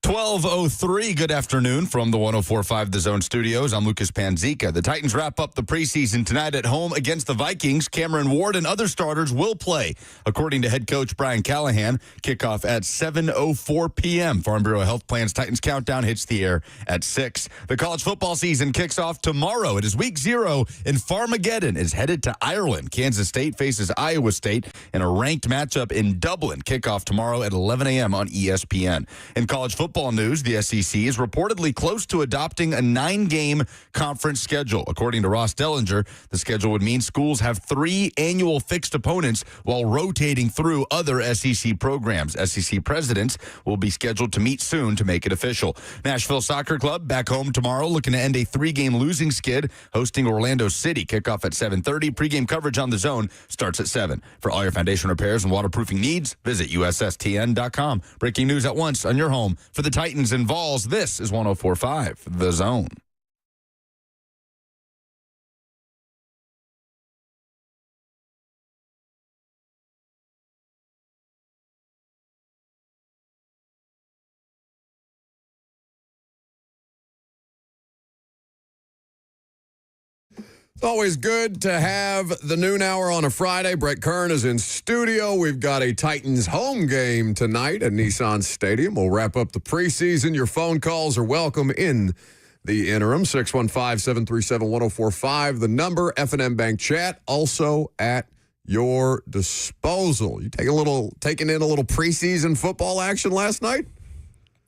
.03, good afternoon from the 104.5 The Zone studios. I'm Lucas Panzica. The Titans wrap up the preseason tonight at home against the Vikings. Cameron Ward and other starters will play, according to head coach Brian Callahan. Kickoff at 7:04 p.m. Farm Bureau Health Plan's Titans Countdown hits the air at 6. The college football season kicks off tomorrow. It is week 0, and Farmageddon is headed to Ireland. Kansas State faces Iowa State in a ranked matchup in Dublin. Kickoff tomorrow at 11 a.m. on ESPN. In college football news, the SEC is reportedly close to adopting a 9-game conference schedule. According to Ross Dellinger, the schedule would mean schools have 3 annual fixed opponents while rotating through other SEC programs. SEC presidents will be scheduled to meet soon to make it official. Nashville Soccer Club back home tomorrow, looking to end a 3-game losing skid, hosting Orlando City. Kickoff at 7:30. Pre-game coverage on The Zone starts at 7. For all your foundation repairs and waterproofing needs, visit USSTN.com. Breaking news at once on your home for the Titans and Vols. This is 104.5 The Zone. It's always good to have the noon hour on a Friday. Brett Kern is in studio. We've got a Titans home game tonight at Nissan Stadium. We'll wrap up the preseason. Your phone calls are welcome in the interim. 615-737-1045. The number, F&M Bank Chat, also at your disposal. You taking in a little preseason football action last night?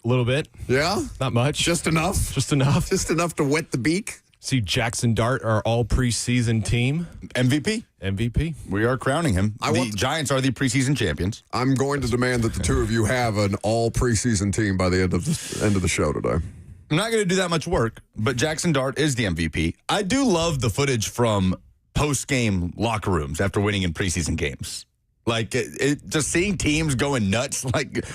A little bit. Yeah? Not much. Just enough? Just enough. Just enough to wet the beak? See Jackson Dart, our all preseason team. MVP. We are crowning him. The Giants are the preseason champions. I'm going to demand that the two of you have an all preseason team by the end of the show today. I'm not going to do that much work, but Jackson Dart is the MVP. I do love the footage from post-game locker rooms after winning in preseason games. Like, just seeing teams going nuts, like,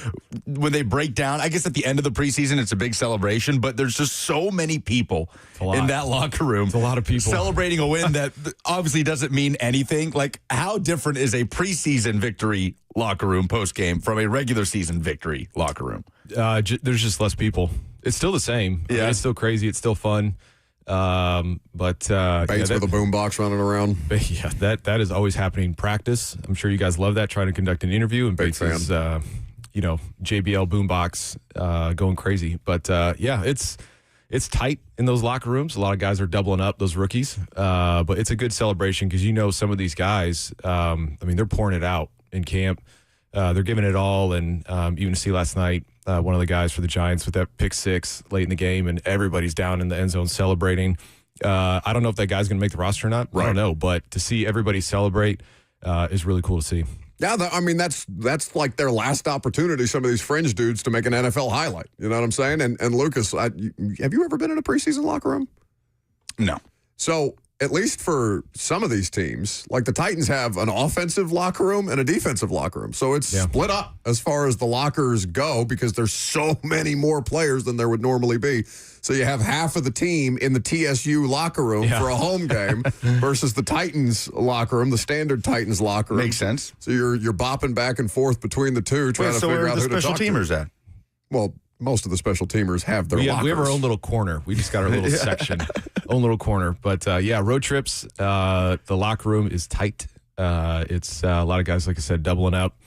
when they break down. I guess at the end of the preseason, it's a big celebration, but there's just so many people in that locker room. It's a lot of people. Celebrating a win that obviously doesn't mean anything. Like, how different is a preseason victory locker room post-game from a regular season victory locker room? There's just less people. It's still the same. Yeah. I mean, it's still crazy. It's still fun. Bates with a boombox running around. Yeah, that is always happening in practice. I'm sure you guys love that, trying to conduct an interview, and Bates is, JBL boombox going crazy. But yeah, it's tight in those locker rooms. A lot of guys are doubling up, those rookies. But it's a good celebration because some of these guys, they're pouring it out in camp. They're giving it all, and even to see last night, one of the guys for the Giants with that pick 6 late in the game, and everybody's down in the end zone celebrating. I don't know if that guy's going to make the roster or not. Right. I don't know, but to see everybody celebrate is really cool to see. Yeah, that's like their last opportunity, some of these fringe dudes, to make an NFL highlight. You know what I'm saying? And Lucas, have you ever been in a preseason locker room? No. So at least for some of these teams, like the Titans have an offensive locker room and a defensive locker room. So it's split up as far as the lockers go because there's so many more players than there would normally be. So you have half of the team in the TSU locker room for a home game versus the Titans locker room, the standard Titans locker room. Makes sense. So you're bopping back and forth between the two trying to figure out who to talk to. So where are the special teamers at? Well, most of the special teamers have their lockers. We have our own little corner. We just got our little section, own little corner. But road trips, the locker room is tight. It's a lot of guys, like I said, doubling up,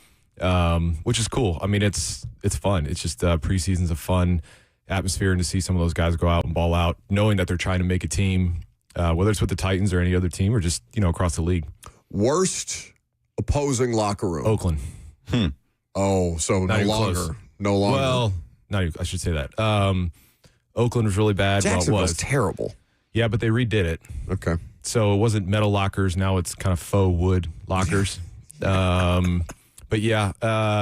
which is cool. I mean, it's fun. It's just preseason's a fun atmosphere, and to see some of those guys go out and ball out, knowing that they're trying to make a team, whether it's with the Titans or any other team or just, across the league. Worst opposing locker room? Oakland. Oh, so no longer. Close. No longer. Well, I should say that. Oakland was really bad. Jacksonville's terrible. Yeah, but they redid it. Okay. So it wasn't metal lockers. Now it's kind of faux wood lockers. But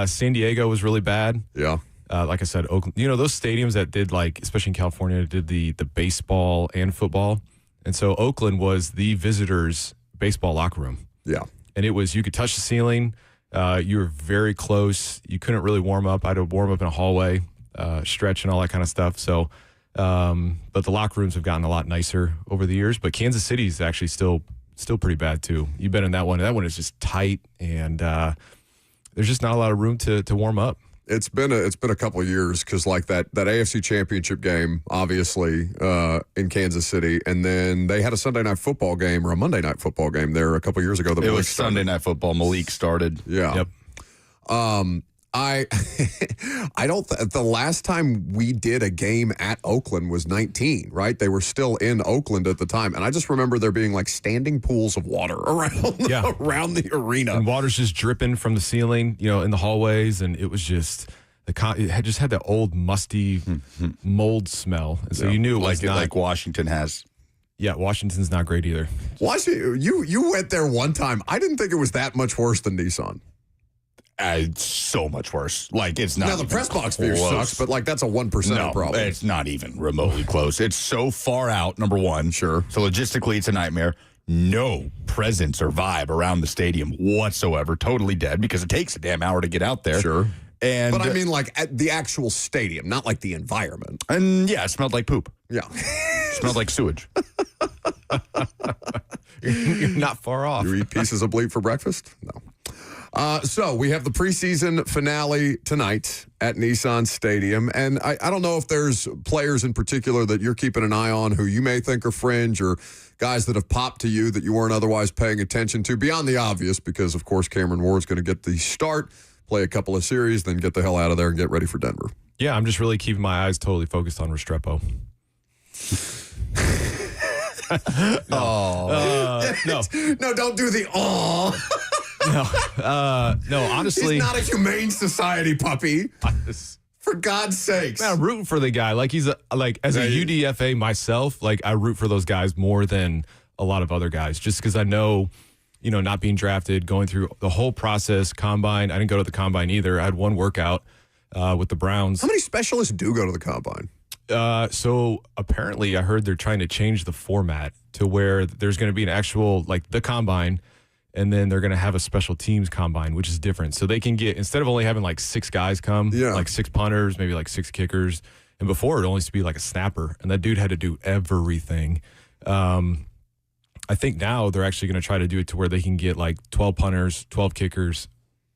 San Diego was really bad. Yeah. Like I said, Oakland. Those stadiums that did, like, especially in California, did the baseball and football. And so Oakland was the visitors' baseball locker room. Yeah. And it was, you could touch the ceiling. You were very close. You couldn't really warm up. I had to warm up in a hallway, stretch and all that kind of stuff. So, but the locker rooms have gotten a lot nicer over the years. But Kansas City is actually still pretty bad too. You've been in that one. That one is just tight, and there's just not a lot of room to warm up. It's been a couple of years because like that AFC Championship game, obviously in Kansas City, and then they had a Sunday night football game or a Monday night football game there a couple of years ago. It was Sunday night football. Malik started. Yeah. Yep. I don't. The last time we did a game at Oakland was 19, right? They were still in Oakland at the time, and I just remember there being like standing pools of water around the arena, and water's just dripping from the ceiling, in the hallways, and it was just it had that old musty mold smell, and so you knew it was like Washington has. Yeah, Washington's not great either. Washington, you went there one time. I didn't think it was that much worse than Nissan. It's so much worse. Like, it's not. Now, the press box view sucks, but like that's a 1% problem. It's not even remotely close. It's so far out, number one. Sure. So logistically, it's a nightmare. No presence or vibe around the stadium whatsoever. Totally dead because it takes a damn hour to get out there. Sure. But I mean, like at the actual stadium, not like the environment. And yeah, it smelled like poop. Yeah. It smelled like sewage. You're not far off. You eat pieces of bleep for breakfast? No. So we have the preseason finale tonight at Nissan Stadium. And I don't know if there's players in particular that you're keeping an eye on who you may think are fringe or guys that have popped to you that you weren't otherwise paying attention to beyond the obvious because, of course, Cameron Ward's going to get the start, play a couple of series, then get the hell out of there and get ready for Denver. Yeah, I'm just really keeping my eyes totally focused on Restrepo. No, don't do the No, honestly. He's not a humane society puppy. For God's sakes. Man, I'm rooting for the guy. Like, he's as a UDFA myself, like, I root for those guys more than a lot of other guys just because I know, not being drafted, going through the whole process, combine. I didn't go to the combine either. I had one workout with the Browns. How many specialists do go to the combine? So apparently I heard they're trying to change the format to where there's going to be an actual, like, the combine, and then they're going to have a special teams combine, which is different. So they can get, instead of only having like 6 guys come, like 6 punters, maybe like 6 kickers. And before it only used to be like a snapper, and that dude had to do everything. I think now they're actually going to try to do it to where they can get like 12 punters, 12 kickers,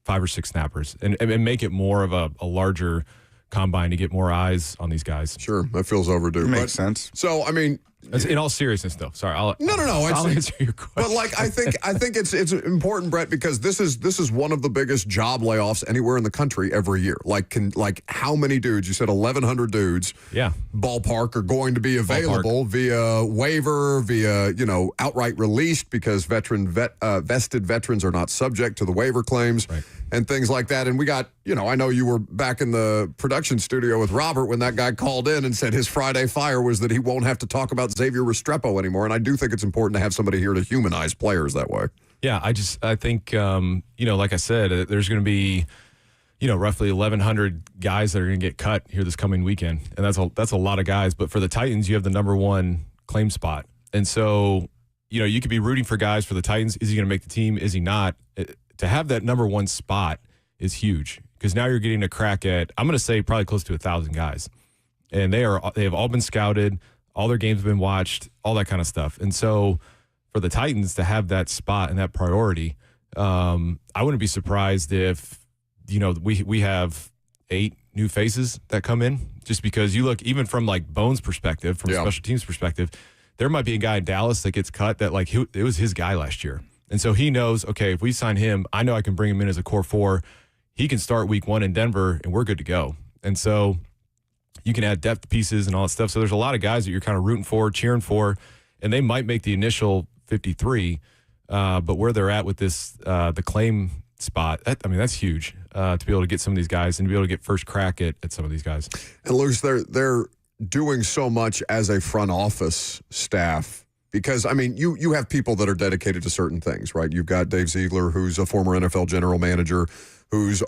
5 or 6 snappers, and make it more of a larger combine to get more eyes on these guys. Sure, that feels overdue. Makes sense. So, I mean, in all seriousness, though. Sorry, I'll answer your question. But like, I think it's important, Brett, because this is one of the biggest job layoffs anywhere in the country every year. Like, how many dudes? You said 1,100 dudes. Yeah. Ballpark are going to be available via waiver, via outright released because vested veterans are not subject to the waiver claims and things like that. And we got I know you were back in the production studio with Robert when that guy called in and said his Friday fire was that he won't have to talk about Xavier Restrepo anymore. And I do think it's important to have somebody here to humanize players that way. Yeah, I think, like I said, there's going to be, roughly 1,100 guys that are going to get cut here this coming weekend. And that's a lot of guys. But for the Titans, you have the number 1 claim spot. And so you could be rooting for guys for the Titans. Is he going to make the team? Is he not? To have that number one spot is huge because now you're getting a crack at, I'm going to say probably close to 1,000 guys. And they have all been scouted. All their games have been watched, all that kind of stuff. And so for the Titans to have that spot and that priority, I wouldn't be surprised if, we have 8 new faces that come in, just because you look, even from like Bones' perspective, from a special teams perspective, there might be a guy in Dallas that gets cut that like it was his guy last year. And so he knows, okay, if we sign him, I know I can bring him in as a core 4. He can start week 1 in Denver and we're good to go. And so you can add depth pieces and all that stuff. So there's a lot of guys that you're kind of rooting for, cheering for, and they might make the initial 53. But where they're at with this, the claim spot, that's huge to be able to get some of these guys and to be able to get first crack at some of these guys. And Luce, they're doing so much as a front office staff because, you have people that are dedicated to certain things, right? You've got Dave Ziegler, who's a former NFL general manager, whose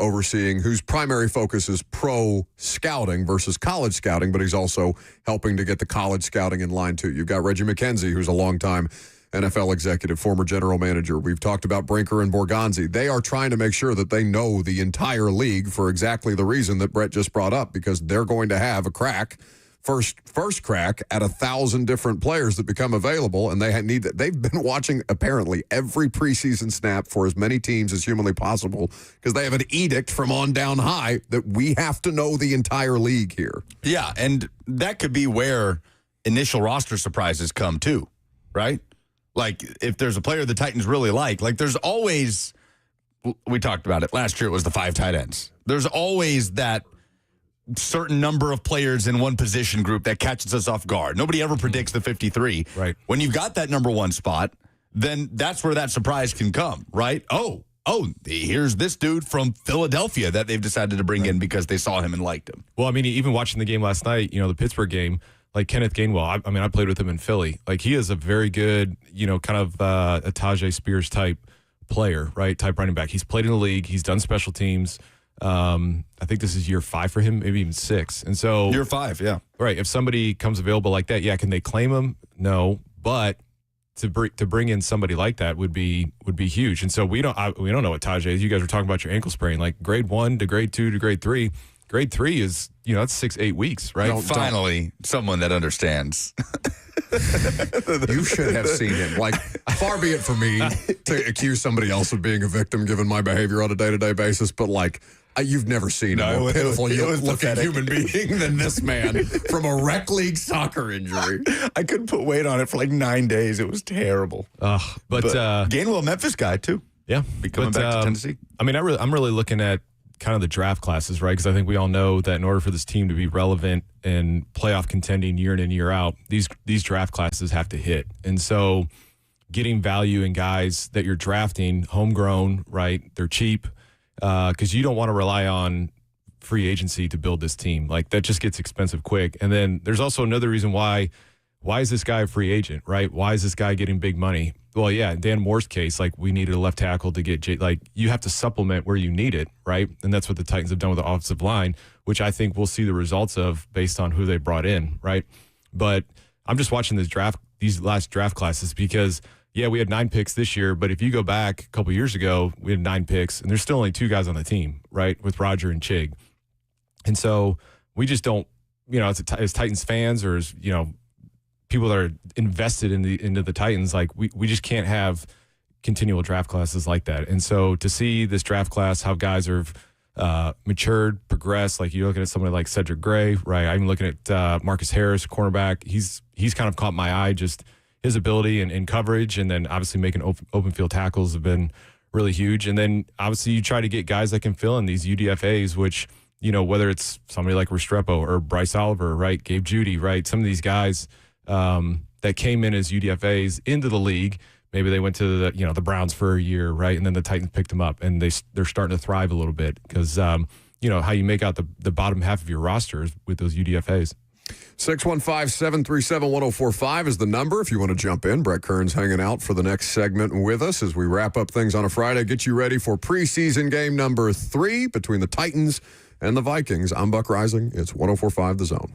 primary focus is pro scouting versus college scouting, but he's also helping to get the college scouting in line too. You've got Reggie McKenzie, who's a longtime NFL executive, former general manager. We've talked about Brinker and Borgonzi. They are trying to make sure that they know the entire league for exactly the reason that Brett just brought up, because they're going to have a crack, first crack at 1,000 different players that become available, and they've been watching apparently every preseason snap for as many teams as humanly possible because they have an edict from on down high that we have to know the entire league here. Yeah, and that could be where initial roster surprises come too, right? Like if there's a player the Titans really like there's always, we talked about it last year, it was the 5 tight ends. There's always that certain number of players in one position group that catches us off guard. Nobody ever predicts the 53. Right. When you've got that number 1 spot, then that's where that surprise can come, right? Oh, here's this dude from Philadelphia that they've decided to bring in because they saw him and liked him. Well, even watching the game last night, the Pittsburgh game, like Kenneth Gainwell, I played with him in Philly. Like he is a very good, kind of a Tajay Spears type player, right? Type running back. He's played in the league. He's done special teams. I think this is year 5 for him, maybe even 6. And so year 5, yeah. Right. If somebody comes available like that, can they claim him? No. But to bring in somebody like that would be huge. And so we don't know what Tajay is. You guys were talking about your ankle sprain, like grade 1 to grade 2 to grade 3. Grade 3 is, that's 6-8 weeks, right? Finally, someone that understands. You should have seen him. Like, far be it for me to accuse somebody else of being a victim given my behavior on a day-to-day basis, but you've never seen a more pitiful looking human being than this man from a rec league soccer injury. I couldn't put weight on it for 9 days. It was terrible. But Gainwell, Memphis guy too. Yeah, coming back to Tennessee. I'm really looking at kind of the draft classes, right? Because I think we all know that in order for this team to be relevant and playoff contending year in and year out, these draft classes have to hit. And so getting value in guys that you're drafting, homegrown, right? They're cheap because you don't want to rely on free agency to build this team. Like that just gets expensive quick. And then there's also another reason why is this guy a free agent, right? Why is this guy getting big money? Well, yeah, in Dan Moore's case, we needed a left tackle to get you have to supplement where you need it, right? And that's what the Titans have done with the offensive line, which I think we'll see the results of based on who they brought in, right? But I'm just watching these last draft classes because, we had 9 picks this year, but if you go back a couple years ago, we had 9 picks, and there's still only 2 guys on the team, right, with Roger and Chig. And so we just don't, as Titans fans or as, people that are invested into the Titans, we just can't have continual draft classes like that. And so to see this draft class, how guys have matured, progressed, like you're looking at somebody like Cedric Gray, right? I'm looking at Marcus Harris, cornerback. He's kind of caught my eye, just his ability and coverage, and then obviously making open field tackles have been really huge. And then obviously you try to get guys that can fill in these UDFAs, which, whether it's somebody like Restrepo or Bryce Oliver, right? Gabe Judy, right? Some of these guys that came in as UDFAs into the league. Maybe they went to the Browns for a year, right? And then the Titans picked them up, and they're starting to thrive a little bit because how you make out the bottom half of your roster is with those UDFAs. 615-737-1045 is the number if you want to jump in. Brett Kern's hanging out for the next segment with us as we wrap up things on a Friday. Get you ready for preseason game number 3 between the Titans and the Vikings. I'm Buck Rising. It's 104.5 The Zone.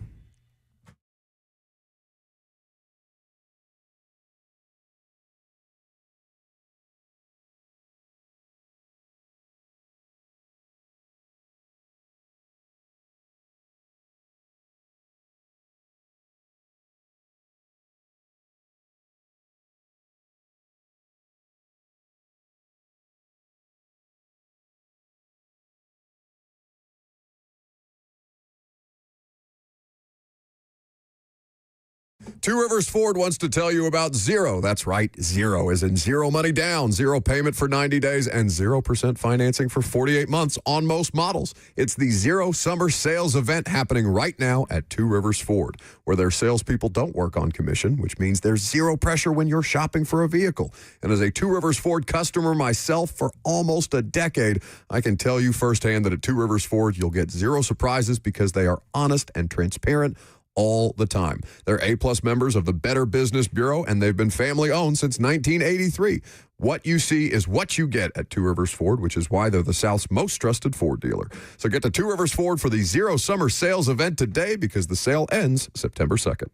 Two Rivers Ford wants to tell you about Zero. That's right, Zero is in zero money down, zero payment for 90 days, and 0% financing for 48 months on most models. It's the Zero Summer Sales event happening right now at Two Rivers Ford, where their salespeople don't work on commission, which means there's zero pressure when you're shopping for a vehicle. And as a Two Rivers Ford customer myself for almost a decade, I can tell you firsthand that at Two Rivers Ford, you'll get zero surprises because they are honest and transparent all the time. They're A-plus members of the Better Business Bureau, and they've been family-owned since 1983. What you see is what you get at Two Rivers Ford, which is why they're the South's most trusted Ford dealer. So get to Two Rivers Ford for the Zero Summer Sales event today because the sale ends September 2nd.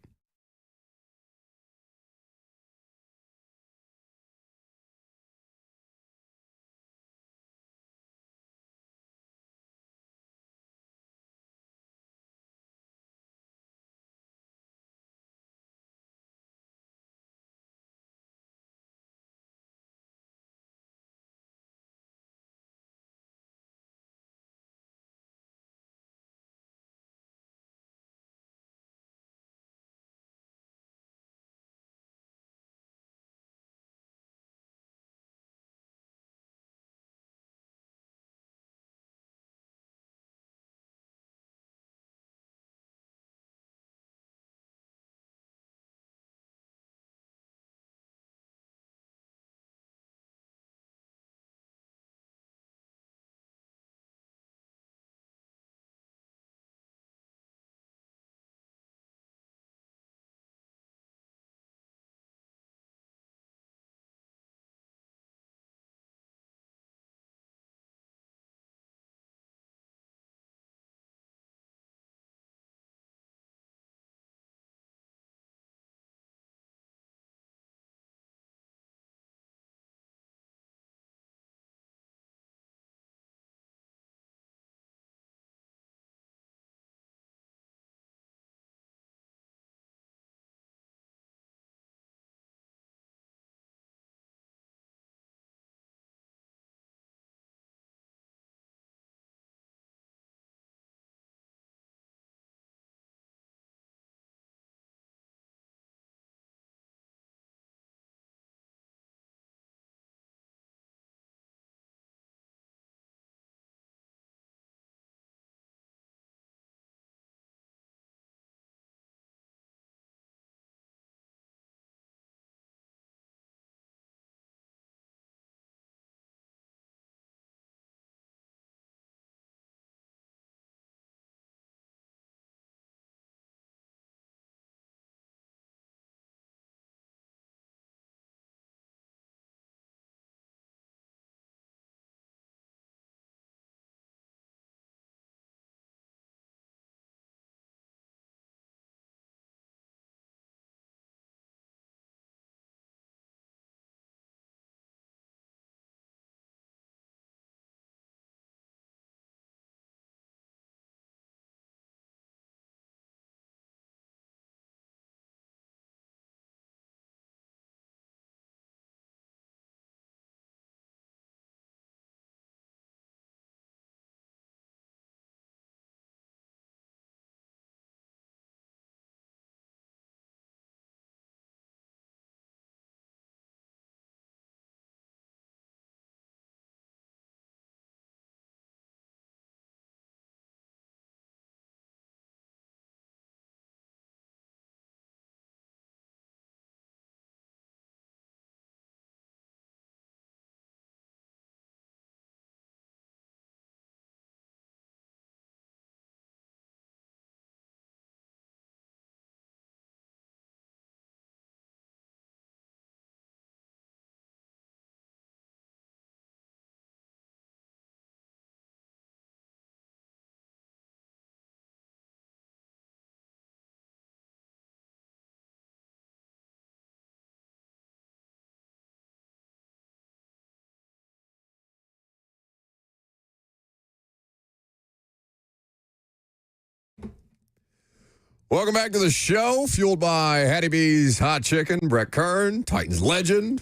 Welcome back to the show, fueled by Hattie B's Hot Chicken. Brett Kern, Titans legend,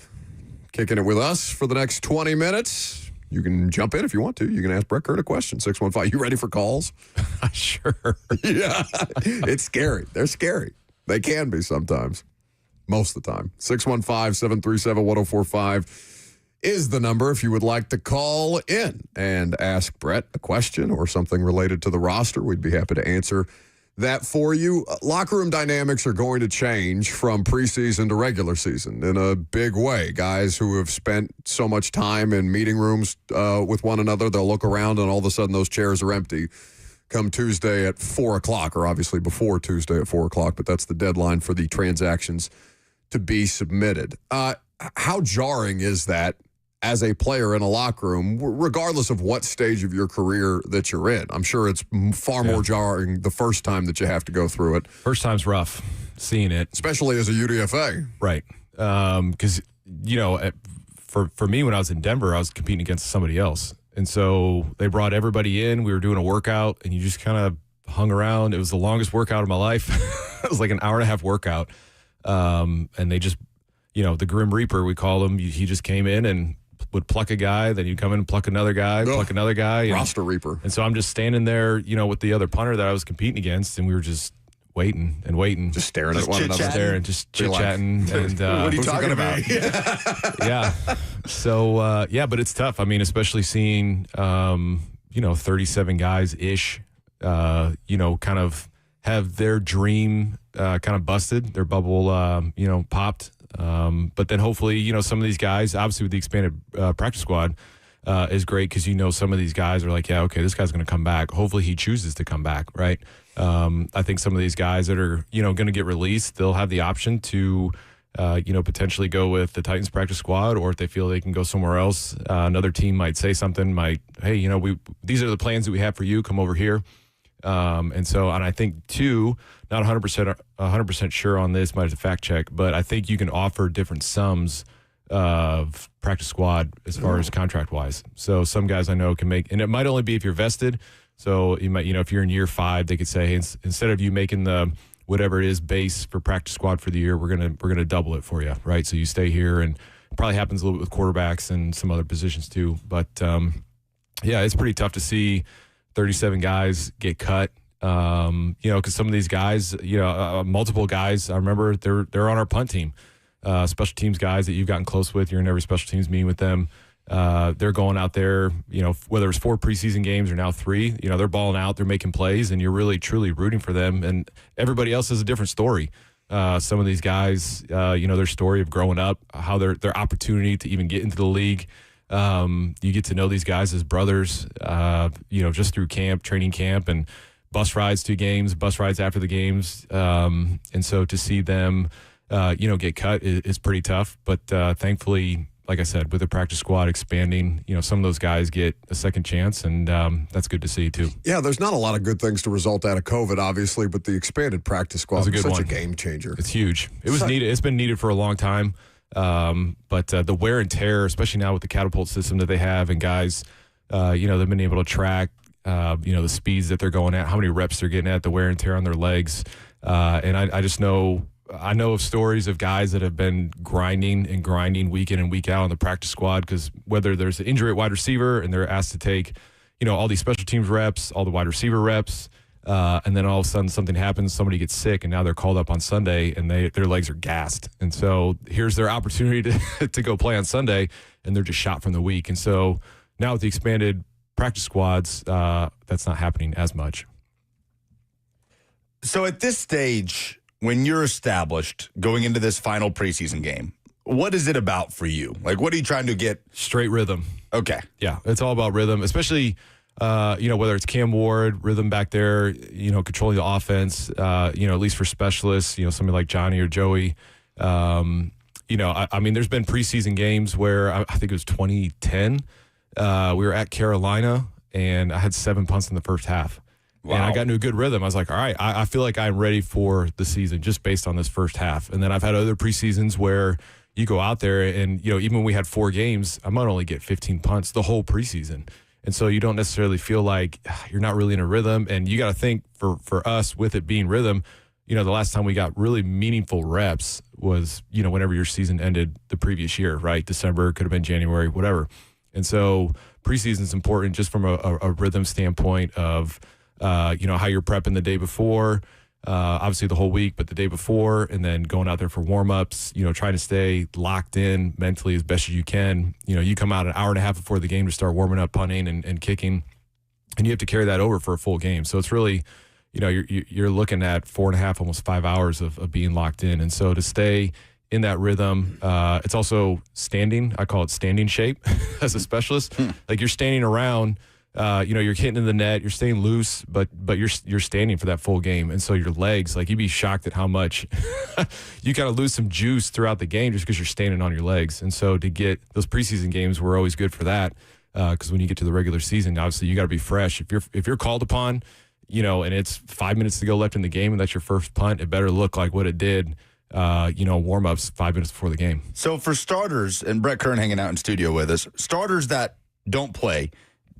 kicking it with us for the next 20 minutes. You can jump in if you want to. You can ask Brett Kern a question, 615. You ready for calls? Sure. Yeah, it's scary. They're scary. They can be sometimes. Most of the time. 615-737-1045 is the number if you would like to call in and ask Brett a question or something related to the roster. We'd be happy to answer that for you. Locker room dynamics are going to change from preseason to regular season in a big way. Guys who have spent so much time in meeting rooms with one another, they'll look around and all of a sudden those chairs are empty come Tuesday at 4 o'clock, or obviously before Tuesday at 4 o'clock, but that's the deadline for the transactions to be submitted. How jarring is that as a player in a locker room, regardless of what stage of your career that you're in? I'm sure it's far more jarring the first time that you have to go through it. First time's rough, seeing it. Especially as a UDFA. Right. Because, for me, when I was in Denver, I was competing against somebody else. And so they brought everybody in. We were doing a workout, and you just kind of hung around. It was the longest workout of my life. It was like an hour-and-a-half workout. And they just, the Grim Reaper, we call him, he just came in and would pluck a guy, then he'd come in and pluck another guy, pluck another guy. Roster Reaper. And so I'm just standing there, with the other punter that I was competing against, and we were just waiting and waiting. Just staring at one another. There and just chit-chatting. And, what are you talking about? Yeah. So, but it's tough. I mean, especially seeing, 37 guys-ish, kind of have their dream kind of busted, their bubble, popped. But then hopefully, some of these guys, obviously with the expanded practice squad, is great because some of these guys are like, yeah, okay, this guy's going to come back. Hopefully he chooses to come back, right? I think some of these guys that are, going to get released, they'll have the option to, potentially go with the Titans practice squad, or if they feel they can go somewhere else, another team might say something, hey, these are the plans that we have for you, come over here. And I think too, not 100% sure on this, might have to fact check, but I think you can offer different sums of practice squad as far as contract wise. So some guys I know can make, and it might only be if you're vested. So you might, if you're in year 5, they could say, hey, instead of you making the whatever it is base for practice squad for the year, we're gonna double it for you, right? So you stay here, and it probably happens a little bit with quarterbacks and some other positions too. But it's pretty tough to see 37 guys get cut. Because some of these guys, multiple guys, I remember they're on our punt team, special teams guys that you've gotten close with. You're in every special teams meeting with them. They're going out there, whether it's 4 preseason games or now 3, they're balling out, they're making plays, and you're really, truly rooting for them. And everybody else has a different story. Some of these guys, their story of growing up, how their opportunity to even get into the league. You get to know these guys as brothers, just through training camp, and bus rides to games, bus rides after the games. And so to see them, get cut is pretty tough. But thankfully, like I said, with the practice squad expanding, some of those guys get a second chance, and that's good to see too. Yeah, there's not a lot of good things to result out of COVID, obviously, but the expanded practice squad was such a game changer. It's huge. It was needed. It's been needed for a long time. But the wear and tear, especially now with the catapult system that they have, and guys, they've been able to track, the speeds that they're going at, how many reps they're getting at, the wear and tear on their legs. And I just know, I know of stories of guys that have been grinding week in and week out on the practice squad, because whether there's an injury at wide receiver and they're asked to take, all these special teams reps, all the wide receiver reps, and then all of a sudden something happens, somebody gets sick, and now they're called up on Sunday, and their legs are gassed. And so here's their opportunity to go play on Sunday, and they're just shot from the week. And so now with the expanded practice squads, that's not happening as much. So at this stage, when you're established going into this final preseason game, what is it about for you? Like, what are you trying to get? Straight rhythm. Okay. Yeah, it's all about rhythm, especially whether it's Cam Ward, rhythm back there, controlling the offense, at least for specialists, somebody like Johnny or Joey. There's been preseason games where I think it was 2010. We were at Carolina, and I had 7 punts in the first half. Wow. And I got into a good rhythm. I was like, all right, I feel like I'm ready for the season just based on this first half. And then I've had other preseasons where you go out there and, even when we had 4 games, I might only get 15 punts the whole preseason. And so you don't necessarily feel like you're not really in a rhythm. And you got to think for us, with it being rhythm, the last time we got really meaningful reps was, whenever your season ended the previous year, right? December, could have been January, whatever. And so preseason is important just from a rhythm standpoint of, how you're prepping the day before, obviously the whole week, but the day before, and then going out there for warm-ups, trying to stay locked in mentally as best as you can. You come out an hour and a half before the game to start warming up, punting and kicking, and you have to carry that over for a full game. So it's really, you're looking at 4.5, almost 5 hours of being locked in. And so to stay in that rhythm, it's also standing. I call it standing shape as a specialist. Like you're standing around, you're hitting in the net, you're staying loose, but you're standing for that full game. And so your legs, like you'd be shocked at how much you kind of lose some juice throughout the game just because you're standing on your legs. And so to get those preseason games were always good for that. Because when you get to the regular season, obviously you got to be fresh. If you're called upon, and it's 5 minutes to go left in the game, and that's your first punt, it better look like what it did. Warm-ups 5 minutes before the game. So for starters, and Brett Kern hanging out in studio with us, starters that don't play,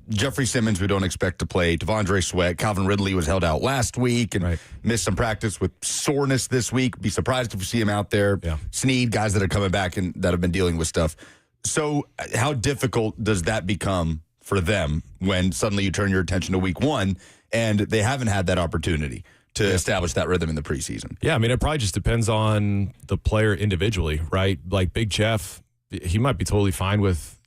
Jeffrey Simmons we don't expect to play, Devondre Sweat, Calvin Ridley was held out last week and missed some practice with soreness this week. Be surprised if we see him out there. Yeah. Snead, guys that are coming back and that have been dealing with stuff. So how difficult does that become for them when suddenly you turn your attention to week one and they haven't had that opportunity to establish that rhythm in the preseason? Yeah, I mean, it probably just depends on the player individually, right? Like Big Jeff, he might be totally fine with,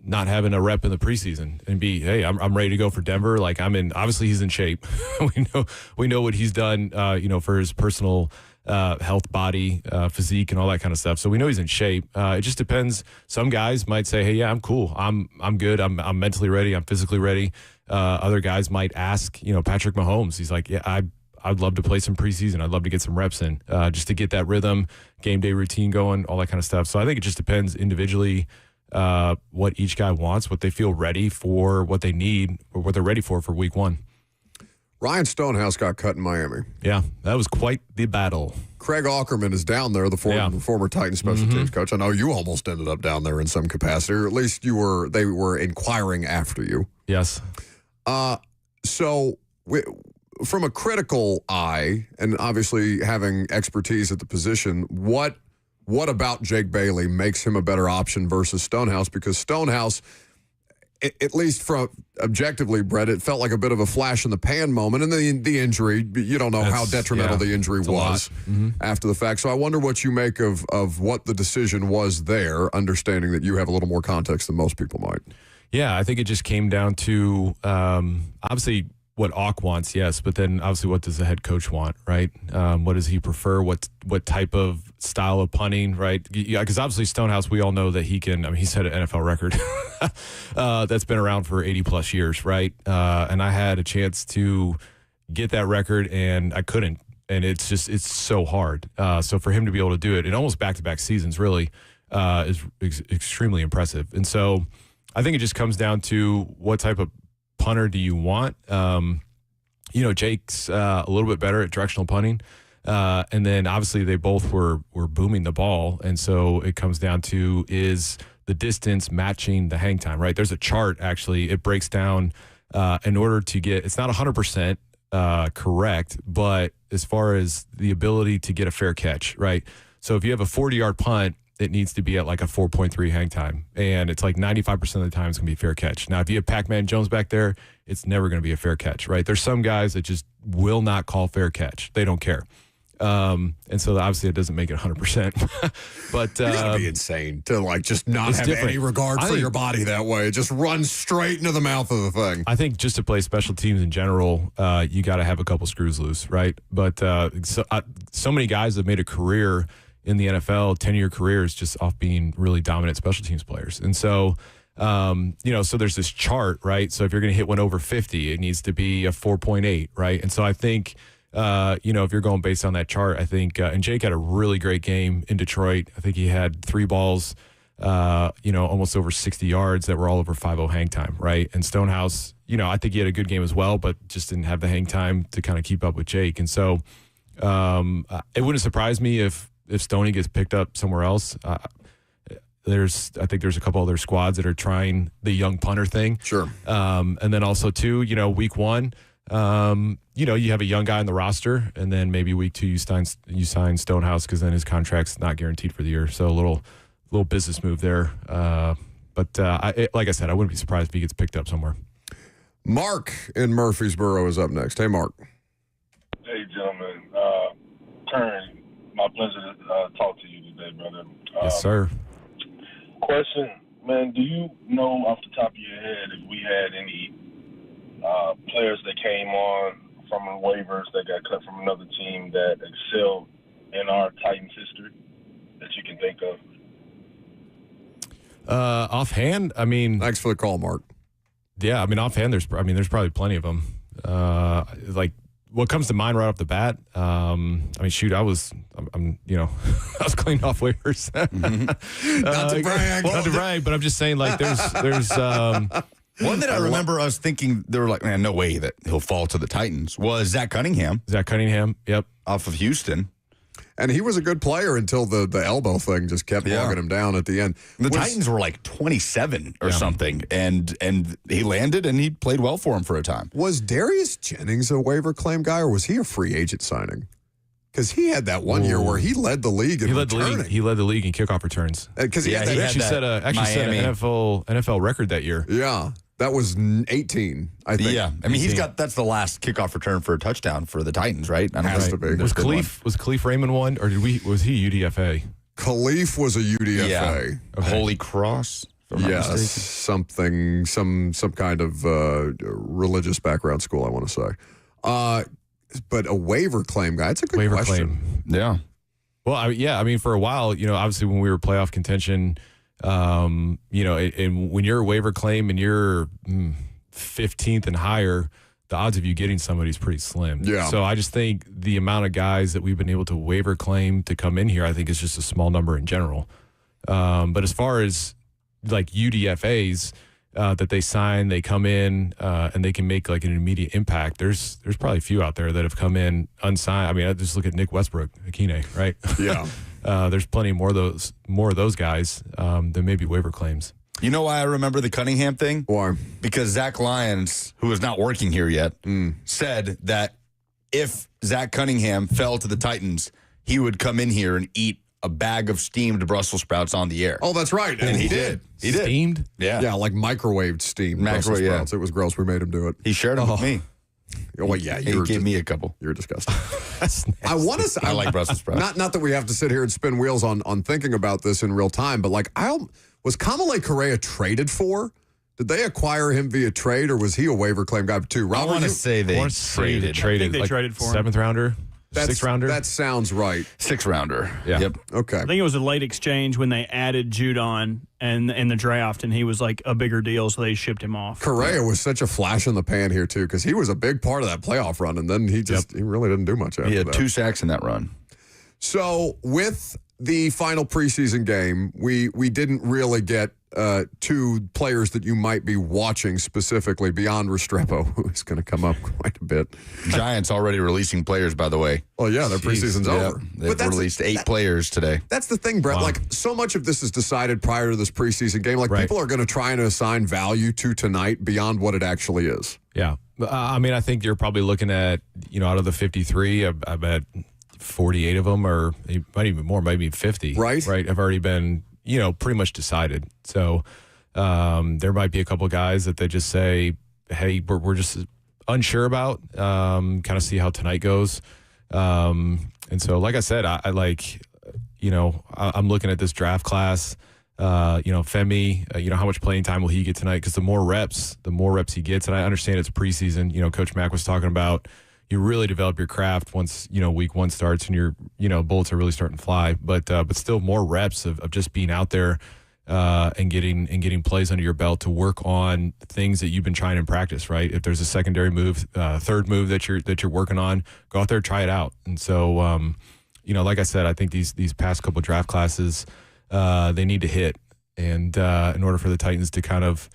not having a rep in the preseason and be, hey, I'm ready to go for Denver. Like obviously he's in shape. we know what he's done, for his personal health, body, physique, and all that kind of stuff. So we know he's in shape. It just depends. Some guys might say, hey, yeah, I'm cool. I'm good. I'm mentally ready. I'm physically ready. Other guys might ask, Patrick Mahomes. He's like, yeah, I'd love to play some preseason. I'd love to get some reps in just to get that rhythm, game day routine going, all that kind of stuff. So I think it just depends individually what each guy wants, what they feel ready for, what they need, or what they're ready for week one. Ryan Stonehouse got cut in Miami. Yeah, that was quite the battle. Craig Aukerman is down there, the former Titans special teams coach. I know you almost ended up down there in some capacity, or at least they were inquiring after you. Yes. So from a critical eye, and obviously having expertise at the position, what about Jake Bailey makes him a better option versus Stonehouse? Because Stonehouse, at least from objectively, Brett, it felt like a bit of a flash in the pan moment. And the injury, you don't know how detrimental the injury was after the fact. So I wonder what you make of what the decision was there, understanding that you have a little more context than most people might. Yeah, I think it just came down to obviously what Auk wants, yes, but then obviously what does the head coach want, right? What does he prefer? What type of style of punting, right? Yeah, because obviously Stonehouse, we all know that he can. I mean, he's had an NFL record that's been around for 80 plus years, right? And I had a chance to get that record, and I couldn't. And it's so hard. So for him to be able to do it in almost back-to-back seasons, really, is extremely impressive. And so I think it just comes down to what type of punter do you want? Jake's a little bit better at directional punting. And then obviously they both were booming the ball. And so it comes down to, is the distance matching the hang time, right? There's a chart, actually. It breaks down in order to get, it's not 100% correct, but as far as the ability to get a fair catch, right? So if you have a 40-yard punt, it needs to be at like a 4.3 hang time. And it's like 95% of the time it's going to be a fair catch. Now, if you have Pac-Man Jones back there, it's never going to be a fair catch, right? There's some guys that just will not call fair catch. They don't care. And so obviously it doesn't make it 100%. But you gotta be insane to like just not have any regard for your body that way. Just run straight into the mouth of the thing. I think just to play special teams in general, you got to have a couple screws loose, right? But so many guys have made a career in the NFL, 10-year careers just off being really dominant special teams players. And so, so there's this chart, right? So if you're going to hit one over 50, it needs to be a 4.8, right? And so I think, if you're going based on that chart, I think, and Jake had a really great game in Detroit. I think he had 3 balls, almost over 60 yards that were all over 5.0 hang time, right? And Stonehouse, I think he had a good game as well, but just didn't have the hang time to kind of keep up with Jake. And so it wouldn't surprise me if Stoney gets picked up somewhere else. I think there's a couple other squads that are trying the young punter thing. Sure. And then also too, week one, you have a young guy on the roster, and then maybe week 2 you sign Stonehouse because then his contract's not guaranteed for the year. So a little business move there. But like I said, I wouldn't be surprised if he gets picked up somewhere. Mark in Murfreesboro is up next. Hey, Mark. Hey, gentlemen. Kern, my pleasure to talk to you today, brother. Yes, sir. Question, man, do you know off the top of your head if we had any players that came on from waivers that got cut from another team that excelled in our Titans history that you can think of? Offhand, I mean, Thanks for the call, Mark. yeah, I mean, offhand, there's probably plenty of them. Like what comes to mind right off the bat? I mean, shoot, I was cleaned off waivers. Not to brag. Not to brag, but I'm just saying, like, there's one that I remember us thinking they were like, man, no way that he'll fall to the Titans was Zach Cunningham. Zach Cunningham, yep, off of Houston. And he was a good player until the elbow thing just kept bogging him down at the end. The Titans were like 27 or something, and he landed, and he played well for him for a time. Was Darius Jennings a waiver claim guy, or was he a free agent signing? Because he had that one year where he led the league in returning. He led the league in kickoff returns. Because he actually set an NFL record that year. Yeah. That was 18, I think. Yeah, I mean, that's the last kickoff return for a touchdown for the Titans, right? Has to be. Was Khalif Raymond one, or was he UDFA? Khalif was a UDFA. Yeah. Okay. Holy Cross. Yes, something, some kind of religious background school, I want to say. But a waiver claim guy, it's a good question. Claim. Yeah. Well, I mean, for a while, obviously when we were playoff contention, and when you're a waiver claim and you're 15th and higher, the odds of you getting somebody is pretty slim. Yeah. So I just think the amount of guys that we've been able to waiver claim to come in here, I think is just a small number in general. But as far as like UDFAs that they sign, they come in and they can make like an immediate impact. There's probably a few out there that have come in unsigned. I mean, I just look at Nick Westbrook, Akine, right? Yeah. There's plenty more of those guys than maybe waiver claims. You know why I remember the Cunningham thing? Why? Because Zach Lyons, who is not working here yet, said that if Zach Cunningham fell to the Titans, he would come in here and eat a bag of steamed Brussels sprouts on the air. Oh, that's right. And he did. He did. Steamed? Yeah. Yeah, like microwaved steamed Brussels sprouts. It was gross. We made him do it. He shared them with me. Well, yeah, he gave me a couple. You're disgusting. That's nasty. I want to. I like Brussels sprouts. Not that we have to sit here and spin wheels on thinking about this in real time, but like, was Kamalei Correa traded for? Did they acquire him via trade, or was he a waiver claim guy too? Robert, I want to say they traded. I think they traded for him. 7th rounder. 6th rounder? That sounds right. 6th rounder. Yeah. Yep. Okay. I think it was a late exchange when they added Judon and in the draft, and he was like a bigger deal, so they shipped him off. Correa was such a flash in the pan here too, because he was a big part of that playoff run, and then he really didn't do much after that. He had 2 sacks in that run. So with the final preseason game, we didn't really get 2 players that you might be watching specifically beyond Restrepo, who's going to come up quite a bit. Giants already releasing players, by the way. Well, yeah, their preseason's over. They've released 8 players today. That's the thing, Brett. Wow. Like, so much of this is decided prior to this preseason game. Like, people are going to try and assign value to tonight beyond what it actually is. Yeah. I mean, I think you're probably looking at, out of the 53, I bet 48 of them, or might even more, maybe 50. Right, have already been, pretty much decided. So there might be a couple of guys that they just say, hey, we're just unsure about, kind of see how tonight goes. And so, like I said, I like, I'm looking at this draft class, Femi, how much playing time will he get tonight? Because the more reps he gets, and I understand it's preseason, Coach Mack was talking about, you really develop your craft once, week 1 starts and your, bullets are really starting to fly. But still more reps of just being out there and getting plays under your belt to work on things that you've been trying in practice, right? If there's a secondary move, third move that you're working on, go out there, try it out. And so, like I said, I think these past couple draft classes, they need to hit. And in order for the Titans to kind of,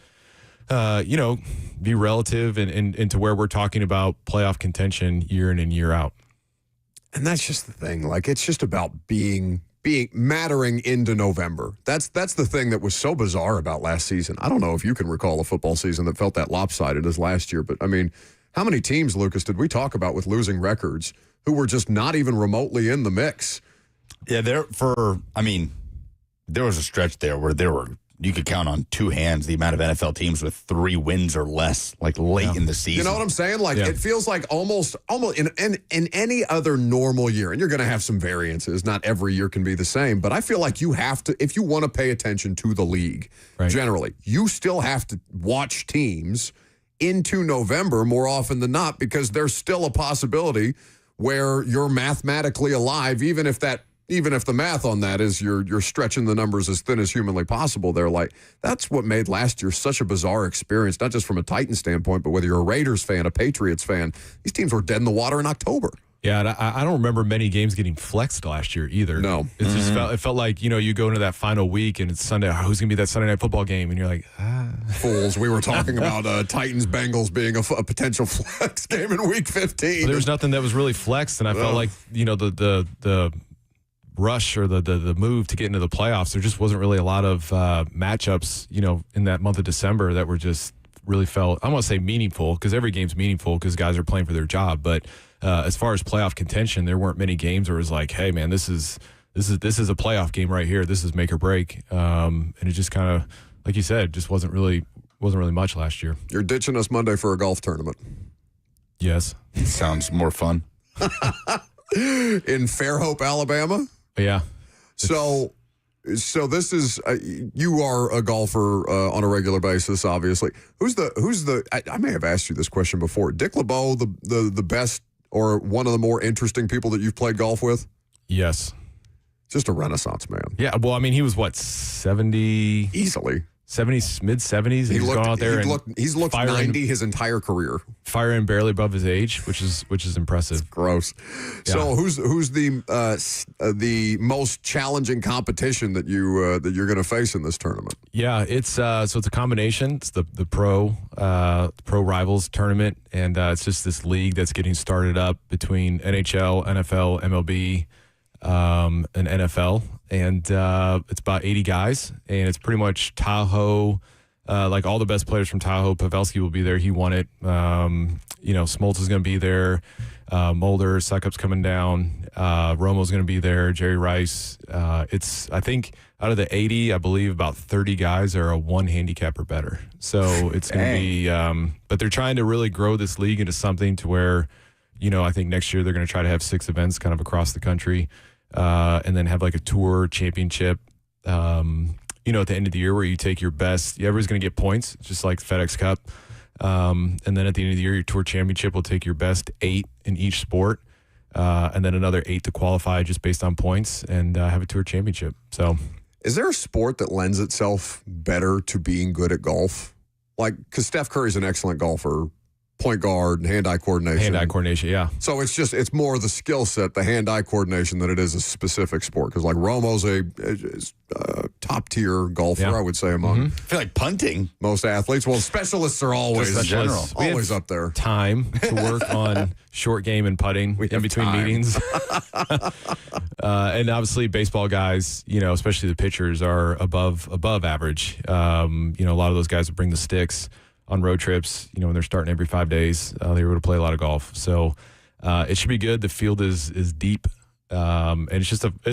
be relative and to where we're talking about playoff contention year in and year out. And that's just the thing. Like, it's just about being mattering into November. That's the thing that was so bizarre about last season. I don't know if you can recall a football season that felt that lopsided as last year, but I mean, how many teams, Lucas, did we talk about with losing records who were just not even remotely in the mix? Yeah, there was a stretch there where there were you could count on two hands the amount of NFL teams with 3 wins or less, like late in the season. You know what I'm saying? Like it feels like almost in any other normal year, and you're going to have some variances. Not every year can be the same, but I feel like you have to, if you want to pay attention to the league, generally, you still have to watch teams into November more often than not, because there's still a possibility where you're mathematically alive, even if the math on that is you're stretching the numbers as thin as humanly possible. They're like, that's what made last year such a bizarre experience, not just from a Titans standpoint, but whether you're a Raiders fan, a Patriots fan. These teams were dead in the water in October. Yeah, and I don't remember many games getting flexed last year either. No. It just felt like, you go into that final week and it's Sunday. Who's going to be that Sunday night football game? And you're like, Fools. We were talking about Titans-Bengals being a potential flex game in Week 15. Well, there was nothing that was really flexed, and I felt like, the rush or the move to get into the playoffs, there just wasn't really a lot of matchups, in that month of December that were just really felt, I don't want to say meaningful, because every game's meaningful because guys are playing for their job, but as far as playoff contention, there weren't many games where it was like, hey man, this is a playoff game right here. This is make or break. And it just kind of, like you said, just wasn't really much last year. You're ditching us Monday for a golf tournament. Yes. Sounds more fun. In Fairhope, Alabama? Yeah. So this is you are a golfer on a regular basis, obviously. Who's the I may have asked you this question before. Dick LeBeau, the best or one of the more interesting people that you've played golf with? Yes. Just a renaissance man. Yeah, well, I mean, he was what, 70? Easily. 70s, mid-70s. He's gone out there he's looked 90 his entire career. Firing barely above his age, which is impressive. It's gross. Yeah. So who's the most challenging competition that you're going to face in this tournament? Yeah, it's a combination. It's the pro rivals tournament, and it's just this league that's getting started up between NHL, NFL, MLB, and NFL. And it's about 80 guys, and it's pretty much Tahoe, like all the best players from Tahoe. Pavelski will be there. He won it. Smoltz is going to be there. Mulder, Suckup's coming down. Romo's going to be there. Jerry Rice. I think out of the 80, I believe about 30 guys are a 1 handicap or better. So it's going to be, but they're trying to really grow this league into something to where, I think next year they're going to try to have 6 events kind of across the country. And then have like a tour championship, at the end of the year where you take your best. Everybody's going to get points, just like FedEx Cup. And then at the end of the year, your tour championship will take your best 8 in each sport, and then another 8 to qualify just based on points, and have a tour championship. So, is there a sport that lends itself better to being good at golf? Like, because Steph Curry's an excellent golfer. Point guard, hand-eye coordination. Hand-eye coordination, yeah. So it's more the skill set, the hand-eye coordination, than it is a specific sport. Because like Romo's a top-tier golfer, I would say, among I feel like punting. Most athletes. Well, specialists are always up there. Time to work on short game and putting in between meetings. And obviously baseball guys, especially the pitchers, are above average. A lot of those guys would bring the sticks on road trips, when they're starting every 5 days, they were able to play a lot of golf. So it should be good. The field is deep, and it's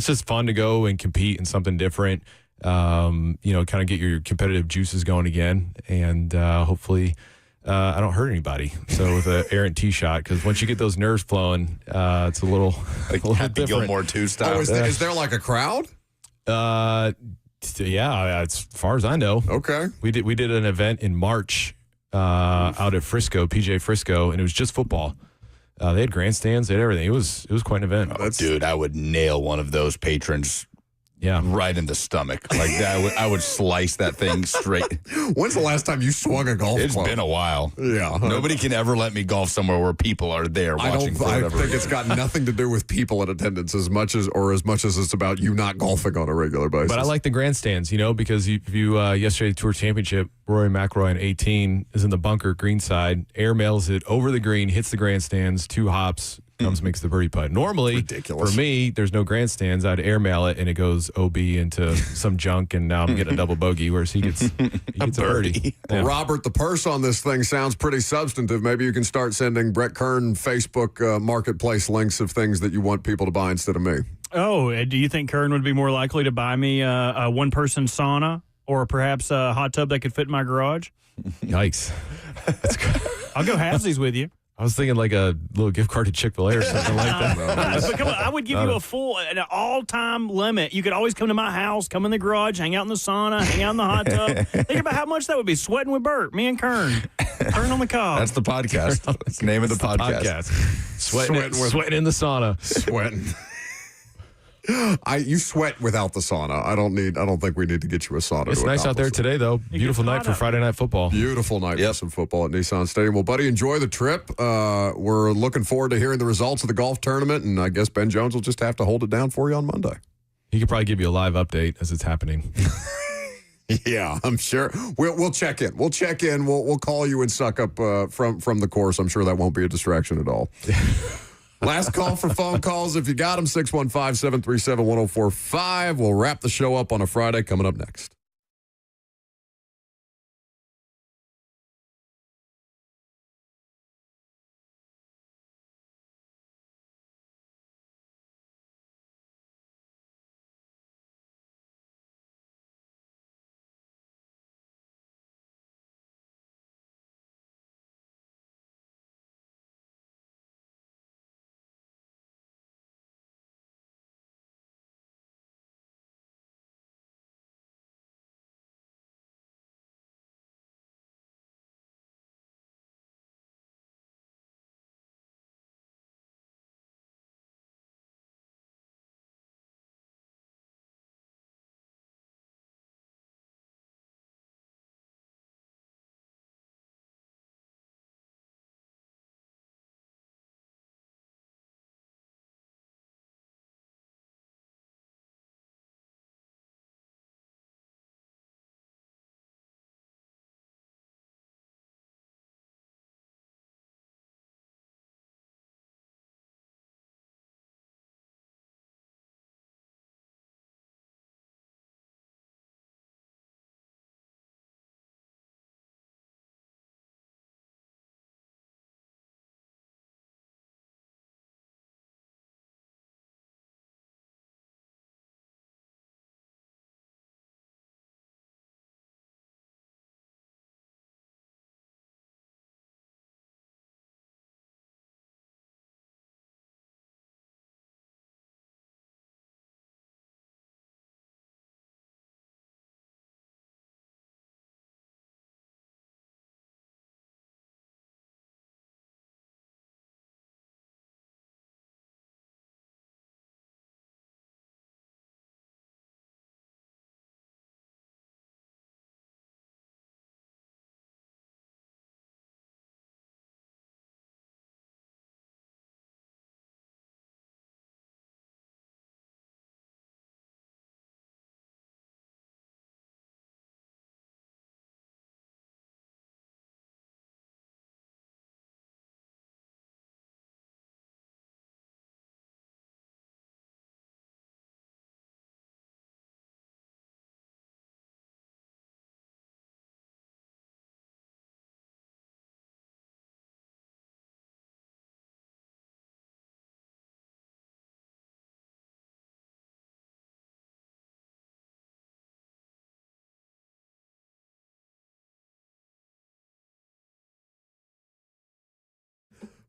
just fun to go and compete in something different. Kind of get your competitive juices going again, and hopefully I don't hurt anybody. So with an errant tee shot, because once you get those nerves flowing, it's a little Happy different. Gilmore 2 style. Oh, is there like a crowd? Yeah, as far as I know. Okay. We did an event in March. Out at Frisco, PJ Frisco, and it was just football. They had grandstands, they had everything. It was quite an event. Oh, dude, I would nail one of those patrons. Yeah, right in the stomach. Like that, I would slice that thing straight. When's the last time you swung a golf club? It's been a while. Yeah. Nobody can ever let me golf somewhere where people are there watching for whatever I think it's got nothing to do with people in attendance as much as it's about you not golfing on a regular basis. But I like the grandstands, because if you yesterday Tour Championship, Rory McIlroy in 18 is in the bunker greenside, air mails it over the green, hits the grandstands, 2 hops, comes makes the birdie putt. Normally, ridiculous. For me, there's no grandstands. I'd airmail it and it goes OB into some junk, and now I'm getting a double bogey, whereas he gets a birdie. Well, Robert, the purse on this thing sounds pretty substantive. Maybe you can start sending Brett Kern Facebook marketplace links of things that you want people to buy instead of me. Oh, do you think Kern would be more likely to buy me a one-person sauna or perhaps a hot tub that could fit in my garage. Yikes. I'll go halvesies with you. I was thinking like a little gift card to Chick-fil-A or something like that. But come on, I would give you an all-time limit. You could always come to my house, come in the garage, hang out in the sauna, hang out in the hot tub. Think about how much that would be. Sweating with Bert, me and Kern. Kern on the cob. That's the podcast. That's the name of the podcast. Sweating in the sauna. Sweating. You sweat without the sauna. I don't think we need to get you a sauna. It's nice out there today, though. Beautiful night for Friday Night Football. Beautiful night for some football at Nissan Stadium. Well, buddy, enjoy the trip. We're looking forward to hearing the results of the golf tournament, and I guess Ben Jones will just have to hold it down for you on Monday. He could probably give you a live update as it's happening. Yeah, I'm sure. We'll check in. We'll check in. We'll call you and suck up from the course. I'm sure that won't be a distraction at all. Last call for phone calls. If you got them, 615-737-1045. We'll wrap the show up on a Friday coming up next.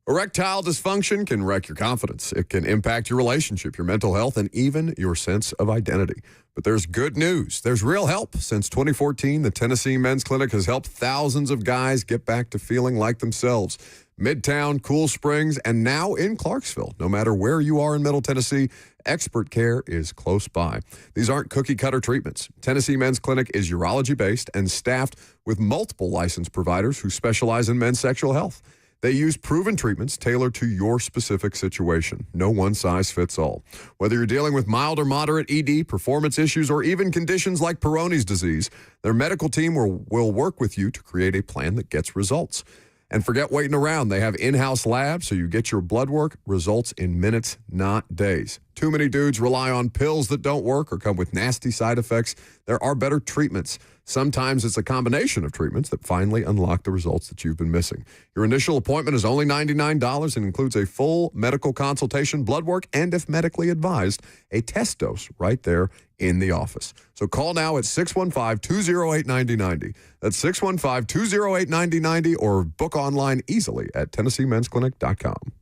Erectile dysfunction can wreck your confidence. It can impact your relationship, your mental health, and even your sense of identity. But there's good news. There's real help. Since 2014, the Tennessee Men's Clinic has helped thousands of guys get back to feeling like themselves. Midtown, Cool Springs, and now in Clarksville. No matter where you are in Middle Tennessee, expert care is close by. These aren't cookie-cutter treatments. Tennessee Men's Clinic is urology-based and staffed with multiple licensed providers who specialize in men's sexual health. They use proven treatments tailored to your specific situation. No one size fits all. Whether you're dealing with mild or moderate ED, performance issues, or even conditions like Peyronie's disease, their medical team will work with you to create a plan that gets results. And forget waiting around. They have in-house labs, so you get your blood work results in minutes, not days. Too many dudes rely on pills that don't work or come with nasty side effects. There are better treatments. Sometimes it's a combination of treatments that finally unlock the results that you've been missing. Your initial appointment is only $99 and includes a full medical consultation, blood work, and if medically advised, a test dose right there in the office. So call now at 615-208-9090. That's 615-208-9090 or book online easily at TennesseeMen'sClinic.com.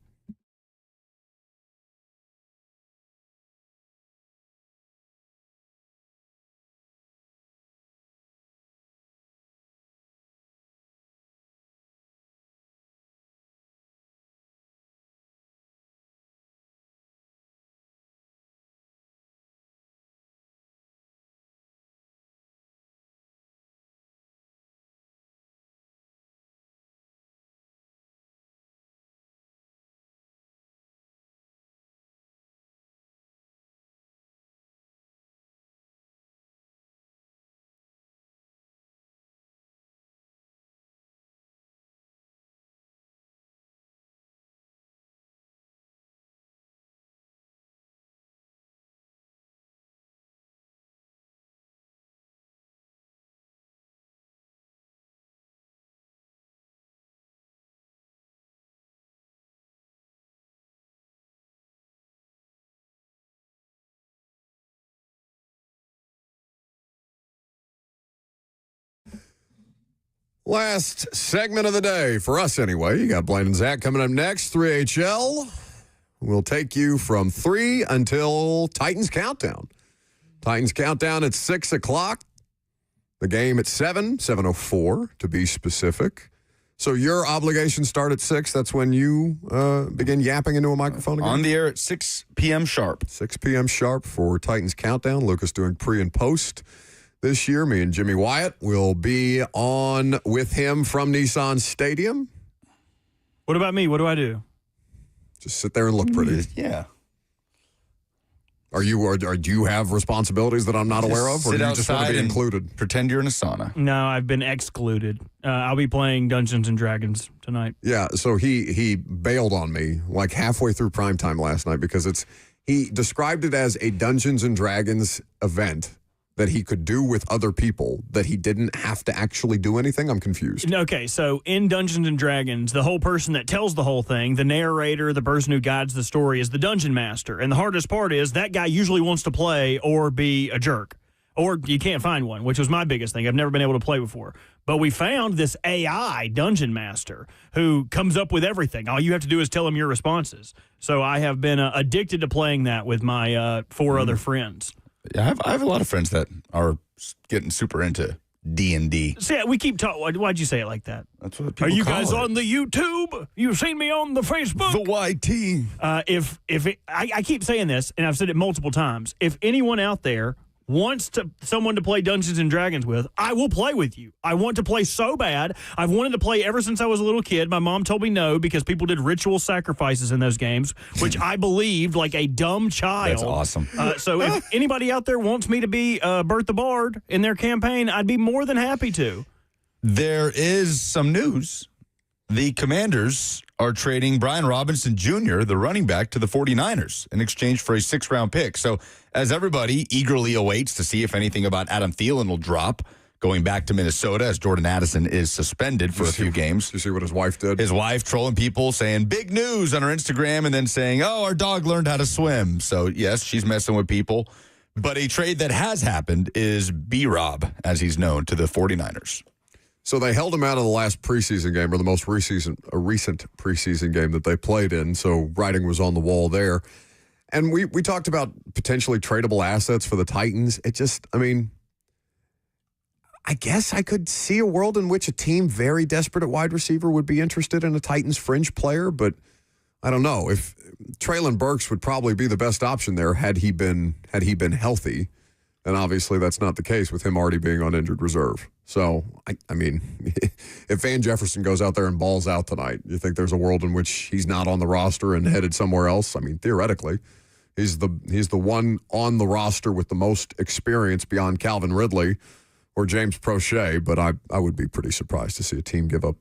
Last segment of the day, for us anyway. You got Blaine and Zach coming up next. 3HL will take you from 3 until Titans Countdown. Titans Countdown at 6 o'clock. The game at 7:04 to be specific. So your obligations start at 6. That's when you begin yapping into a microphone again? On the air at 6 p.m. sharp. 6 p.m. sharp for Titans Countdown. Lucas doing pre and post. This year, me and Jimmy Wyatt will be on with him from Nissan Stadium. What about me? What do I do? Just sit there and look pretty. Yeah. Do you have responsibilities that I'm not aware of, or do you just want to be included? Pretend you're in a sauna. No, I've been excluded. I'll be playing Dungeons and Dragons tonight. Yeah, so he bailed on me like halfway through primetime last night because he described it as a Dungeons and Dragons event that he could do with other people, that he didn't have to actually do anything? I'm confused. Okay, so in Dungeons & Dragons, the whole person that tells the whole thing, the narrator, the person who guides the story, is the Dungeon Master. And the hardest part is that guy usually wants to play or be a jerk. Or you can't find one, which was my biggest thing. I've never been able to play before. But we found this AI Dungeon Master who comes up with everything. All you have to do is tell him your responses. So I have been addicted to playing that with my 4 other friends. Yeah, I have a lot of friends that are getting super into D&D. See, we keep talking. Why'd you say it like that? That's what people Are you call guys it. on the YouTube? You've seen me on the Facebook? The YT. I keep saying this, and I've said it multiple times. If anyone out there wants someone to play Dungeons and Dragons with, I will play with you. I want to play so bad. I've wanted to play ever since I was a little kid. My mom told me no because people did ritual sacrifices in those games, which I believed like a dumb child. That's awesome. So if anybody out there wants me to be Bert the Bard in their campaign, I'd be more than happy to. There is some news. The Commanders are trading Brian Robinson Jr., the running back, to the 49ers in exchange for a 6th-round pick. So as everybody eagerly awaits to see if anything about Adam Thielen will drop, going back to Minnesota as Jordan Addison is suspended for a few games. You see what his wife did? His wife trolling people, saying big news on her Instagram, and then saying, oh, our dog learned how to swim. So, yes, she's messing with people. But a trade that has happened is B-Rob, as he's known, to the 49ers. So they held him out of the last preseason game, or the most recent preseason game that they played in. So writing was on the wall there. And we talked about potentially tradable assets for the Titans. It just, I guess I could see a world in which a team very desperate at wide receiver would be interested in a Titans fringe player, but I don't know. If Treylon Burks would probably be the best option there had he been healthy. And obviously that's not the case with him already being on injured reserve. So, if Van Jefferson goes out there and balls out tonight, you think there's a world in which he's not on the roster and headed somewhere else? Theoretically, he's the one on the roster with the most experience beyond Calvin Ridley or James Prochet, but I would be pretty surprised to see a team give up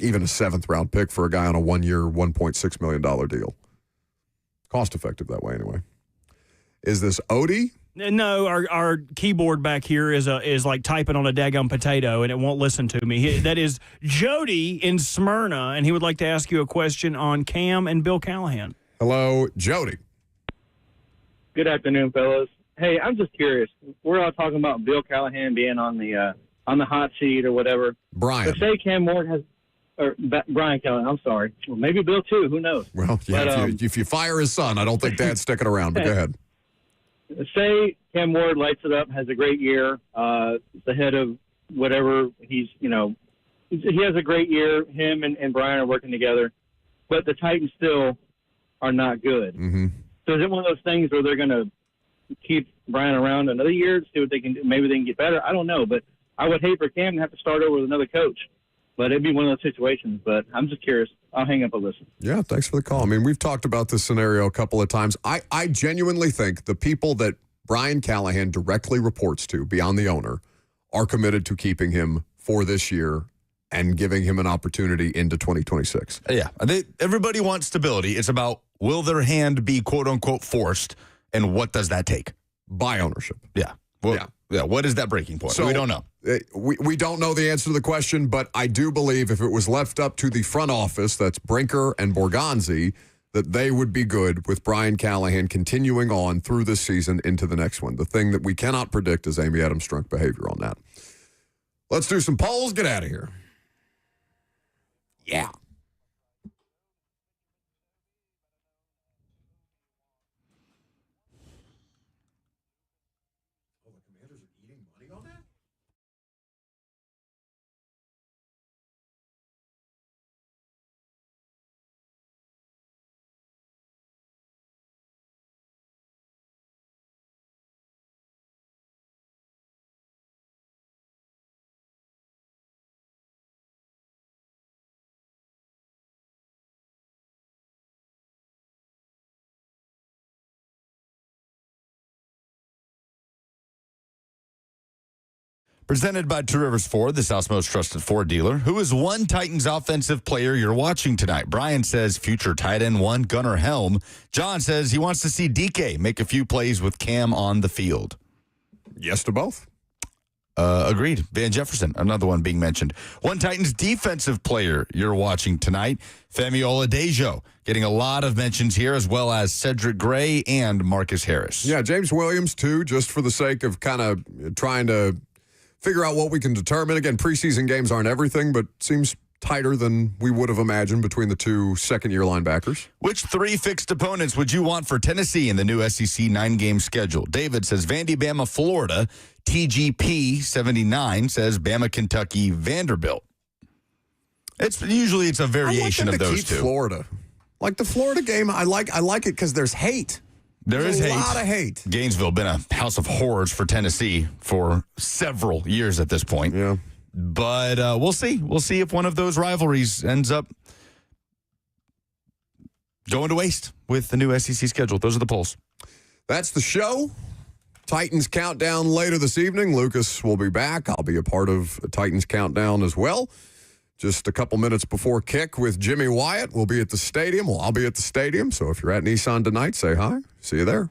even a 7th-round pick for a guy on a 1-year, $1.6 million deal. Cost effective that way, anyway. Is this Odie? No, our keyboard back here is like typing on a daggum potato, and it won't listen to me. That is Jody in Smyrna, and he would like to ask you a question on Cam and Bill Callahan. Hello, Jody. Good afternoon, fellas. Hey, I'm just curious. We're all talking about Bill Callahan being on the hot seat or whatever. Brian. But say Cam Ward has, or Brian Callahan. I'm sorry. Well, maybe Bill too. Who knows? Well, yeah. But, if you fire his son, I don't think Dad's sticking around. But go ahead. Say Cam Ward lights it up, has a great year. The head of whatever he has a great year. Him and Brian are working together, but the Titans still are not good. Mm-hmm. So is it one of those things where they're going to keep Brian around another year to see what they can do? Maybe they can get better. I don't know, but I would hate for Cam to have to start over with another coach. But it'd be one of those situations. But I'm just curious. I'll hang up and listen. Yeah, thanks for the call. I mean, we've talked about this scenario a couple of times. I genuinely think the people that Brian Callahan directly reports to, beyond the owner, are committed to keeping him for this year and giving him an opportunity into 2026. Yeah, everybody wants stability. It's about, will their hand be quote-unquote forced, and what does that take? By ownership. Yeah. Well, yeah. What is that breaking point? So we don't know. We don't know the answer to the question, but I do believe if it was left up to the front office, that's Brinker and Borgonzi, that they would be good with Brian Callahan continuing on through this season into the next one. The thing that we cannot predict is Amy Adams-Strunk behavior on that. Let's do some polls. Get out of here. Yeah. Presented by Two Rivers Ford, the South's most trusted Ford dealer. Who is one Titans offensive player you're watching tonight? Brian says future tight end one, Gunnar Helm. John says he wants to see DK make a few plays with Cam on the field. Yes to both. Agreed. Van Jefferson, another one being mentioned. One Titans defensive player you're watching tonight, Femi Oladejo, getting a lot of mentions here, as well as Cedric Gray and Marcus Harris. Yeah, James Williams, too, just for the sake of kind of trying to figure out what we can determine. Again, preseason games aren't everything, but seems tighter than we would have imagined between the two second-year linebackers. Which three fixed opponents would you want for Tennessee in the new SEC 9-game schedule? David says Vandy, Bama, Florida. TGP 79 says Bama, Kentucky, Vanderbilt. It's a variation of those two. Florida, like the Florida game, I like it because there's hate. There's a lot of hate. Gainesville been a house of horrors for Tennessee for several years at this point. Yeah. But we'll see. We'll see if one of those rivalries ends up going to waste with the new SEC schedule. Those are the polls. That's the show. Titans Countdown later this evening. Lucas will be back. I'll be a part of a Titans Countdown as well. Just a couple minutes before kick with Jimmy Wyatt. We'll be at the stadium. Well, I'll be at the stadium. So if you're at Nissan tonight, say hi. See you there.